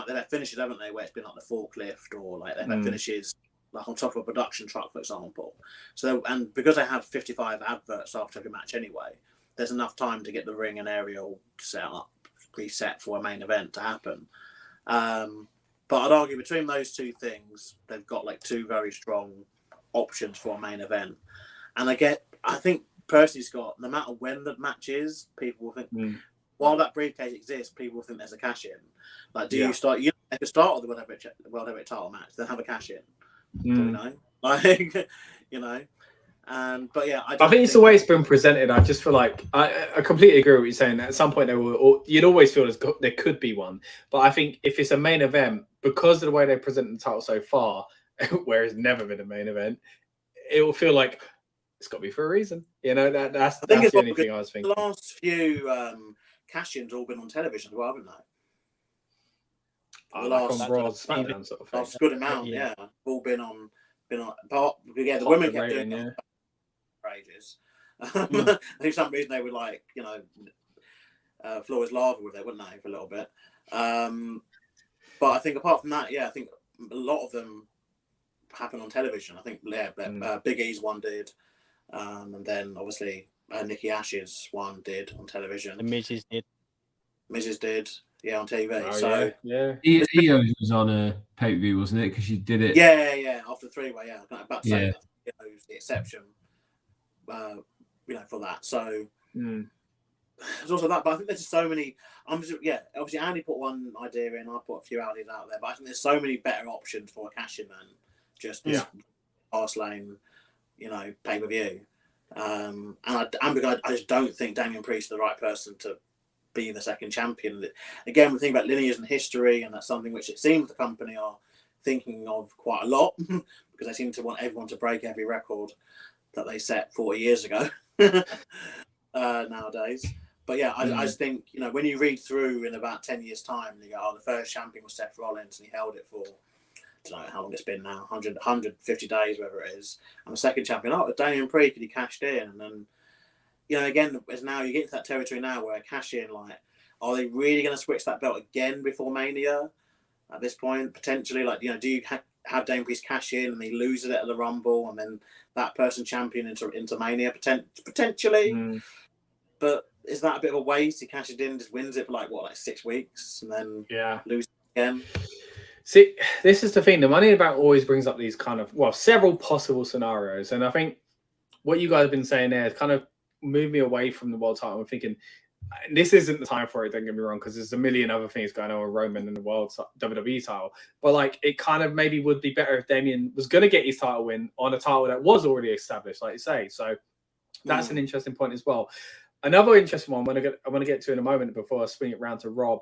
had finishes, haven't they, where it's been the forklift, or they've had finishes on top of a production truck, for example. So, and because they have 55 adverts after every match anyway, there's enough time to get the ring and aerial set up, preset for a main event to happen. But I'd argue between those two things, they've got 2 very strong options for a main event. And I think personally, Scott, no matter when the match is, people will think, while that briefcase exists, people will think there's a cash in. You start? You could start with the World Heavyweight title match, then have a cash in. But yeah, I think it's the way it's been presented. I just feel I completely agree with what you're saying. At some point, you'd always feel there could be one. But I think if it's a main event, because of the way they present the title so far, where it's never been a main event, it will feel like it's got to be for a reason. That's the only thing I was thinking. The last few cash-ins all been on television as well, haven't The like last on Raw, SmackDown sort of thing. last good amount, Yeah. all been on. But yeah, the Top women the kept rating, doing it for ages. Mm. I think for some reason they would like, floor is lava with it, wouldn't they, for a little bit? But I think apart from that, I think a lot of them happen on television. I think Big E's one did, and then obviously Nikki Ash's one did on television. The Mrs. did. Mrs. did, on TV. Oh, so yeah. Iyo was on a pay-per-view, wasn't it? Because she did it. yeah, after three-way, I'm about to say that, was the exception, for that. So there's also that, but I think there's just so many. Obviously Andy put one idea in, I put a few ideas out there, but I think there's so many better options for a cash-in than just this Fastlane, pay-per-view. And I just don't think Damian Priest is the right person to be the second champion. Again, we think about lineage and history, and that's something which it seems the company are thinking of quite a lot because they seem to want everyone to break every record that they set 40 years ago nowadays. But I just think, when you read through in about 10 years' time, and you go, the first champion was Seth Rollins, and he held it for, I don't know how long it's been now, 150 days, whatever it is. And the second champion, Damian Priest, and he cashed in. And then, again, as now you get into that territory now where cash in, are they really going to switch that belt again before Mania at this point? Potentially, do you have Damian Priest cash in and he loses it at the Rumble and then that person champion into Mania potentially? But is that a bit of a waste? He cashes in, just wins it for 6 weeks and then loses it again? See, this is the thing. The Money in the Bank always brings up these kind of, several possible scenarios. And I think what you guys have been saying there is kind of moved me away from the world title. I'm thinking, this isn't the time for it, don't get me wrong, because there's a million other things going on with Roman and the world WWE title. But it kind of maybe would be better if Damian was going to get his title win on a title that was already established, like you say. So that's an interesting point as well. Another interesting one I want to get to in a moment before I swing it round to Rob.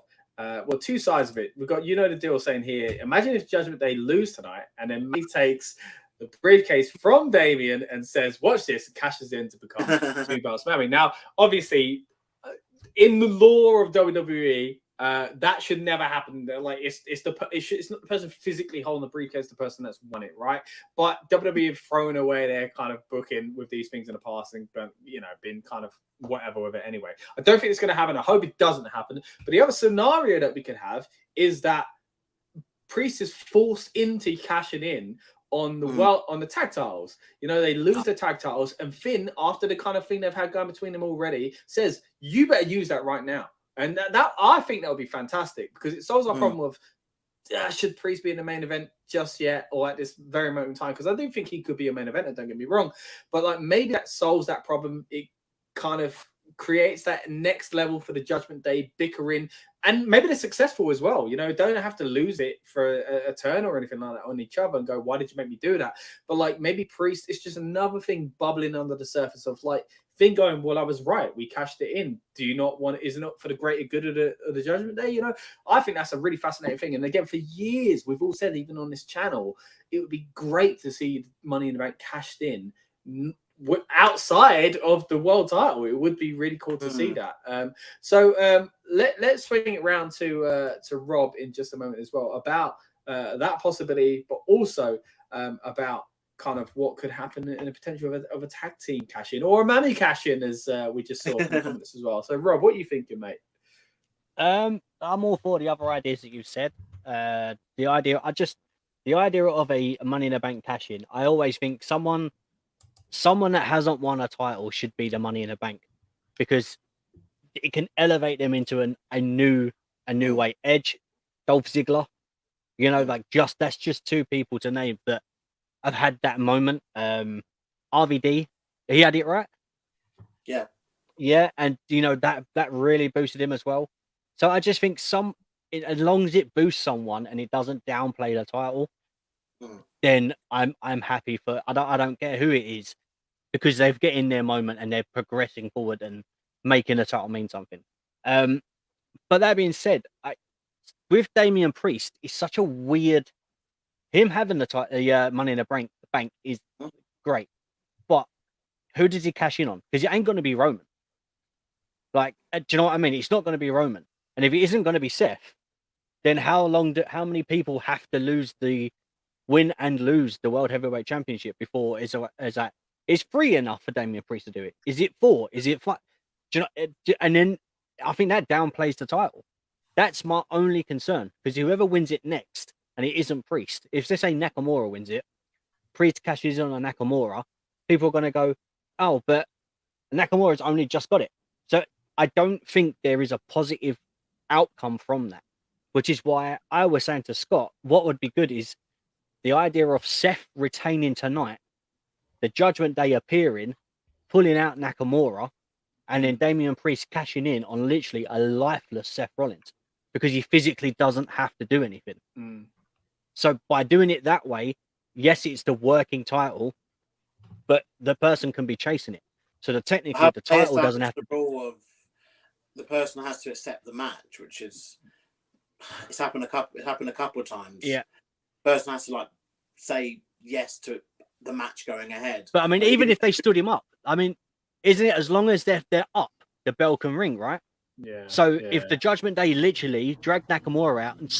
Two sides of it. We've got, the deal saying here, imagine if Judgment Day lose tonight and then he takes the briefcase from Damian and says, watch this, and cashes in to become two belts Mammy. Now, obviously, in the law of WWE, that should never happen. It's not the person physically holding the briefcase, the person that's won it, right? But WWE have thrown away their kind of booking with these things in the past and been kind of whatever with it anyway. I don't think it's going to happen. I hope it doesn't happen. But the other scenario that we could have is that Priest is forced into cashing in on the on the tag titles. They lose the tag titles, and Finn, after the kind of thing they've had going between them already, says, you better use that right now. And that I think that would be fantastic because it solves our problem of should Priest be in the main event just yet or at this very moment in time? Because I do think he could be a main eventer, don't get me wrong. But maybe that solves that problem. It kind of creates that next level for the Judgment Day bickering, and maybe they're successful as well. Don't have to lose it for a turn or anything like that on each other and go, why did you make me do that? But maybe Priest, it's just another thing bubbling under the surface of Finn going, well, I was right, we cashed it in. Do you not want it? Is it not for the greater good of the Judgment Day? I think that's a really fascinating thing. And again, for years we've all said, even on this channel, it would be great to see Money in the Bank cashed in outside of the world title. It would be really cool to see that. Let's swing it around to Rob in just a moment as well about that possibility, but also about kind of what could happen in a potential of a tag team cash in or a Mammy cash in, as we just saw in the comments as well. So Rob, what are you thinking, mate? I'm all for the other ideas that you've said. The idea of a Money in the Bank cash in, I always think someone that hasn't won a title should be the Money in the Bank because it can elevate them into a new way. Edge, Dolph Ziggler, that's just two people to name that have had that moment. RVD, he had it right. Yeah, and that really boosted him as well. So I just think as long as it boosts someone and it doesn't downplay the title, then I'm happy for. I don't care who it is, because they've get in their moment and they're progressing forward and making the title mean something. But that being said, with Damian Priest, it's such a weird. Him having the Money in the Bank is great, but who does he cash in on? Because it ain't going to be Roman. Do you know what I mean? It's not going to be Roman, and if it isn't going to be Seth, then how many people have to win and lose the World Heavyweight Championship before is free enough for Damian Priest to do it? Is it 4? Is it 5? Do you know? And then I think that downplays the title. That's my only concern, because whoever wins it next, and it isn't Priest, if they say Nakamura wins it, Priest cashes in on Nakamura, people are going to go, oh, but Nakamura's only just got it. So I don't think there is a positive outcome from that, which is why I was saying to Scott, what would be good is the idea of Seth retaining tonight, the Judgment Day appearing, pulling out Nakamura, and then Damian Priest cashing in on literally a lifeless Seth Rollins, because he physically doesn't have to do anything. So by doing it that way, yes, it's the working title, but the person can be chasing it. So technically the title doesn't have to. The rule of the person has to accept the match, which is it's happened a couple of times. Yeah, the person has to like say yes to the match going ahead. But I mean, even if they stood him up, I mean, isn't it as long as they're up, the bell can ring, right? Yeah. So if the Judgment Day literally dragged Nakamura out and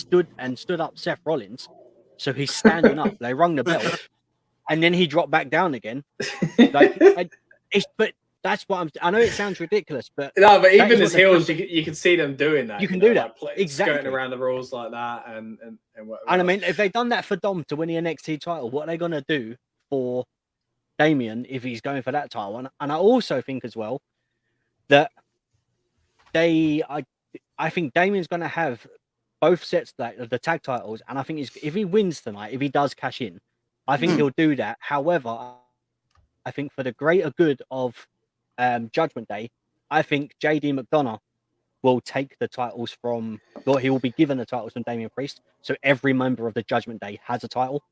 stood up Seth Rollins, so he's standing up, they rung the bell, and then he dropped back down again. But that's what I know it sounds ridiculous, but no, but even as heels, you can see them doing that. You can do that, like exactly, skirting around the rules like that, and whatever. And I mean, if they've done that for Dom to win the NXT title, what are they gonna do for Damian if he's going for that title? And I also think as well that I think Damian's gonna have both sets of the tag titles, and I think if he wins tonight, if he does cash in, I think he'll do that. However, I think for the greater good of Judgment Day, I think JD McDonough will take the titles or he will be given the titles from Damian Priest. So every member of the Judgment Day has a title.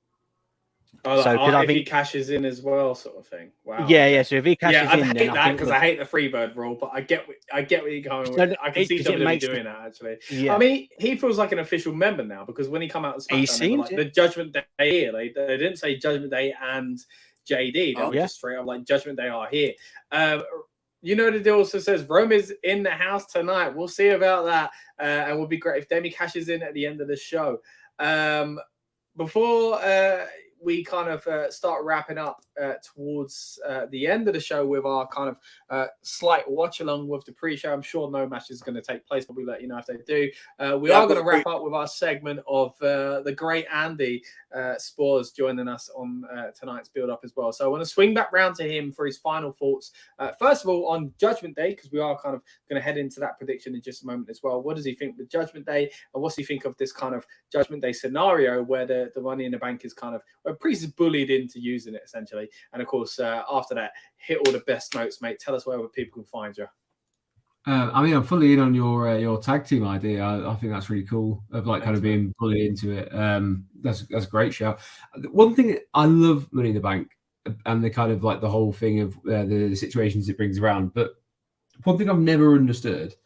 Oh, so if he cashes in as well, sort of thing. Wow. Yeah. So if he cashes in, I hate that because I hate the Freebird rule, but I get where you're going with. I can see WWE doing that actually. Yeah. I mean, he feels like an official member now, because when he come out, the Judgment Day here, they didn't say Judgment Day and JD. They were just straight up like Judgment Day are here. You know, the deal also says Rome is in the house tonight. We'll see about that, and it would be great if Demi cashes in at the end of the show. Before we kind of start wrapping up towards the end of the show with our kind of slight watch along with the pre-show. I'm sure no match is going to take place, but we'll let you know if they do. We are going to wrap up with our segment of the great Andy Spores joining us on tonight's build-up as well. So I want to swing back round to him for his final thoughts. First of all, on Judgment Day, because we are kind of going to head into that prediction in just a moment as well. What does he think with Judgment Day, and what's he think of this kind of Judgment Day scenario where the Money in the Bank is kind of, where Priest is bullied into using it essentially? And of course, after that, hit all the best notes, mate. Tell us where people can find you. I mean, I'm fully in on your tag team idea. I think that's really cool, of like kind of being bullied into it. That's a great shout. One thing I love Money in the Bank and the kind of like the whole thing of the situations it brings around. But one thing I've never understood: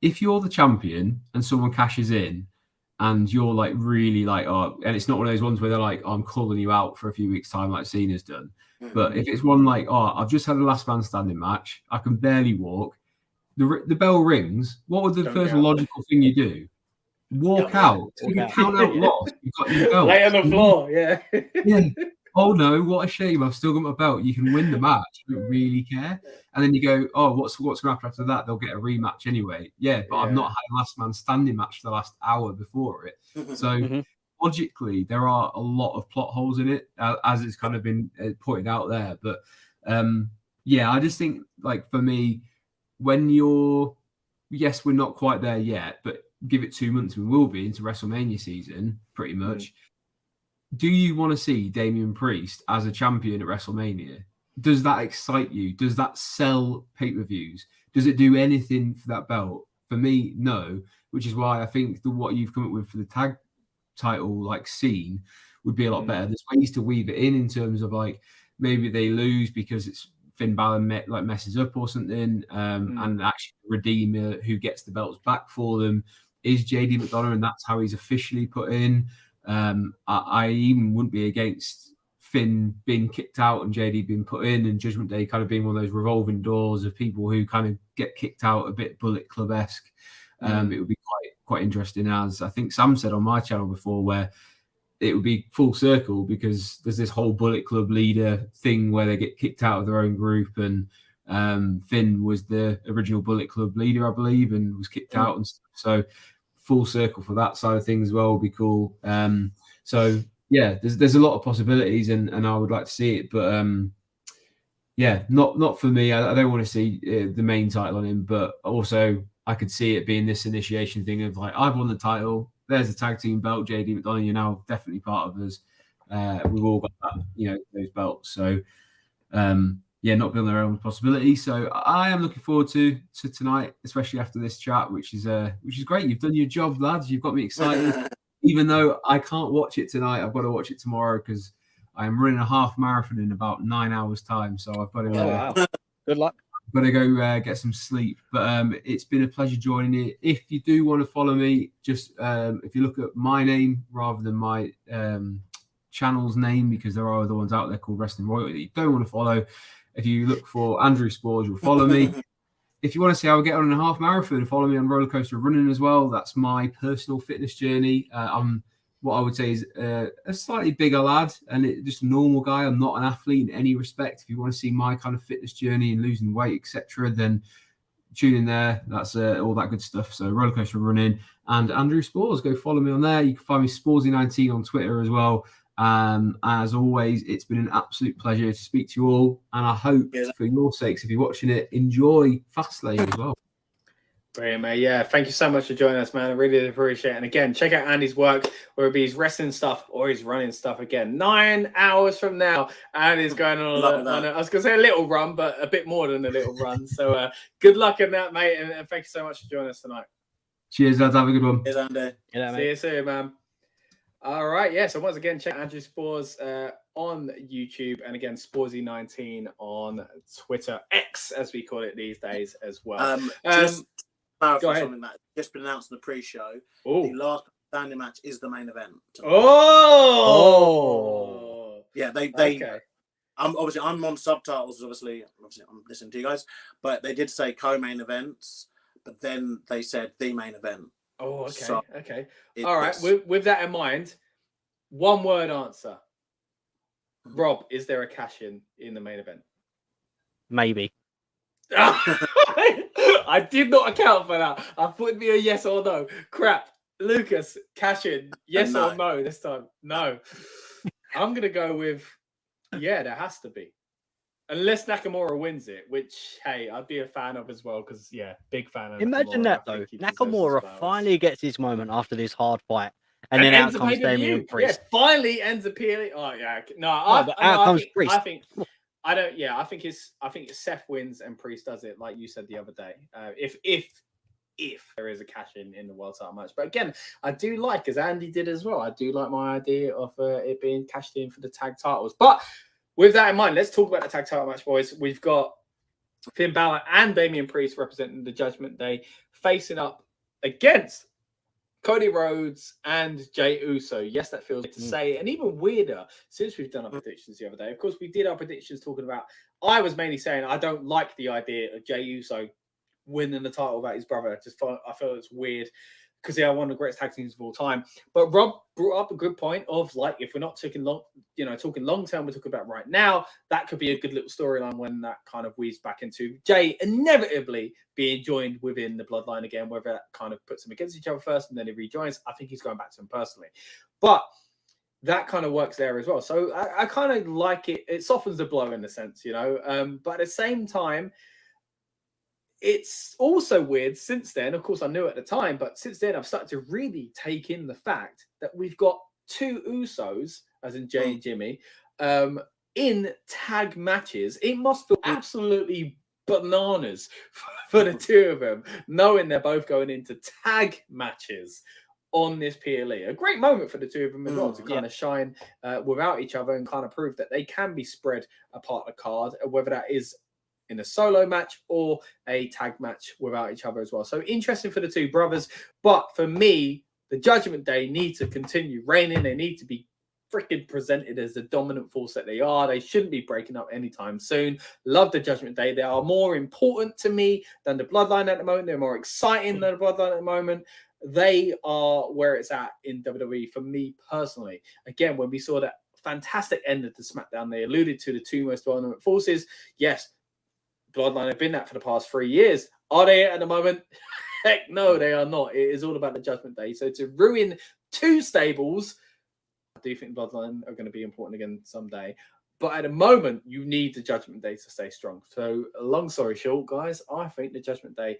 if you're the champion and someone cashes in, and you're like really like, oh, and it's not one of those ones where they're like, oh, I'm calling you out for a few weeks' time, like Cena's done. But if it's one like, oh, I've just had a last man standing match, I can barely walk, the bell rings, what would the first logical thing you do? Walk out. So you can count out loss. You've got your belt. Lay on the floor, yeah. Oh no, what a shame. I've still got my belt. You can win the match. You don't really care. And then you go, oh, what's going to happen after that? They'll get a rematch anyway. Yeah, but I've not had a last man standing match for the last hour before it. So logically, there are a lot of plot holes in it, as it's kind of been pointed out there. But I just think, like, for me, when yes, we're not quite there yet, but give it 2 months, we will be into WrestleMania season, pretty much. Do you want to see Damian Priest as a champion at WrestleMania? Does that excite you? Does that sell pay-per-views? Does it do anything for that belt? For me, no, which is why I think what you've come up with for the tag title like scene would be a lot better. There's ways to weave it in terms of like maybe they lose because it's Finn Balor messes up or something, and actually the redeemer who gets the belts back for them is JD McDonough, and that's how he's officially put in. I even wouldn't be against Finn being kicked out and JD being put in, and Judgment Day kind of being one of those revolving doors of people who kind of get kicked out, a bit Bullet Club-esque. It would be quite interesting, as I think Sam said on my channel before, where it would be full circle, because there's this whole Bullet Club leader thing where they get kicked out of their own group, and Finn was the original Bullet Club leader, I believe, and was kicked out and stuff. So full circle for that side of things as well would be cool. So yeah, there's a lot of possibilities, and I would like to see it, but yeah, not for me. I don't want to see the main title on him, but also I could see it being this initiation thing of like, I've won the title, there's the tag team belt, JD McDonough, you're now definitely part of us. We've all got that, those belts. So yeah, not beyond their own possibility. So I am looking forward to tonight, especially after this chat, which is great. You've done your job, lads. You've got me excited. Even though I can't watch it tonight, I've got to watch it tomorrow, because I am running a half marathon in about 9 hours time. So I've got to wow. Good luck. got to go get some sleep. But it's been a pleasure joining it. If you do want to follow me, just if you look at my name rather than my channel's name, because there are other ones out there called Wrestling Royalty that you don't want to follow. If you look for Andrew Spores, you'll follow me. If you want to see how I get on in a half marathon, follow me on Roller Coaster Running as well. That's my personal fitness journey. I'm what I would say is a slightly bigger lad, and just a normal guy. I'm not an athlete in any respect. If you want to see my kind of fitness journey and losing weight, etc., then tune in there. That's all that good stuff. So Roller Coaster Running and Andrew Spores, go follow me on there. You can find me Sporesy19 on Twitter as well. As always, it's been an absolute pleasure to speak to you all, and I hope for your sakes, if you're watching it, enjoy Fastlane as well. Brilliant, mate. Yeah, thank you so much for joining us, man. I really appreciate it. And again, check out Andy's work, whether it be his wrestling stuff or his running stuff. Again, 9 hours from now, Andy's going on I was going to say a little run, but a bit more than a little run. So good luck in that, mate, and thank you so much for joining us tonight. Cheers, lads. Have a good one. Cheers, Andy. Yeah, See you soon, man. All right, yeah. So once again, check Andrew Spores on YouTube, and again, Sporesy19 on Twitter, X as we call it these days as well. Just go ahead. Something that just been announced in the pre-show. Ooh. The last standing match is the main event. Oh, yeah. They. Okay. I'm on subtitles. Obviously, I'm listening to you guys, but they did say co-main events, but then they said the main event. Oh, okay, So okay. All right. With that in mind, one word answer. Rob, is there a cash in the main event? Maybe. I did not account for that. I thought it'd be a yes or no. Crap. Lucas, cash in. Yes or no this time? No. I'm going to go with, yeah, there has to be. Unless Nakamura wins it, which, hey, I'd be a fan of as well, because, yeah, big fan of Imagine Nakamura. that, though. Nakamura finally gets his moment after this hard fight. And then out comes Damian Priest. Yeah, finally ends a PLE. Oh, yeah. No, out comes Priest. I think it's Seth wins and Priest does it, like you said the other day. If there is a cash in the world title match. But again, I do like, as Andy did as well, I do like my idea of it being cashed in for the tag titles. But with that in mind, let's talk about the tag title match, boys. We've got Finn Balor and Damian Priest representing the Judgment Day, facing up against Cody Rhodes and Jey Uso. Yes, that feels good to say. And even weirder, since we've done our predictions the other day. Of course, we did our predictions talking about, I was mainly saying I don't like the idea of Jey Uso winning the title without his brother. I felt it's weird, because they are one of the greatest tag teams of all time. But Rob brought up a good point of, like, if we're not talking long term, we're talking about right now, that could be a good little storyline when that kind of weaves back into Jey inevitably being joined within the bloodline again, whether that kind of puts them against each other first and then he rejoins. I think he's going back to him personally. But that kind of works there as well. So I kind of like it. It softens the blow in a sense, but at the same time, it's also weird since then. Of course, I knew at the time, but since then, I've started to really take in the fact that we've got two Usos, as in Jey and Jimmy, in tag matches. It must feel absolutely bananas for the two of them, knowing they're both going into tag matches on this PLE. A great moment for the two of them as well, to kind of shine without each other and kind of prove that they can be spread apart the card, whether that is in a solo match or a tag match without each other as well. So interesting for the two brothers. But for me, the Judgment Day need to continue reigning. They need to be freaking presented as the dominant force that they are. They shouldn't be breaking up anytime soon. Love the Judgment Day. They are more important to me than the Bloodline at the moment. They're more exciting than the Bloodline at the moment. They are where it's at in WWE for me personally. Again, when we saw that fantastic end of the SmackDown, they alluded to the two most dominant forces. Yes, Bloodline have been that for the past 3 years. Are they at the moment? Heck no, they are not. It is all about the Judgment Day. So to ruin two stables, I do think Bloodline are going to be important again someday. But at the moment, you need the Judgment Day to stay strong. So long story short, guys, I think the Judgment Day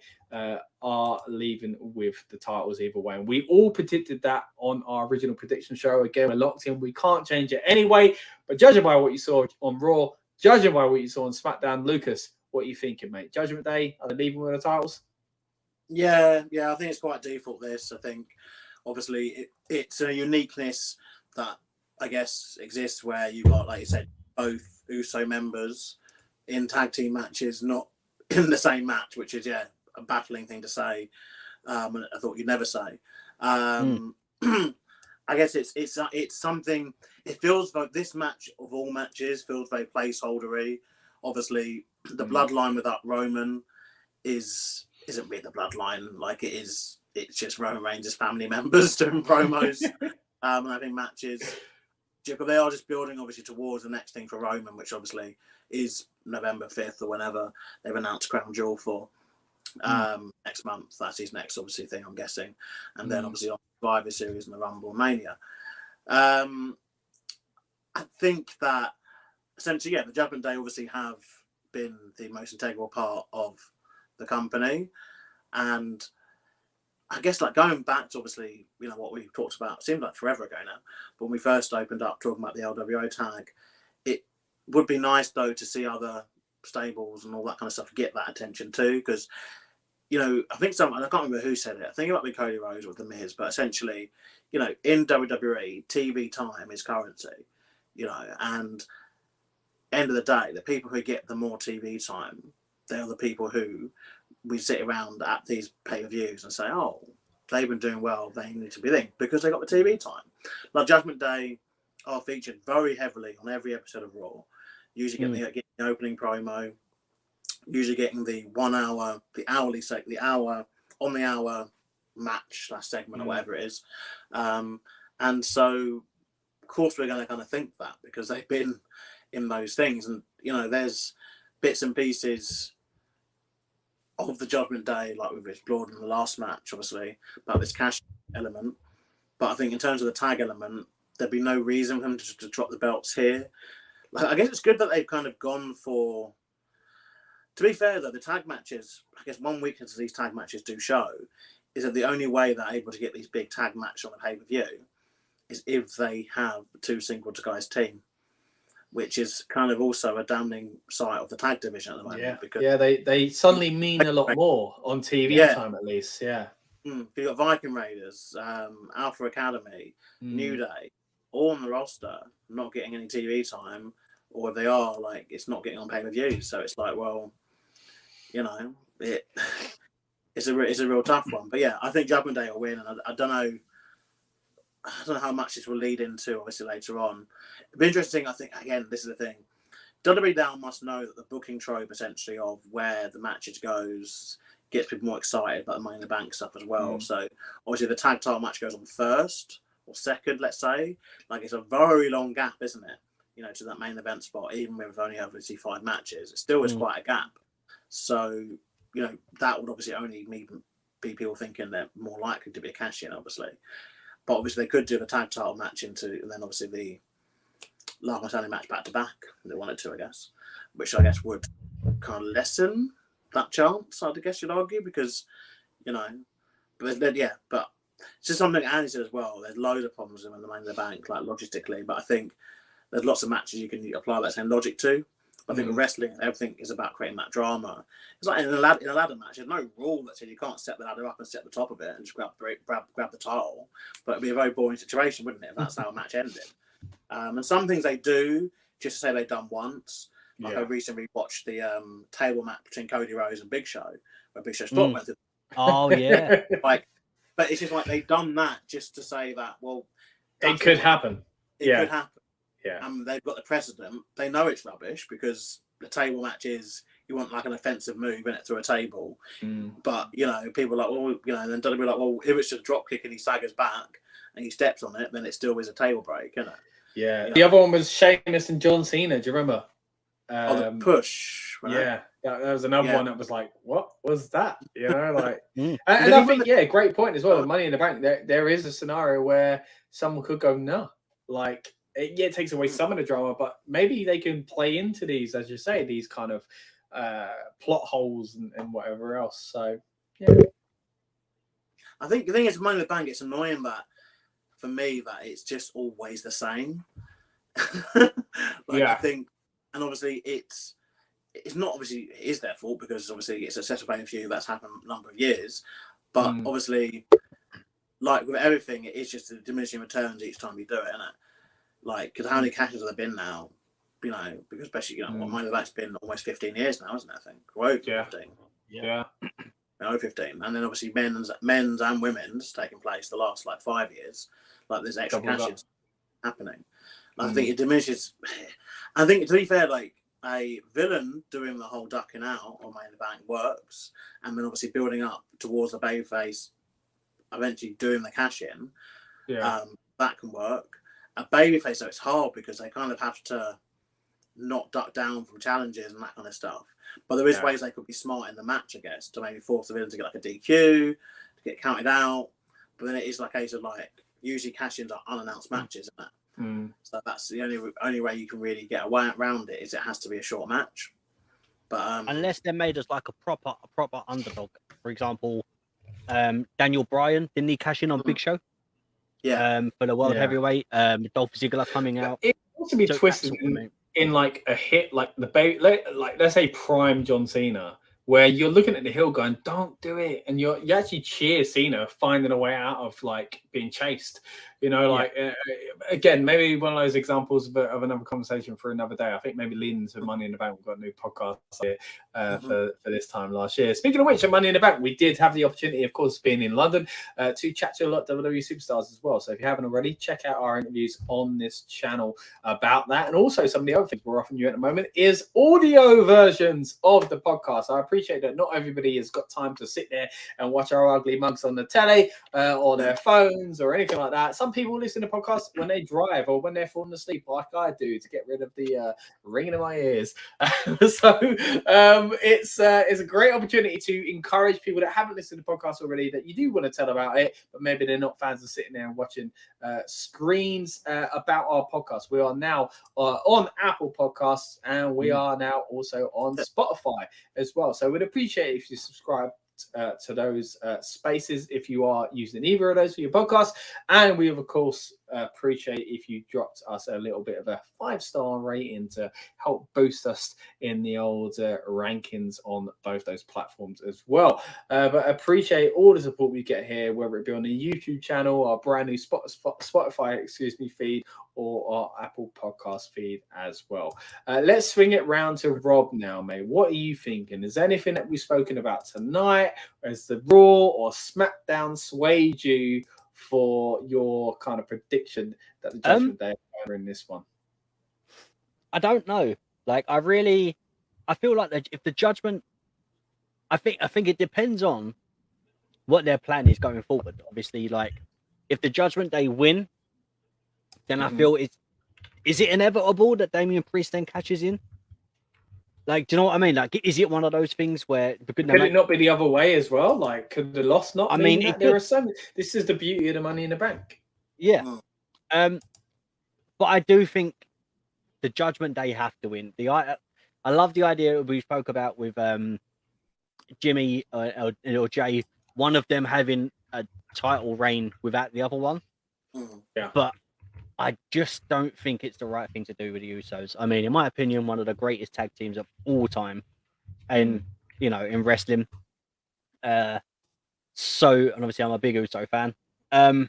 are leaving with the titles either way. And we all predicted that on our original prediction show. Again, we're locked in. We can't change it anyway. But judging by what you saw on Raw, judging by what you saw on SmackDown, Lucas, what are you thinking, mate? Judgment Day, are they leaving with the titles? Yeah, I think it's quite default, this. I think, obviously, it's a uniqueness that, I guess, exists where you've got, like you said, both Uso members in tag team matches, not in the same match, which is, a baffling thing to say. I thought you'd never say. I guess it's something. It feels like this match of all matches feels very placeholdery. Obviously, the Bloodline without Roman isn't really the Bloodline. Like it is, it's just Roman Reigns' family members doing promos and having matches. But they are just building, obviously, towards the next thing for Roman, which obviously is November 5th or whenever they've announced Crown Jewel for next month. That's his next, obviously, thing, I'm guessing. And then, obviously, on Survivor Series and the Rumble Mania. I think that, essentially, the Judgment Day obviously have been the most integral part of the company. And I guess, like, going back to, obviously, what we talked about, it seemed like forever ago now, but when we first opened up talking about the LWO tag, it would be nice, though, to see other stables and all that kind of stuff get that attention too, because, I think I can't remember who said it, I think it might be Cody Rhodes with The Miz, but essentially, in WWE, TV time is currency, and end of the day, the people who get the more TV time, they're the people who we sit around at these pay-per-views and say, oh, they've been doing well, they need to be linked because they got the TV time. Like Judgment Day are featured very heavily on every episode of Raw, usually getting the opening promo, usually getting the 1 hour, the hour on the hour match / segment or whatever it is. And so, of course, we're going to kind of think that because they've been in those things. And, there's bits and pieces of the Judgment Day, like we've explored in the last match, obviously, about this cash element. But I think in terms of the tag element, there'd be no reason for them to drop the belts here. Like, I guess it's good that they've kind of gone for... To be fair, though, the tag matches, I guess one weakness these tag matches do show is that the only way they're able to get these big tag matches on the pay-per-view is if they have two single-to-guys team, which is kind of also a damning sight of the tag division at the moment. Yeah, because they suddenly mean a lot more on TV time, at least. Yeah. You've got Viking Raiders, Alpha Academy, New Day, all on the roster, not getting any TV time, or if they are, like, it's not getting on pay-per-view. So it's like, well, it's a real tough one. But yeah, I think Judgment Day will win, and I don't know how much this will lead into, obviously, later on. It'll be interesting, I think, again, this is the thing. WWE now must know that the booking trope, essentially, of where the matches goes gets people more excited about the Money in the Bank stuff as well. So, obviously, the tag title match goes on first or second, let's say. Like, it's a very long gap, isn't it? To that main event spot, even with only obviously 5 matches. It still is quite a gap. So, that would obviously only be people thinking they're more likely to be a cash-in, obviously. But obviously, they could do the tag title match and then obviously the Last Man Standing match back to back. They wanted to, I guess, which I guess would kind of lessen that chance. I guess you'd argue because, but it's just something Andy said as well. There's loads of problems with the Money in the Bank, like logistically. But I think there's lots of matches you can apply that same logic to. I think with wrestling, everything is about creating that drama. It's like in a ladder match, there's no rule that says you can't set the ladder up and set the top of it and just grab the title. But it'd be a very boring situation, wouldn't it, if that's how a match ended? And some things they do, just to say they've done once. Like I recently watched the table match between Cody Rhodes and Big Show, where Big Show's foot went through. Oh, yeah. But it's just like they've done that just to say that, well... It could happen. it could happen. Yeah. They've got the precedent. They know it's rubbish because the table match is you want like an offensive move in it through a table. But people are like, well, and then WWE like, well, if it's just a drop kick and he staggers back and he steps on it, then it still is a table break, isn't it? Yeah. The other one was Sheamus and John Cena. Do you remember? The push. Right? Yeah, that was another one that was like, what was that? Like, and Did I think, great point as well. The Money in the Bank, there is a scenario where someone could go, no, like, it takes away some of the drama, but maybe they can play into these, as you say, these kind of plot holes and whatever else. So, yeah. I think the thing is, Money in the Bank, it's annoying that, for me, that it's just always the same. I think, and obviously it's not obviously it is their fault because obviously it's a successful pay-per-view that's happened a number of years, but obviously, like with everything, it is just a diminishing returns each time you do it, isn't it? Like, because how many cashes have there been now? Because especially what Money in the Bank's been almost 15 years now, isn't it? I think over 15. Yeah. 15, and then obviously men's and women's taking place the last like 5 years. Like there's extra cashes happening. I think it diminishes. I think, to be fair, like a villain doing the whole ducking out on Money in the Bank works, and then obviously building up towards the babyface, eventually doing the cash in. That can work. A babyface, though, it's hard because they kind of have to not duck down from challenges and that kind of stuff. But there is ways they could be smart in the match, I guess, to maybe force the villain to get like a DQ, to get counted out. But then it is like a case of like usually cash-ins are unannounced matches, isn't it? So that's the only way you can really get around it is it has to be a short match. But unless they're made as like a proper underdog, for example, Daniel Bryan, didn't he cash in on Big Show? Yeah. For the World Heavyweight, Dolph Ziggler coming out. It has to be twisted in like a hit, like let's say prime John Cena, where you're looking at the hill going, don't do it. And you actually cheer Cena finding a way out of like being chased, again, maybe one of those examples of another conversation for another day. I think maybe leading to Money in the Bank, we've got a new podcast here for this time last year. Speaking of which, at Money in the Bank, we did have the opportunity, of course, being in London, to chat to a lot of WWE superstars as well. So if you haven't already, check out our interviews on this channel about that. And also some of the other things we're offering you at the moment is audio versions of the podcast. I appreciate that not everybody has got time to sit there and watch our ugly mugs on the telly or their phones or anything like that. Some people listen to podcasts when they drive or when they're falling asleep, like I do, to get rid of the ringing in my ears. So it's a great opportunity to encourage people that haven't listened to podcasts already, that you do want to tell about it, but maybe they're not fans of sitting there and watching screens about our podcast. We are now on Apple Podcasts, and we are now also on Spotify as well. So we'd appreciate it if you subscribe to those spaces if you are using either of those for your podcast, and we of course appreciate if you dropped us a little bit of a 5-star rating to help boost us in the old rankings on both those platforms as well. But appreciate all the support we get here, whether it be on the YouTube channel, our brand new Spotify feed, or our Apple podcast feed as well. Let's swing it round to Rob now, mate. What are you thinking? Is there anything that we've spoken about tonight? Has the Raw or SmackDown swayed you for your kind of prediction that the Judgment Day are in this one? I don't know. Like, I feel like that if the Judgment, I think it depends on what their plan is going forward. Obviously, like if the Judgment Day win, then I feel is it inevitable that Damian Priest then catches in? Like, do you know what I mean? Like, is it one of those things where could it not be the other way as well? Like, could the loss not? There are some. This is the beauty of the Money in the Bank. Yeah. But I do think the Judgment Day have to win. I love the idea we spoke about with Jimmy or Jay, one of them having a title reign without the other one. Yeah. But I just don't think it's the right thing to do with the Usos. I mean, in my opinion, one of the greatest tag teams of all time, and in wrestling. And obviously I'm a big Uso fan. I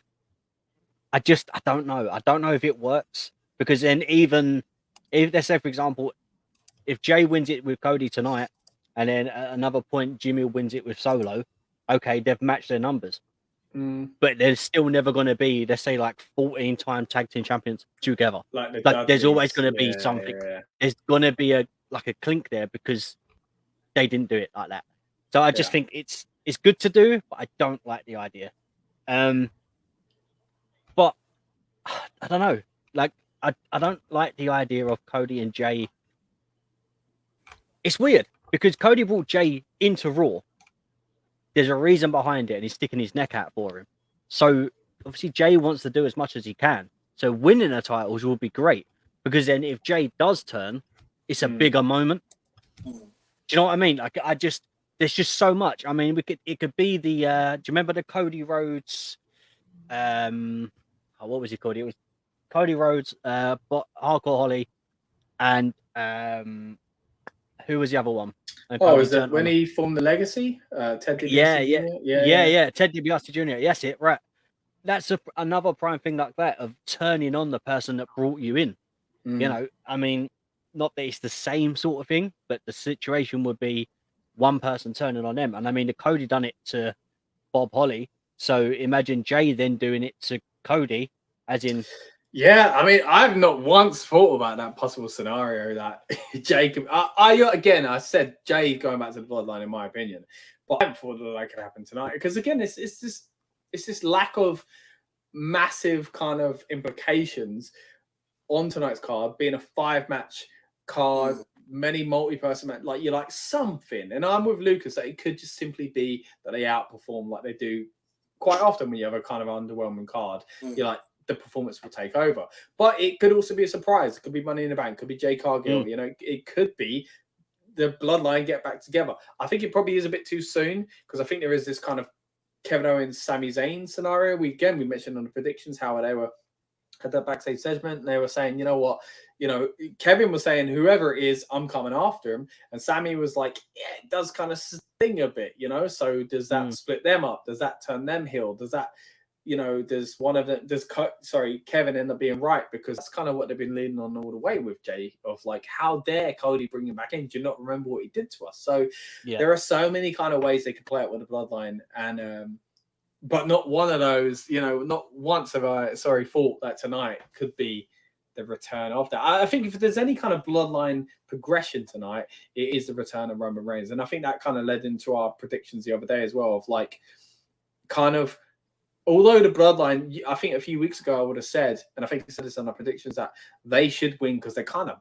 don't know. I don't know if it works, because then even if, let's say for example, if Jay wins it with Cody tonight, and then at another point Jimmy wins it with Solo, okay, they've matched their numbers. but there's still never going to be, let's say, like 14-time tag team champions together. Like there's always going to be something. Yeah. There's going to be a clink there because they didn't do it like that. So I just think it's good to do, but I don't like the idea. But I don't know. Like I don't like the idea of Cody and Jay. It's weird because Cody brought Jay into Raw. There's a reason behind it, and he's sticking his neck out for him. So obviously Jay wants to do as much as he can. So winning the titles will be great because then if Jay does turn, it's a bigger moment. Do you know what I mean? Like there's just so much. I mean, it could be the. Do you remember the Cody Rhodes? What was he called? It was Cody Rhodes, but Hardcore Holly, and who was the other one? Was it when he formed the Legacy? Ted DiBiase Jr.? Yeah. Ted DiBiase Jr. Yes, right. That's another prime thing like that of turning on the person that brought you in. You know, I mean, not that it's the same sort of thing, but the situation would be one person turning on them. And I mean, the Cody done it to Bob Holly. So imagine Jay then doing it to Cody, as in. Yeah, I mean, I've not once thought about that possible scenario that Jay could. I said Jay going back to the Bloodline, in my opinion, but I haven't thought that could happen tonight because again, it's this lack of massive kind of implications on tonight's card, being a 5-match card, many multi-person match, like you're like something. And I'm with Lucas that it could just simply be that they outperform like they do quite often when you have a kind of underwhelming card. You're like, the performance will take over, but it could also be a surprise. It could be Money in the Bank, could be Jade Cargill. You know, it could be the Bloodline get back together. I think it probably is a bit too soon because I think there is this kind of Kevin Owens, Sami Zayn scenario. We mentioned on the predictions how they had that backstage segment. And they were saying, you know what, Kevin was saying whoever it is, I'm coming after him, and Sami was like, yeah, it does kind of sting a bit, So does that split them up? Does that turn them heel? Does that? Does one of them, Kevin end up being right? Because that's kind of what they've been leaning on all the way with Jay, of like, how dare Cody bring him back in? Do you not remember what he did to us? So there are so many kind of ways they could play it with the Bloodline, and but not one of those, not once have I thought that tonight could be the return of that. I think if there's any kind of Bloodline progression tonight, it is the return of Roman Reigns, and I think that kind of led into our predictions the other day as well, of like, kind of. Although the Bloodline, I think a few weeks ago I would have said, and I think I said this on our predictions, that they should win because they're kind of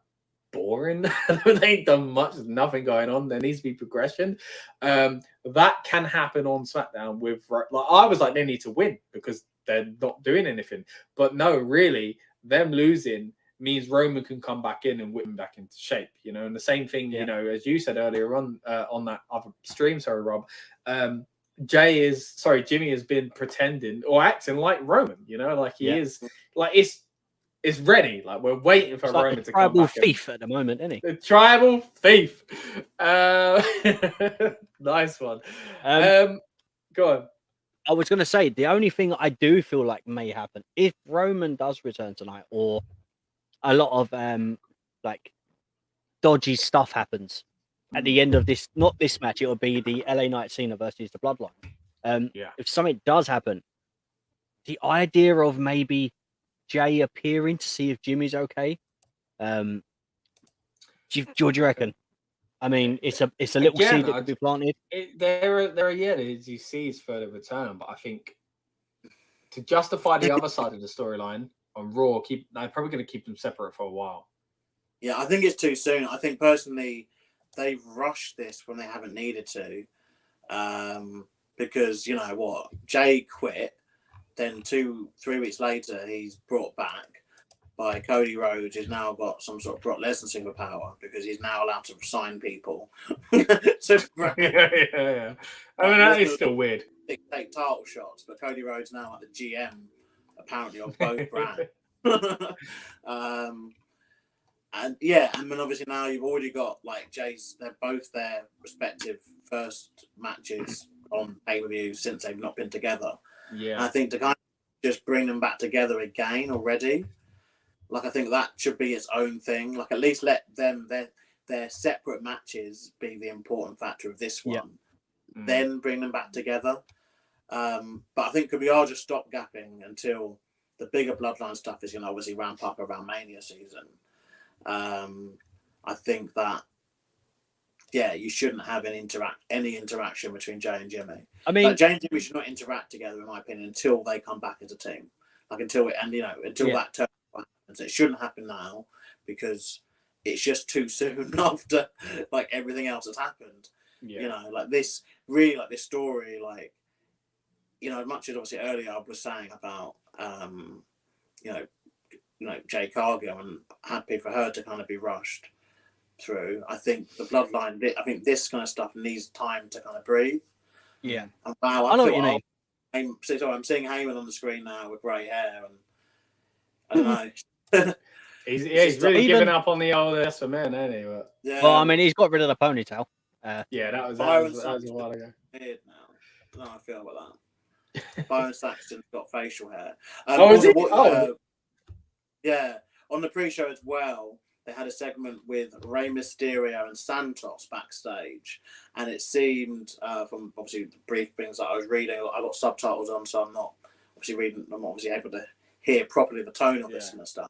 boring. They ain't done much. There's nothing going on. There needs to be progression. That can happen on SmackDown with, like, I was like, they need to win because they're not doing anything. But no, really, them losing means Roman can come back in and whip them back into shape, And the same thing, as you said earlier on that other stream, Rob, Jimmy has been pretending or acting like Roman, like he is, like it's ready. Like we're waiting for Roman to come back. Tribal thief at the moment, isn't he? The tribal thief. Nice one. Go on. I was going to say, the only thing I do feel like may happen if Roman does return tonight, or a lot of like dodgy stuff happens at the end of this, not this match, it will be the LA Knight Cena versus the Bloodline. If something does happen, the idea of maybe Jay appearing to see if Jimmy's okay, do you reckon? I mean, it's a little seed that could be planted. There are these seeds for the return, but I think to justify the other side of the storyline on Raw, they're probably going to keep them separate for a while. Yeah, I think it's too soon. I think personally, they've rushed this when they haven't needed to, because Jay quit, then 2-3 weeks later he's brought back by Cody Rhodes. He's now got some sort of Brock Lesnar superpower because he's now allowed to sign people. Yeah. I mean, that is still weird. They take title shots, but Cody Rhodes now like the GM apparently of both brands. And then obviously now you've already got like Jay's, they're both their respective first matches on pay-per-view since they've not been together. Yeah. And I think to kind of just bring them back together again already, like I think that should be its own thing. Like at least let them their separate matches be the important factor of this one. Then bring them back together. But I think we are just stopgapping until the bigger Bloodline stuff is going to obviously ramp up around Mania season. I think that, yeah, you shouldn't have any interaction between Jay and Jimmy. I mean, like, Jay and Jimmy should not interact together, in my opinion, until they come back as a team. Like until that turn happens. It shouldn't happen now because it's just too soon after like everything else has happened. Yeah. You know, like this really, like this story, like, you know, as much as obviously earlier I was saying about you know, Jade Cargill, and happy for her to kind of be rushed through. I think the Bloodline, I think this kind of stuff needs time to kind of breathe. Yeah. And wow, I know what you mean. I'm seeing Heyman on the screen now with grey hair, and I don't know. He's really giving up on the old S for men, ain't he? But, Yeah. Well, I mean, he's got rid of the ponytail. yeah, that was a while ago. Weird now. I don't know how I feel about that. Byron Saxton's got facial hair. Is he? Yeah. On the pre-show as well, they had a segment with Rey Mysterio and Santos backstage, and it seemed from obviously the briefings that I was reading, I got subtitles on, so I'm not obviously able to hear properly the tone of this and stuff.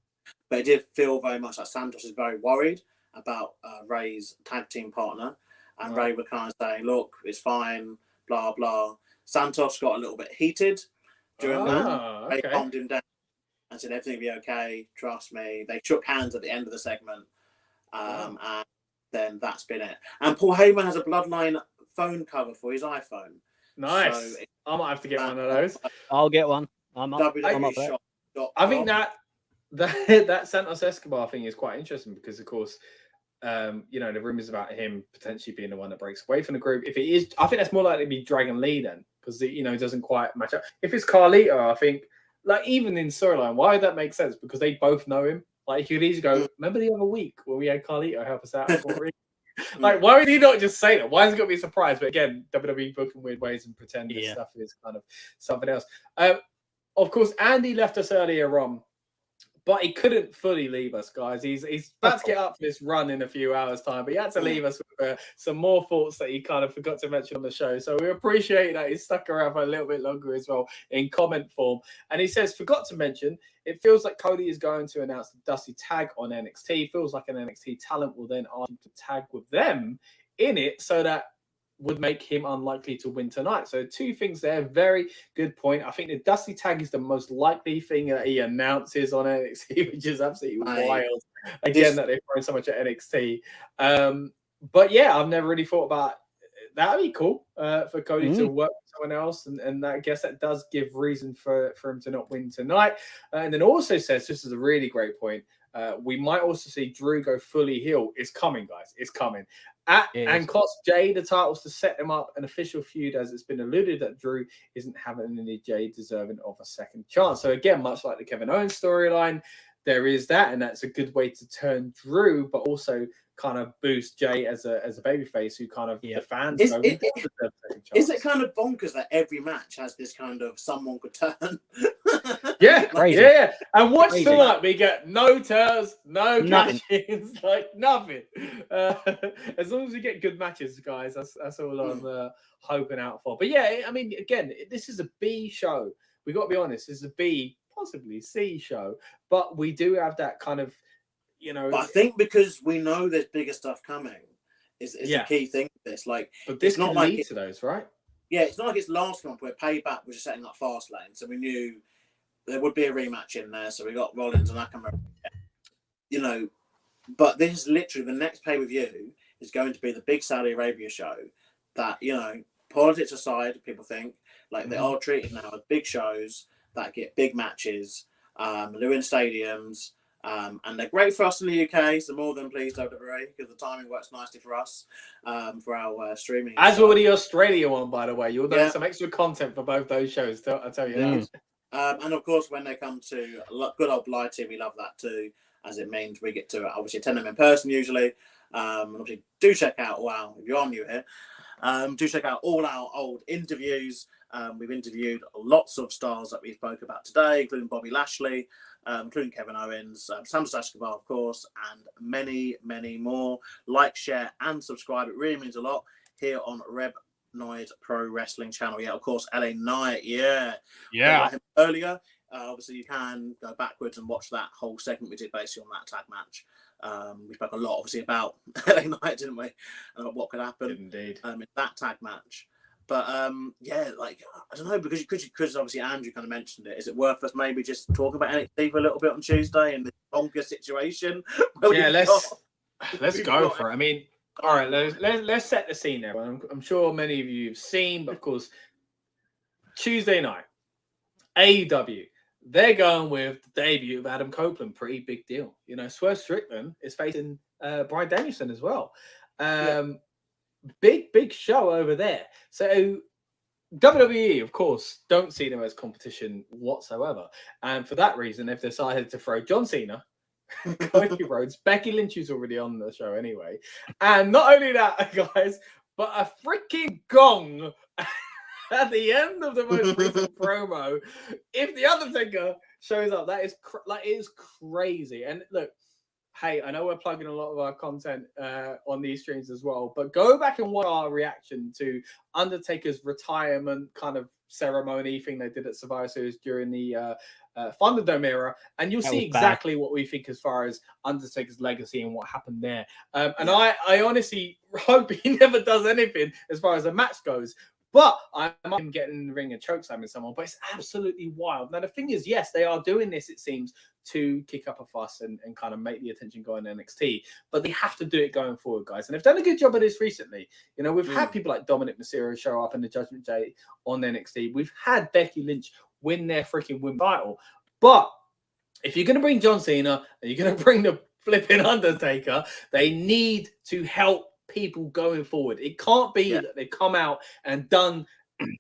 But it did feel very much like Santos is very worried about Rey's tag team partner, and Rey was kind of saying, "Look, it's fine," blah blah. Santos got a little bit heated during that. Rey calmed him down and said everything will be okay, trust me. They shook hands at the end of the segment, and then that's been it. And Paul Heyman has a Bloodline phone cover for his iPhone. Nice. So I might have to get one of those. I'll get one. I'm up there. I think that Santos Escobar thing is quite interesting because, of course, you know, the rumors about him potentially being the one that breaks away from the group. If it is, I think that's more likely to be Dragon Lee then, because you know, it doesn't quite match up. If it's Carlito, I think, like, even in storyline, why would that make sense? Because they both know him. Like, you could easily go, remember the other week when we had Carlito help us out? Like, why would he not just say that? Why is it going to be a surprise? But again, WWE booking weird ways and pretend this stuff is kind of something else. Of course, Andy left us earlier on, but he couldn't fully leave us, guys. He's about to get up for this run in a few hours' time, but he had to leave us with some more thoughts that he kind of forgot to mention on the show. So we appreciate that he stuck around for a little bit longer as well in comment form. And he says, forgot to mention, it feels like Cody is going to announce the Dusty tag on NXT. Feels like an NXT talent will then ask him to tag with them in it, so that would make him unlikely to win tonight. So two things there. Very good point. I think the Dusty tag is the most likely thing that he announces on NXT, which is absolutely wild. Again, that they're throwing so much at NXT. But yeah, I've never really thought about that'd be cool for Cody to work with someone else, and I guess that does give reason for him to not win tonight. And then also says, this is a really great point, we might also see Drew go fully heel. It's coming, guys. It's coming. And cost Jay the titles to set him up an official feud, as it's been alluded that Drew isn't having any Jay deserving of a second chance. So again, much like the Kevin Owens storyline, there is that, and that's a good way to turn Drew, but also kind of boost Jay as a babyface who kind of the fans is it kind of bonkers that every match has this kind of someone could turn? Yeah. And watch tonight, we get no turns, no cash-ins, like nothing. As long as we get good matches, guys, that's all I'm hoping out for. But yeah, I mean, again, this is a B show. We got to be honest. This is a B, possibly C show, but we do have that kind of, you know. But I think because we know there's bigger stuff coming, is the key thing. This, like, but this it's not like like to those, right? Yeah, it's not like it's last month where Payback was just setting up Fastlane, so we knew there would be a rematch in there. So we got Rollins and Nakamura, you know. But this is literally the next pay-per-view is going to be the big Saudi Arabia show. That, you know, politics aside, people think like they are treated now as big shows that get big matches. They're in stadiums. And they're great for us in the UK, so more than please WWE, because the timing works nicely for us, for our streaming. As will the Australia one, by the way. You'll know some extra content for both those shows, I'll tell you that. And of course, when they come to good old Blighty, we love that too, as it means we get to obviously attend them in person usually. And obviously, do check out, if you are new here, do check out all our old interviews. We've interviewed lots of stars that we spoke about today, including Bobby Lashley, including Kevin Owens, Santos Escobar, of course, and many, many more. Like, share, and subscribe. It really means a lot here on Noise Pro Wrestling channel. Yeah, of course, LA Knight. Yeah. Earlier, obviously, you can go backwards and watch that whole segment we did basically on that tag match. We spoke a lot, obviously, about LA Knight, didn't we? And about what could happen Indeed. in that tag match. But yeah, like, I don't know, because obviously Andrew kind of mentioned it. Is it worth us maybe just talking about NXT for a little bit on Tuesday and the longer situation? Yeah, let's go for it. I mean, all right, let's set the scene there. I'm sure many of you have seen, but of course, Tuesday night, AEW, they're going with the debut of Adam Copeland. Pretty big deal. You know, Swerve Strickland is facing Bryan Danielson as well. Big show over there. So WWE, of course, don't see them as competition whatsoever. And for that reason, they've decided to throw John Cena, Cody Rhodes, Becky Lynch, who's already on the show anyway. And not only that, guys, but a freaking gong at the end of the most recent promo. If the Undertaker shows up, that is it is crazy. And look, hey, I know we're plugging a lot of our content on these streams as well, but go back and watch our reaction to Undertaker's retirement kind of ceremony thing they did at Survivor Series during the Thunderdome era, and you'll see exactly what we think as far as Undertaker's legacy and what happened there. And I honestly hope he never does anything as far as a match goes. But I might him get in the ring and chokeslamming someone, but it's absolutely wild. Now, the thing is, yes, they are doing this, it seems, to kick up a fuss and kind of make the attention go on NXT. But they have to do it going forward, guys. And they've done a good job of this recently. You know, we've had people like Dominic Mysterio show up in the Judgment Day on NXT. We've had Becky Lynch win their freaking win title. But if you're going to bring John Cena and you're going to bring the flipping Undertaker, they need to help people going forward. It can't be that they've come out and done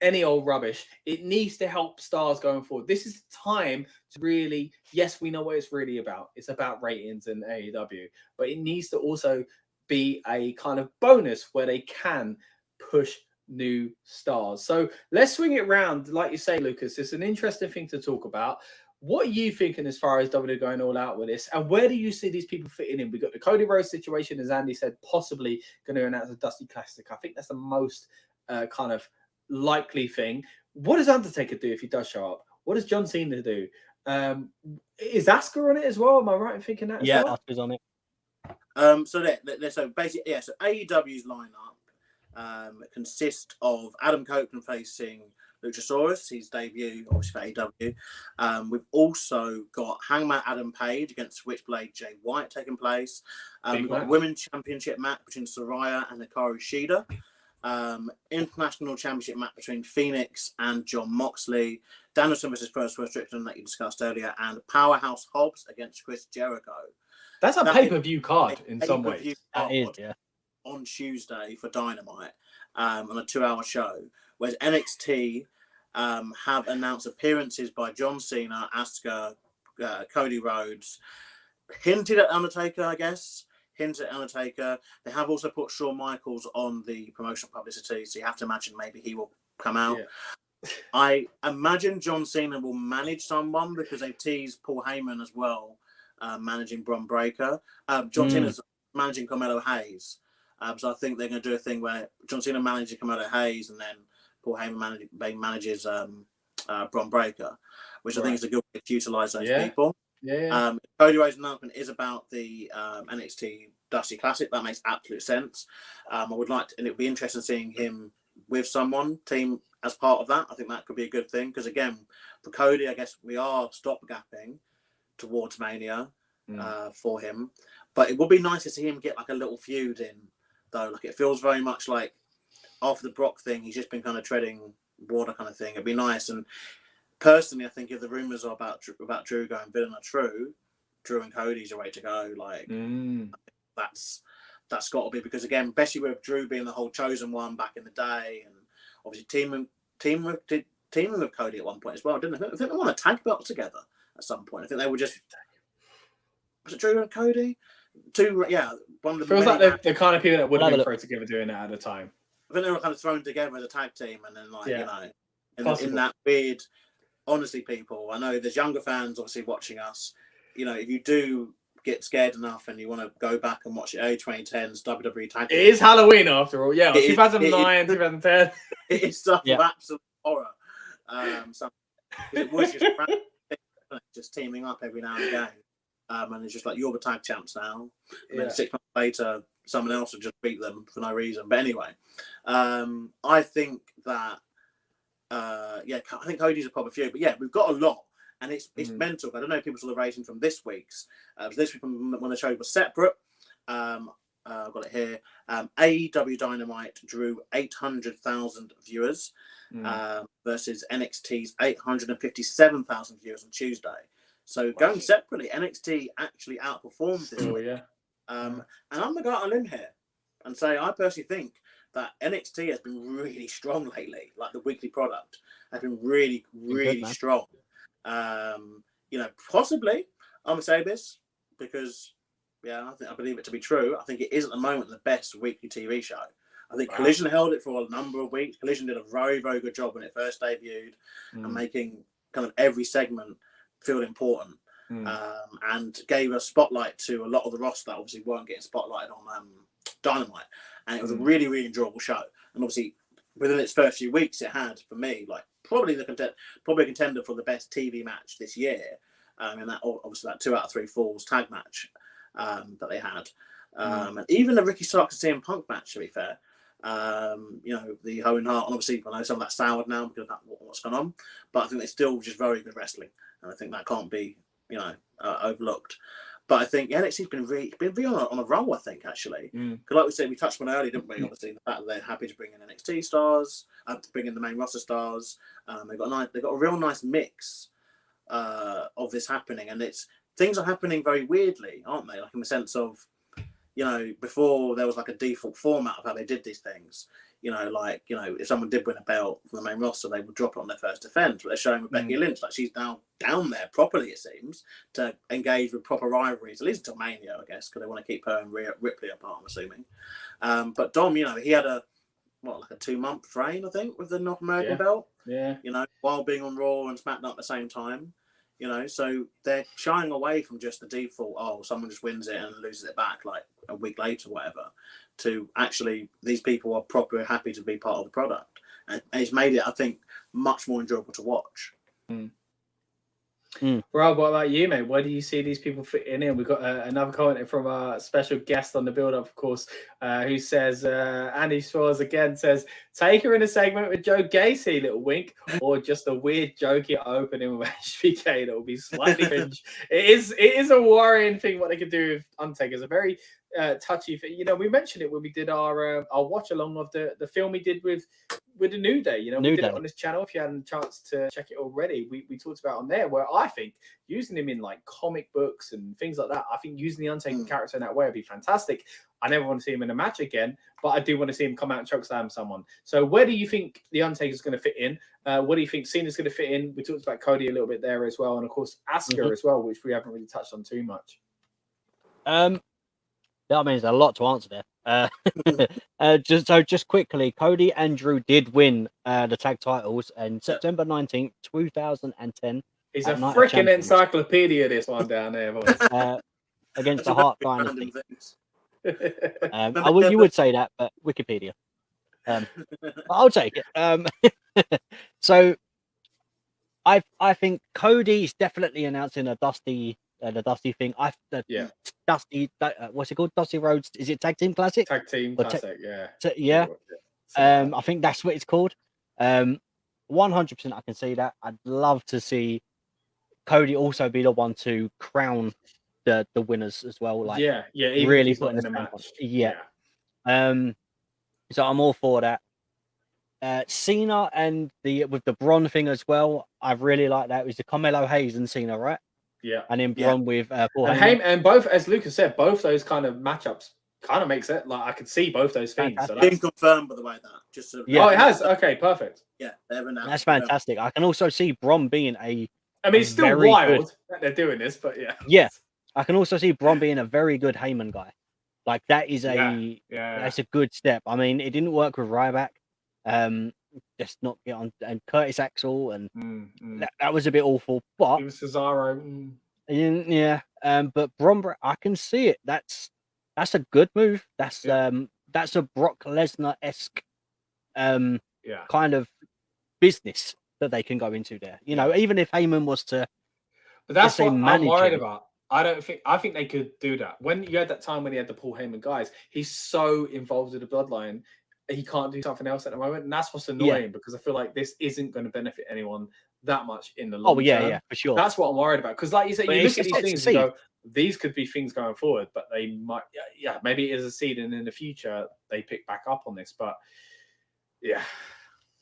any old rubbish. It needs to help stars going forward. This is the time to really, yes, we know what it's really about. It's about ratings and AEW, but it needs to also be a kind of bonus where they can push new stars. So let's swing it around. Like you say, Lucas, it's an interesting thing to talk about. What are you thinking as far as WWE going all out with this? And where do you see these people fitting in? We got the Cody Rhodes situation, as Andy said, possibly going to announce a Dusty Classic. I think that's the most kind of likely thing. What does Undertaker do if he does show up? What does John Cena do? Is Asuka on it as well? Am I right in thinking that? Yeah, as well? Asuka's on it. So basically, so AEW's lineup consists of Adam Copeland facing Luchasaurus, his debut, obviously for AEW. We've also got Hangman Adam Page against Switchblade Jay White taking place. We've got a Women's Championship match between Saraya and Hikaru Shida. International Championship match between Phoenix and John Moxley. Danielson versus First Strickland that you discussed earlier. And Powerhouse Hobbs against Chris Jericho. That's a pay-per-view card in some ways. That is, yeah. On Tuesday for Dynamite on a 2-hour show. Whereas NXT have announced appearances by John Cena, Asuka, Cody Rhodes, hinted at Undertaker, I guess. Hinted at Undertaker. They have also put Shawn Michaels on the promotional publicity, so you have to imagine maybe he will come out. Yeah. I imagine John Cena will manage someone because they teased Paul Heyman as well, managing Bron Breakker. John Cena's managing Carmelo Hayes. So I think they're going to do a thing where John Cena manages Carmelo Hayes and then Paul Heyman manages Bron Breakker, which I think is a good way to utilize those people. Yeah. Cody Rhodes' announcement is about the NXT Dusty Classic. That makes absolute sense. I would like to, and it would be interesting seeing him with someone, team as part of that. I think that could be a good thing because, again, for Cody, I guess we are stopgapping towards Mania for him. But it would be nice to see him get like a little feud in, though. Like it feels very much like after the Brock thing, he's just been kind of treading water kind of thing. It'd be nice. And personally, I think if the rumors are about Drew going villain are true, Drew and Cody's are ready to go. Like that's got to be because again, especially with Drew being the whole chosen one back in the day, and obviously teaming with Cody at one point as well, didn't they? I think they won a tag belt together at some point. I think they were just was it Drew and Cody? One of the feels like they're the kind of people that would have been thrown together doing that at a time. I think they were kind of thrown together as a tag team, and then in that weird. Honestly, people, I know there's younger fans obviously watching us. You know, if you do get scared enough and you want to go back and watch the early 2010s WWE Tag It is Halloween after all. Yeah, It is- 2009, 2010. it is stuff Yeah. of absolute horror. It was just teaming up every now and again. And it's just like, you're the tag champs now. And then 6 months later, someone else would just beat them for no reason. But anyway, I think that, I think Cody's a proper few. But yeah, we've got a lot. And it's mental. I don't know if people saw the rating from this week's. This week when the show was separate. I've got it here. AEW Dynamite drew 800,000 viewers versus NXT's 857,000 viewers on Tuesday. So going separately, NXT actually outperformed this week. And I'm going to go out on a limb here and say I personally think that NXT has been really strong lately. Like the weekly product has been really, really strong. Possibly I'm going to say this because I believe it to be true. I think it is at the moment the best weekly TV show. I think Collision held it for a number of weeks. Collision did a very, very good job when it first debuted and making kind of every segment feel important and gave a spotlight to a lot of the roster that obviously weren't getting spotlighted on Dynamite. And it was a really, really enjoyable show. And obviously within its first few weeks, it had, for me, like probably a contender for the best TV match this year. And that obviously that 2 out of 3 falls tag match that they had. And even the Ricky Starks and CM Punk match, to be fair. The Owen Hart, and obviously I know some of that's soured now because of what's gone on, but I think they're still just very good wrestling, and I think that can't be overlooked. But I think NXT's been really on a roll, I think, actually. Because like we said, we touched on earlier, didn't we? Obviously, the fact that they're happy to bring in NXT stars, to bring in the main roster stars. They've got a real nice mix of this happening, and things are happening very weirdly, aren't they? Like in the sense of, before there was like a default format of how they did these things. If someone did win a belt from the main roster, they would drop it on their first defense. But they're showing with Becky Lynch, like she's now down there properly, it seems, to engage with proper rivalries, at least until Mania, I guess, because they want to keep her and Ripley apart, I'm assuming. But Dom, he had a 2-month reign, I think, with the North American belt. Yeah. While being on Raw and SmackDown at the same time. So they're shying away from just the default, someone just wins it and loses it back like a week later, whatever, to actually these people are properly happy to be part of the product. And it's made it, I think, much more enjoyable to watch. Rob, what about you, mate? Where do you see these people fitting in? We've got another comment from our special guest on the build-up, of course, who says, Andy Schwartz again says, take her in a segment with Joe Gacy, little wink, or just a weird jokey opening with HBK that will be slightly cringe. It is a worrying thing what they could do with Undertaker. It's a very touchy thing. We mentioned it when we did our watch along of the film he did with the New Day. We did it on this channel. If you hadn't a chance to check it already, we talked about on there, where I think using him in like comic books and things like that, I think using the Undertaker character in that way would be fantastic. I never want to see him in a match again, but I do want to see him come out and chokeslam someone. So where do you think the Undertaker is going to fit in? What do you think Cena's going to fit in? We talked about Cody a little bit there as well, and of course Asuka as well, which we haven't really touched on too much. That means a lot to answer there. Just quickly, Cody and Drew did win the tag titles in September 19th, 2010. He's a freaking encyclopedia, this one down there, boys. Against the Hart Dynasty. You would say that, but Wikipedia. But I'll take it. So I think Cody's definitely announcing a Dusty thing. Dusty, what's it called? Dusty Rhodes. Is it Tag Team Classic? Tag Team Classic, yeah. I think that's what it's called. 100% I can see that. I'd love to see Cody also be the one to crown the winners as well. Like, really putting the match. So I'm all for that. Cena and with the Braun thing as well. I really like that. It was the Carmelo Hayes and Cena, right? Yeah, and then Braun with Paul Heyman. And both, as Lucas said, both those kind of matchups kind of makes it like I could see both those things. So been confirmed, by the way, that oh, it has. Okay, perfect. Yeah, that's fantastic. I can also see Braun being it's still wild that they're doing this, but yeah. I can also see Braun being a very good Heyman guy. Like that is that's a good step. I mean, it didn't work with Ryback. Just not get on, and Curtis Axel, and that was a bit awful. But it was Cesaro. But Brock, I can see it. That's a good move. That's a Brock Lesnar-esque kind of business that they can go into there. You know, even if Heyman was to, but that's what I'm worried him, about. I think they could do that. When you had that time when he had the Paul Heyman guys, he's so involved with the bloodline, he can't do something else at the moment, and that's what's annoying because I feel like this isn't going to benefit anyone that much in the long term. Yeah, for sure. That's what I'm worried about. Because, like you said, you look at these things and go, these could be things going forward, but they might, maybe it is a seed, and in the future they pick back up on this. But yeah,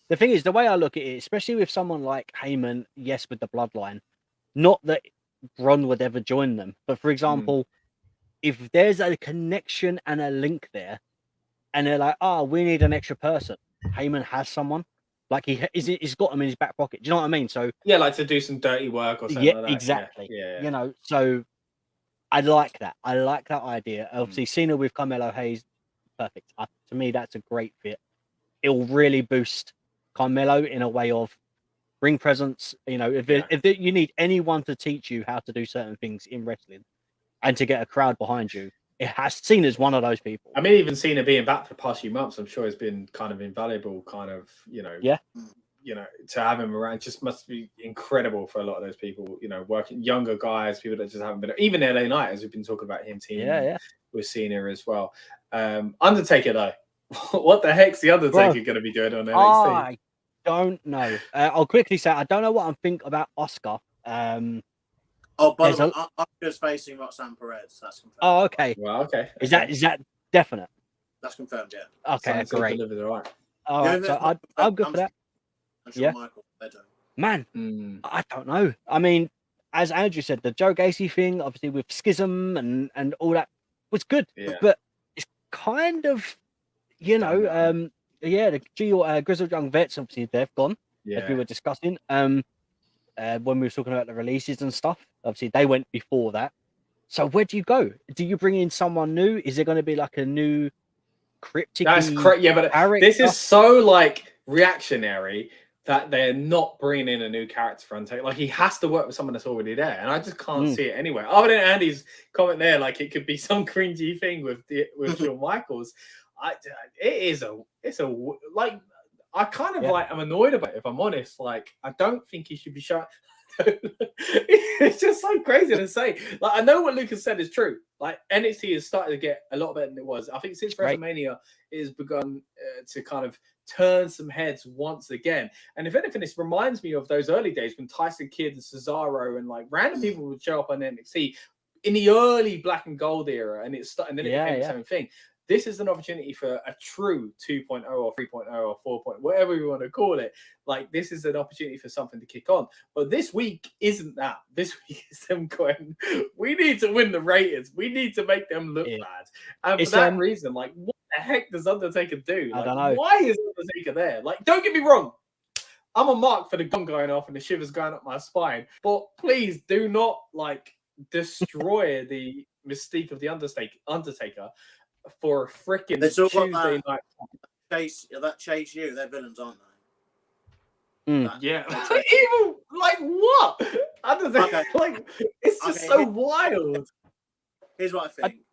the thing is, the way I look at it, especially with someone like Heyman, yes, with the bloodline, not that Bron would ever join them, but for example, if there's a connection and a link there, and they're like, "Oh, we need an extra person," Heyman has someone. Like he's got them in his back pocket. Do you know what I mean? So like to do some dirty work or something like that. Exactly. Yeah. You know, so I like that. I like that idea. Obviously, Cena with Carmelo Hayes, perfect. To me, that's a great fit. It will really boost Carmelo in a way of ring presence. You know, if you need anyone to teach you how to do certain things in wrestling and to get a crowd behind you, Cena's one of those people. I mean, even Cena being back for the past few months, I'm sure has been kind of invaluable. To have him around just must be incredible for a lot of those people. You know, working younger guys, people that just haven't been. Even LA Knight, as we've been talking about him teaming with Cena as well. Undertaker though, what the heck's the Undertaker going to be doing on NXT? I don't know. I'll quickly say I don't know what I'm thinking about Asuka. By the way, Asuka's facing Roxanne Perez. That's confirmed. Oh, okay. Well, okay. Is that definite? That's confirmed. Yeah. Okay, great. All right. So I'm good for that. Michael, man, I don't know. I mean, as Andrew said, the Joe Gacy thing, obviously with Schism and all that, was good. Yeah. But it's kind of, the Grizzled Young Vets, obviously they've gone, as we were discussing. When we were talking about the releases and stuff, obviously they went before that. So where do you go? Do you bring in someone new? Is there going to be like a new cryptic? That's correct. Yeah, but this is so like reactionary that they're not bringing in a new character for Undertaker. Like he has to work with someone that's already there, and I just can't see it anywhere. Other than Andy's comment there, like it could be some cringy thing with Shawn Michaels. It's a like I kind of like I'm annoyed about it, if I'm honest. Like I don't think he should be shot. It's just so crazy to say. Like I know what Lucas said is true. Like NXT has started to get a lot better than it was. I think since WrestleMania it has begun to kind of turn some heads once again. And if anything, this reminds me of those early days when Tyson Kidd and Cesaro and like random people would show up on NXT in the early black and gold era, and then it became its own thing. This is an opportunity for a true 2.0 or 3.0 or 4.0, whatever we want to call it. Like, this is an opportunity for something to kick on. But this week isn't that. This week is them going, we need to win the ratings. We need to make them look bad. And for that reason, like, what the heck does Undertaker do? Like, I don't know. Why is Undertaker there? Like, don't get me wrong. I'm a mark for the gun going off and the shivers going up my spine. But please do not, like, destroy the mystique of the Undertaker for a freaking Tuesday night. Chase you, they're villains, aren't they? Even like what? Undertaker, like it's just so wild. Here's what I think.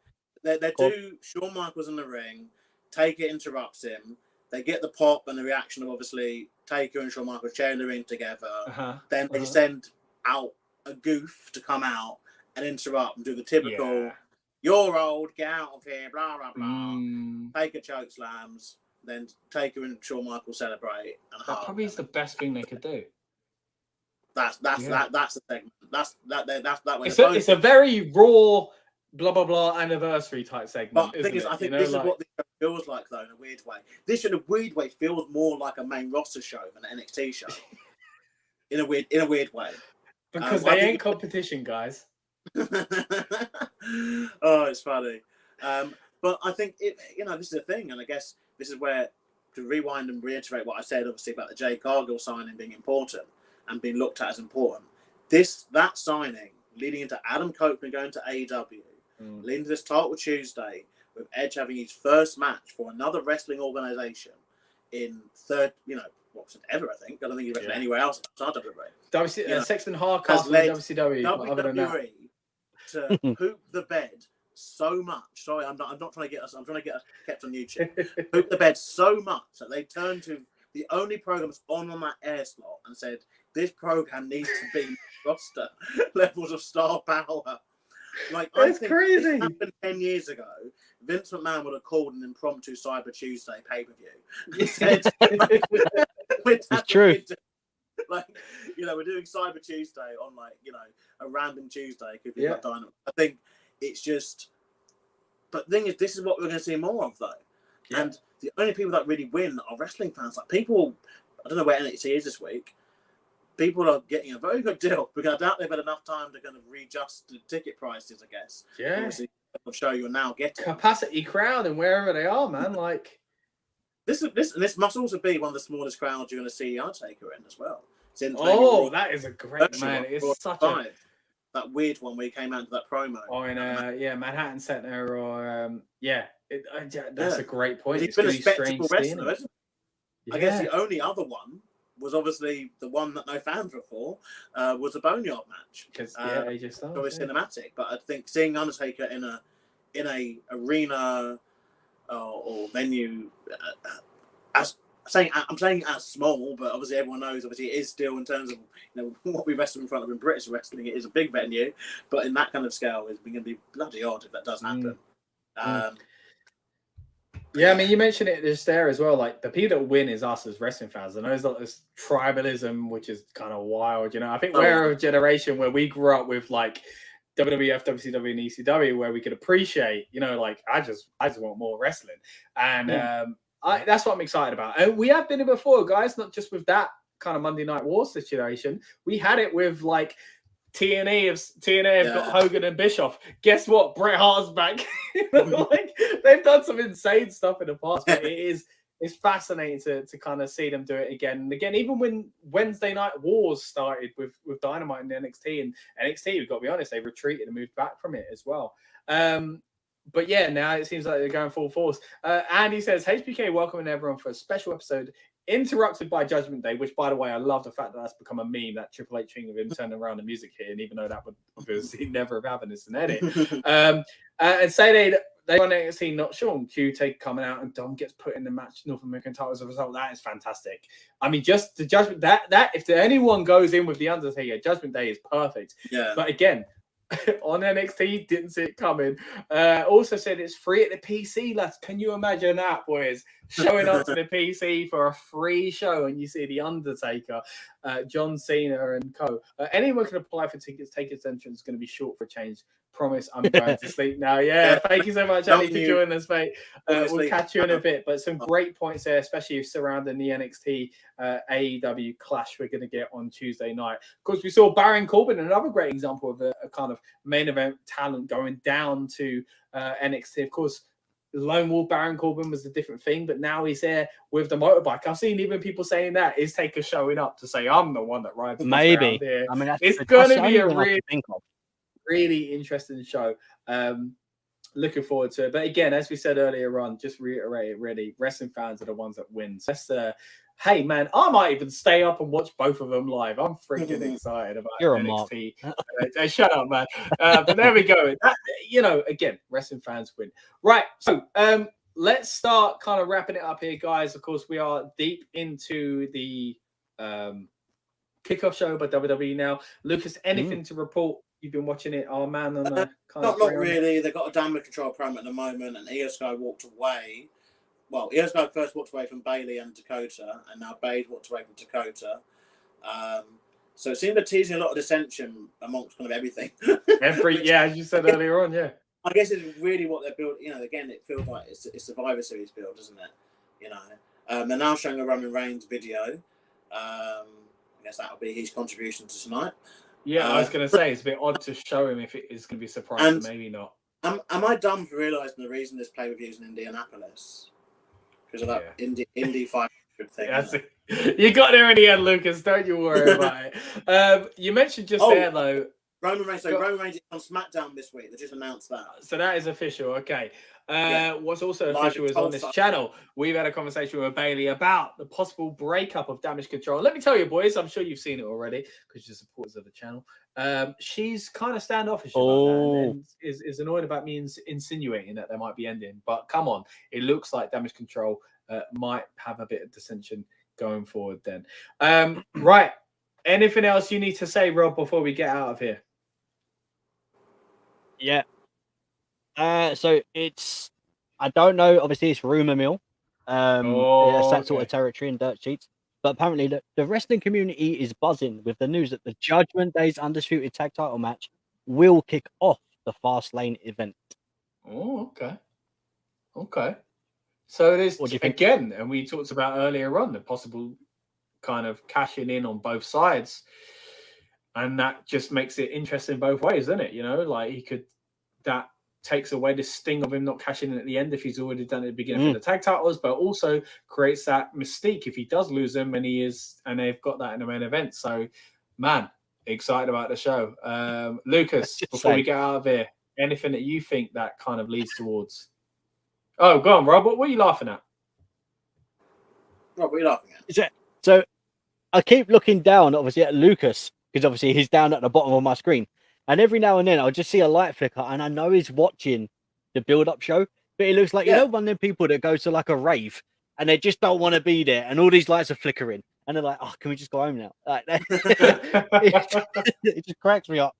They do Shawn Michaels in the ring. Taker interrupts him. They get the pop and the reaction of obviously Taker and Shawn Michaels sharing the ring together. Then they send out a goof to come out and interrupt and do the typical. Yeah. You're old, get out of here, blah, blah, blah. Taker choke slams, then Taker and Shawn Michaels celebrate. And that probably is the best thing they could do. That's the segment. That's that way. It's a very raw, blah, blah, blah anniversary type segment. But the thing is, I think this is what this feels like, though, in a weird way. This, in a weird way, feels more like a main roster show than an NXT show. in a weird way. Because they ain't competition, guys. Oh, it's funny. But I think this is a thing, and I guess this is where to rewind and reiterate what I said, obviously about the Jade Cargill signing being important and being looked at as important. That signing leading into Adam Copeland going to AEW, leading to this title Tuesday with Edge having his first match for another wrestling organization in ever, I think. I don't think he's wrestling anywhere else outside WWE. Sexton Hardcastle and WCW. WWE to poop the bed so much. Sorry, I'm not trying to get us. I'm trying to get us kept on YouTube. Poop the bed so much that they turned to the only program that's on that air slot and said, "This program needs to be roster levels of star power." Like, I think crazy. this happened 10 years ago. Vince McMahon would have called an impromptu Cyber Tuesday pay-per-view. He said, It's true. Like, we're doing Cyber Tuesday on, like, a random Tuesday because we've got Dynamite. I think it's just... But the thing is, this is what we're going to see more of, though. Yeah. And the only people that really win are wrestling fans. Like, people... I don't know where NXT is this week. People are getting a very good deal because I doubt they've had enough time to kind of readjust the ticket prices, I guess. Yeah. Obviously, the show you're now getting. Capacity crowd and wherever they are, man. Like... This must also be one of the smallest crowds you're going to see Undertaker in as well. Since that is a great man. It's such a that weird one where he came out to that promo. Or in Manhattan Center, or that's a great point. He's been a spectacle wrestler, isn't he? I guess the only other one was obviously the one that no fans were for, was a Boneyard match. Because very cinematic. But I think seeing Undertaker in a arena or venue, I'm saying as small, but obviously everyone knows. Obviously, it is still in terms of what we wrestle in front of in British wrestling. It is a big venue, but in that kind of scale, it's going to be bloody odd if that does happen. Yeah, I mean, you mentioned it just there as well. Like, the people that win is us as wrestling fans. And there's like this tribalism, which is kind of wild. I think we're a generation where we grew up with like WWF, WCW, and ECW, where we could appreciate, like I just want more wrestling, and that's what I'm excited about. And we have been here before, guys. Not just with that kind of Monday Night War situation. We had it with like TNA have got Hogan and Bischoff. Guess what? Bret Hart's back. Like, they've done some insane stuff in the past, but it's fascinating to kind of see them do it again and again. Even when Wednesday Night Wars started with Dynamite and NXT, and NXT, we've got to be honest, they retreated and moved back from it as well. But yeah, now it seems like they're going full force. Andy says, HBK welcoming everyone for a special episode interrupted by Judgment Day, which, by the way, I love the fact that that's become a meme, that Triple H thing of him turning around the music here, and even though that would obviously never have happened, it's an edit. And say they want NXT, not Sean. Q take coming out, and Dom gets put in the match North American title as a result. That is fantastic. I mean, just the Judgment, that if anyone goes in with the Undertaker, Judgment Day is perfect. Yeah. But again, on NXT, didn't see it coming. Also said it's free at the PC, lads. Can you imagine that, boys? Showing up to the PC for a free show, and you see the Undertaker, John Cena, and co. Anyone can apply for tickets. Tickets entrance is going to be short for a change. Promise, I'm going to sleep now. Yeah, thank you so much, Andy, for joining us, mate. We'll catch you in a bit. But some great points there, especially surrounding the NXT AEW clash we're going to get on Tuesday night. Of course, we saw Baron Corbin, another great example of a kind of main event talent going down to NXT. Of course, Lone Wolf Baron Corbin was a different thing, but now he's there with the motorbike. I've seen even people saying that is Taker showing up to say, I'm the one that rides maybe here. I mean, it's going to be a really interesting show. Looking forward to it. But again, as we said earlier on, just reiterate it really, wrestling fans are the ones that win. So that's hey man, I might even stay up and watch both of them live. I'm freaking excited about NXT. Shut up, man. But there we go. Again, wrestling fans win. Right. So let's start kind of wrapping it up here, guys. Of course, we are deep into the kickoff show by WWE now. Lucas, anything to report? You've been watching it, our man on the not really. They've got a damage control promo at the moment, and Iyo Sky walked away. Well, Iyo Sky first walked away from Bayley and Dakota, and now Bade walked away from Dakota. So it seemed to teasing a lot of dissension amongst kind of everything. As you said earlier on, yeah. I guess it's really what they're building. Again, it feels like it's Survivor Series build, doesn't it? They're now showing a Roman Reigns video. I guess that'll be his contribution to tonight. Yeah, I was going to say, it's a bit odd to show him if it is going to be a surprise, maybe not. Am I dumb for realising the reason this pay-per-view is in Indianapolis? Because of that Indy 500 thing. You got there in the end, Lucas. Don't you worry about it. You mentioned just there, though, Roman Reigns is on SmackDown this week. They just announced that. So that is official. Okay. What's also Live official is on this Tulsa. channel, we've had a conversation with Bailey about the possible breakup of Damage Control. Let me tell you, boys, I'm sure you've seen it already because you're supporters of the channel. She's kind of standoffish about that and is annoyed about me insinuating that there might be ending. But come on, it looks like Damage Control might have a bit of dissension going forward then. Right. Anything else you need to say, Rob, before we get out of here? Yeah. So it's, I don't know. Obviously, it's rumor mill. It's that sort of territory in dirt sheets. But apparently, the wrestling community is buzzing with the news that the Judgment Day's undisputed tag title match will kick off the Fastlane event. Oh, okay. So it is again, and we talked about earlier on the possible kind of cashing in on both sides, and that just makes it interesting both ways, doesn't it? You know, like that takes away the sting of him not cashing in at the end if he's already done it at the beginning for the tag titles, but also creates that mystique if he does lose them and they've got that in the main event. So, man, excited about the show. Lucas, before we get out of here, anything that you think that kind of leads towards? Oh, go on, Rob. What are you laughing at? Rob, what are you laughing at? So I keep looking down, obviously, at Lucas, because obviously he's down at the bottom of my screen. And every now and then I'll just see a light flicker, and I know he's watching the build-up show, but it looks like, you know, one of them people that goes to like a rave, and they just don't want to be there, and all these lights are flickering, and they're like, oh, can we just go home now? Like, it just cracks me up.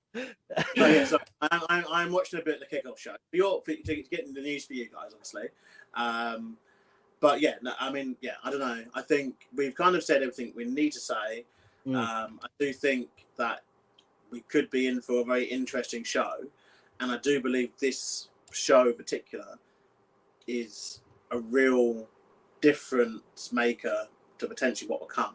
So I'm watching a bit of the kickoff show. For getting the news for you guys, obviously. But yeah, no, I mean, yeah, I don't know. I think we've kind of said everything we need to say. I do think that we could be in for a very interesting show. And I do believe this show in particular is a real difference maker to potentially what will come.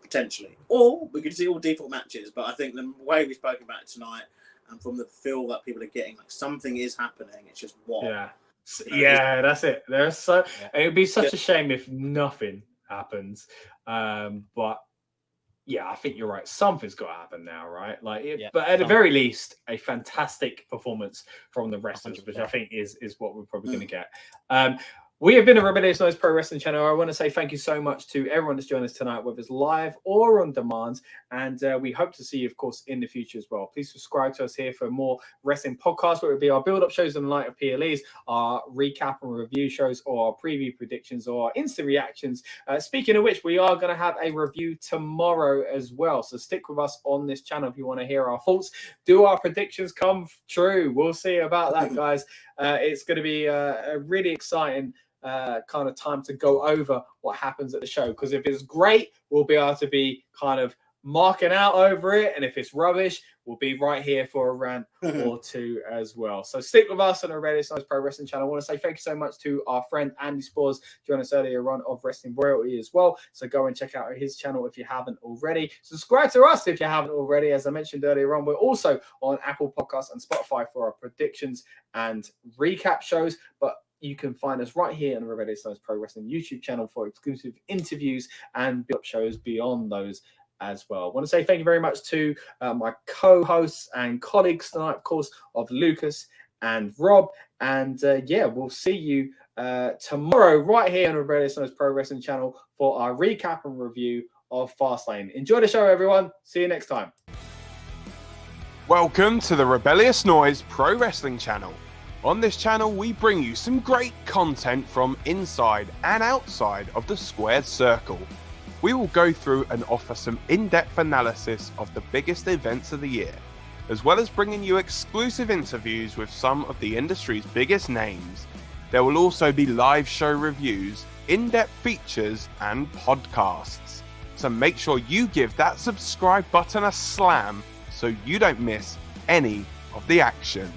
Potentially. Or we could see all default matches. But I think the way we've spoken about it tonight and from the feel that people are getting, like something is happening. It's just what. Yeah, that's it. It would be such a shame if nothing happens. But yeah, I think you're right. Something's got to happen now, right? But at the very least, a fantastic performance from the wrestlers, 100%. Which I think is what we're probably going to get. We have been a Rebellious Noise Pro Wrestling channel. I want to say thank you so much to everyone that's joined us tonight, whether it's live or on demand. And we hope to see you, of course, in the future as well. Please subscribe to us here for more wrestling podcasts, whether it be our build-up shows in the light of PLEs, our recap and review shows, or our preview predictions, or our instant reactions. Speaking of which, we are going to have a review tomorrow as well. So stick with us on this channel if you want to hear our thoughts. Do our predictions come true? We'll see about that, guys. It's going to be a really exciting kind of time to go over what happens at the show, because if it's great, we'll be able to be kind of marking out over it, and if it's rubbish, we'll be right here for a rant or two as well. So stick with us on the Rebellious Noise Pro Wrestling channel. I want to say thank you so much to our friend Andy Spores, joining us earlier on of Wrestling Royalty as well. So go and check out his channel if you haven't already. Subscribe to us if you haven't already. As I mentioned earlier on, we're also on Apple Podcasts and Spotify for our predictions and recap shows, but you can find us right here on the Rebellious Noise Pro Wrestling YouTube channel for exclusive interviews and build-up shows beyond those as well. I want to say thank you very much to my co-hosts and colleagues tonight, of course, of Lucas and Rob. And we'll see you tomorrow right here on the Rebellious Noise Pro Wrestling channel for our recap and review of Fastlane. Enjoy the show, everyone. See you next time. Welcome to the Rebellious Noise Pro Wrestling channel. On this channel, we bring you some great content from inside and outside of the squared circle. We will go through and offer some in-depth analysis of the biggest events of the year, as well as bringing you exclusive interviews with some of the industry's biggest names. There will also be live show reviews, in-depth features, and podcasts. So make sure you give that subscribe button a slam so you don't miss any of the action.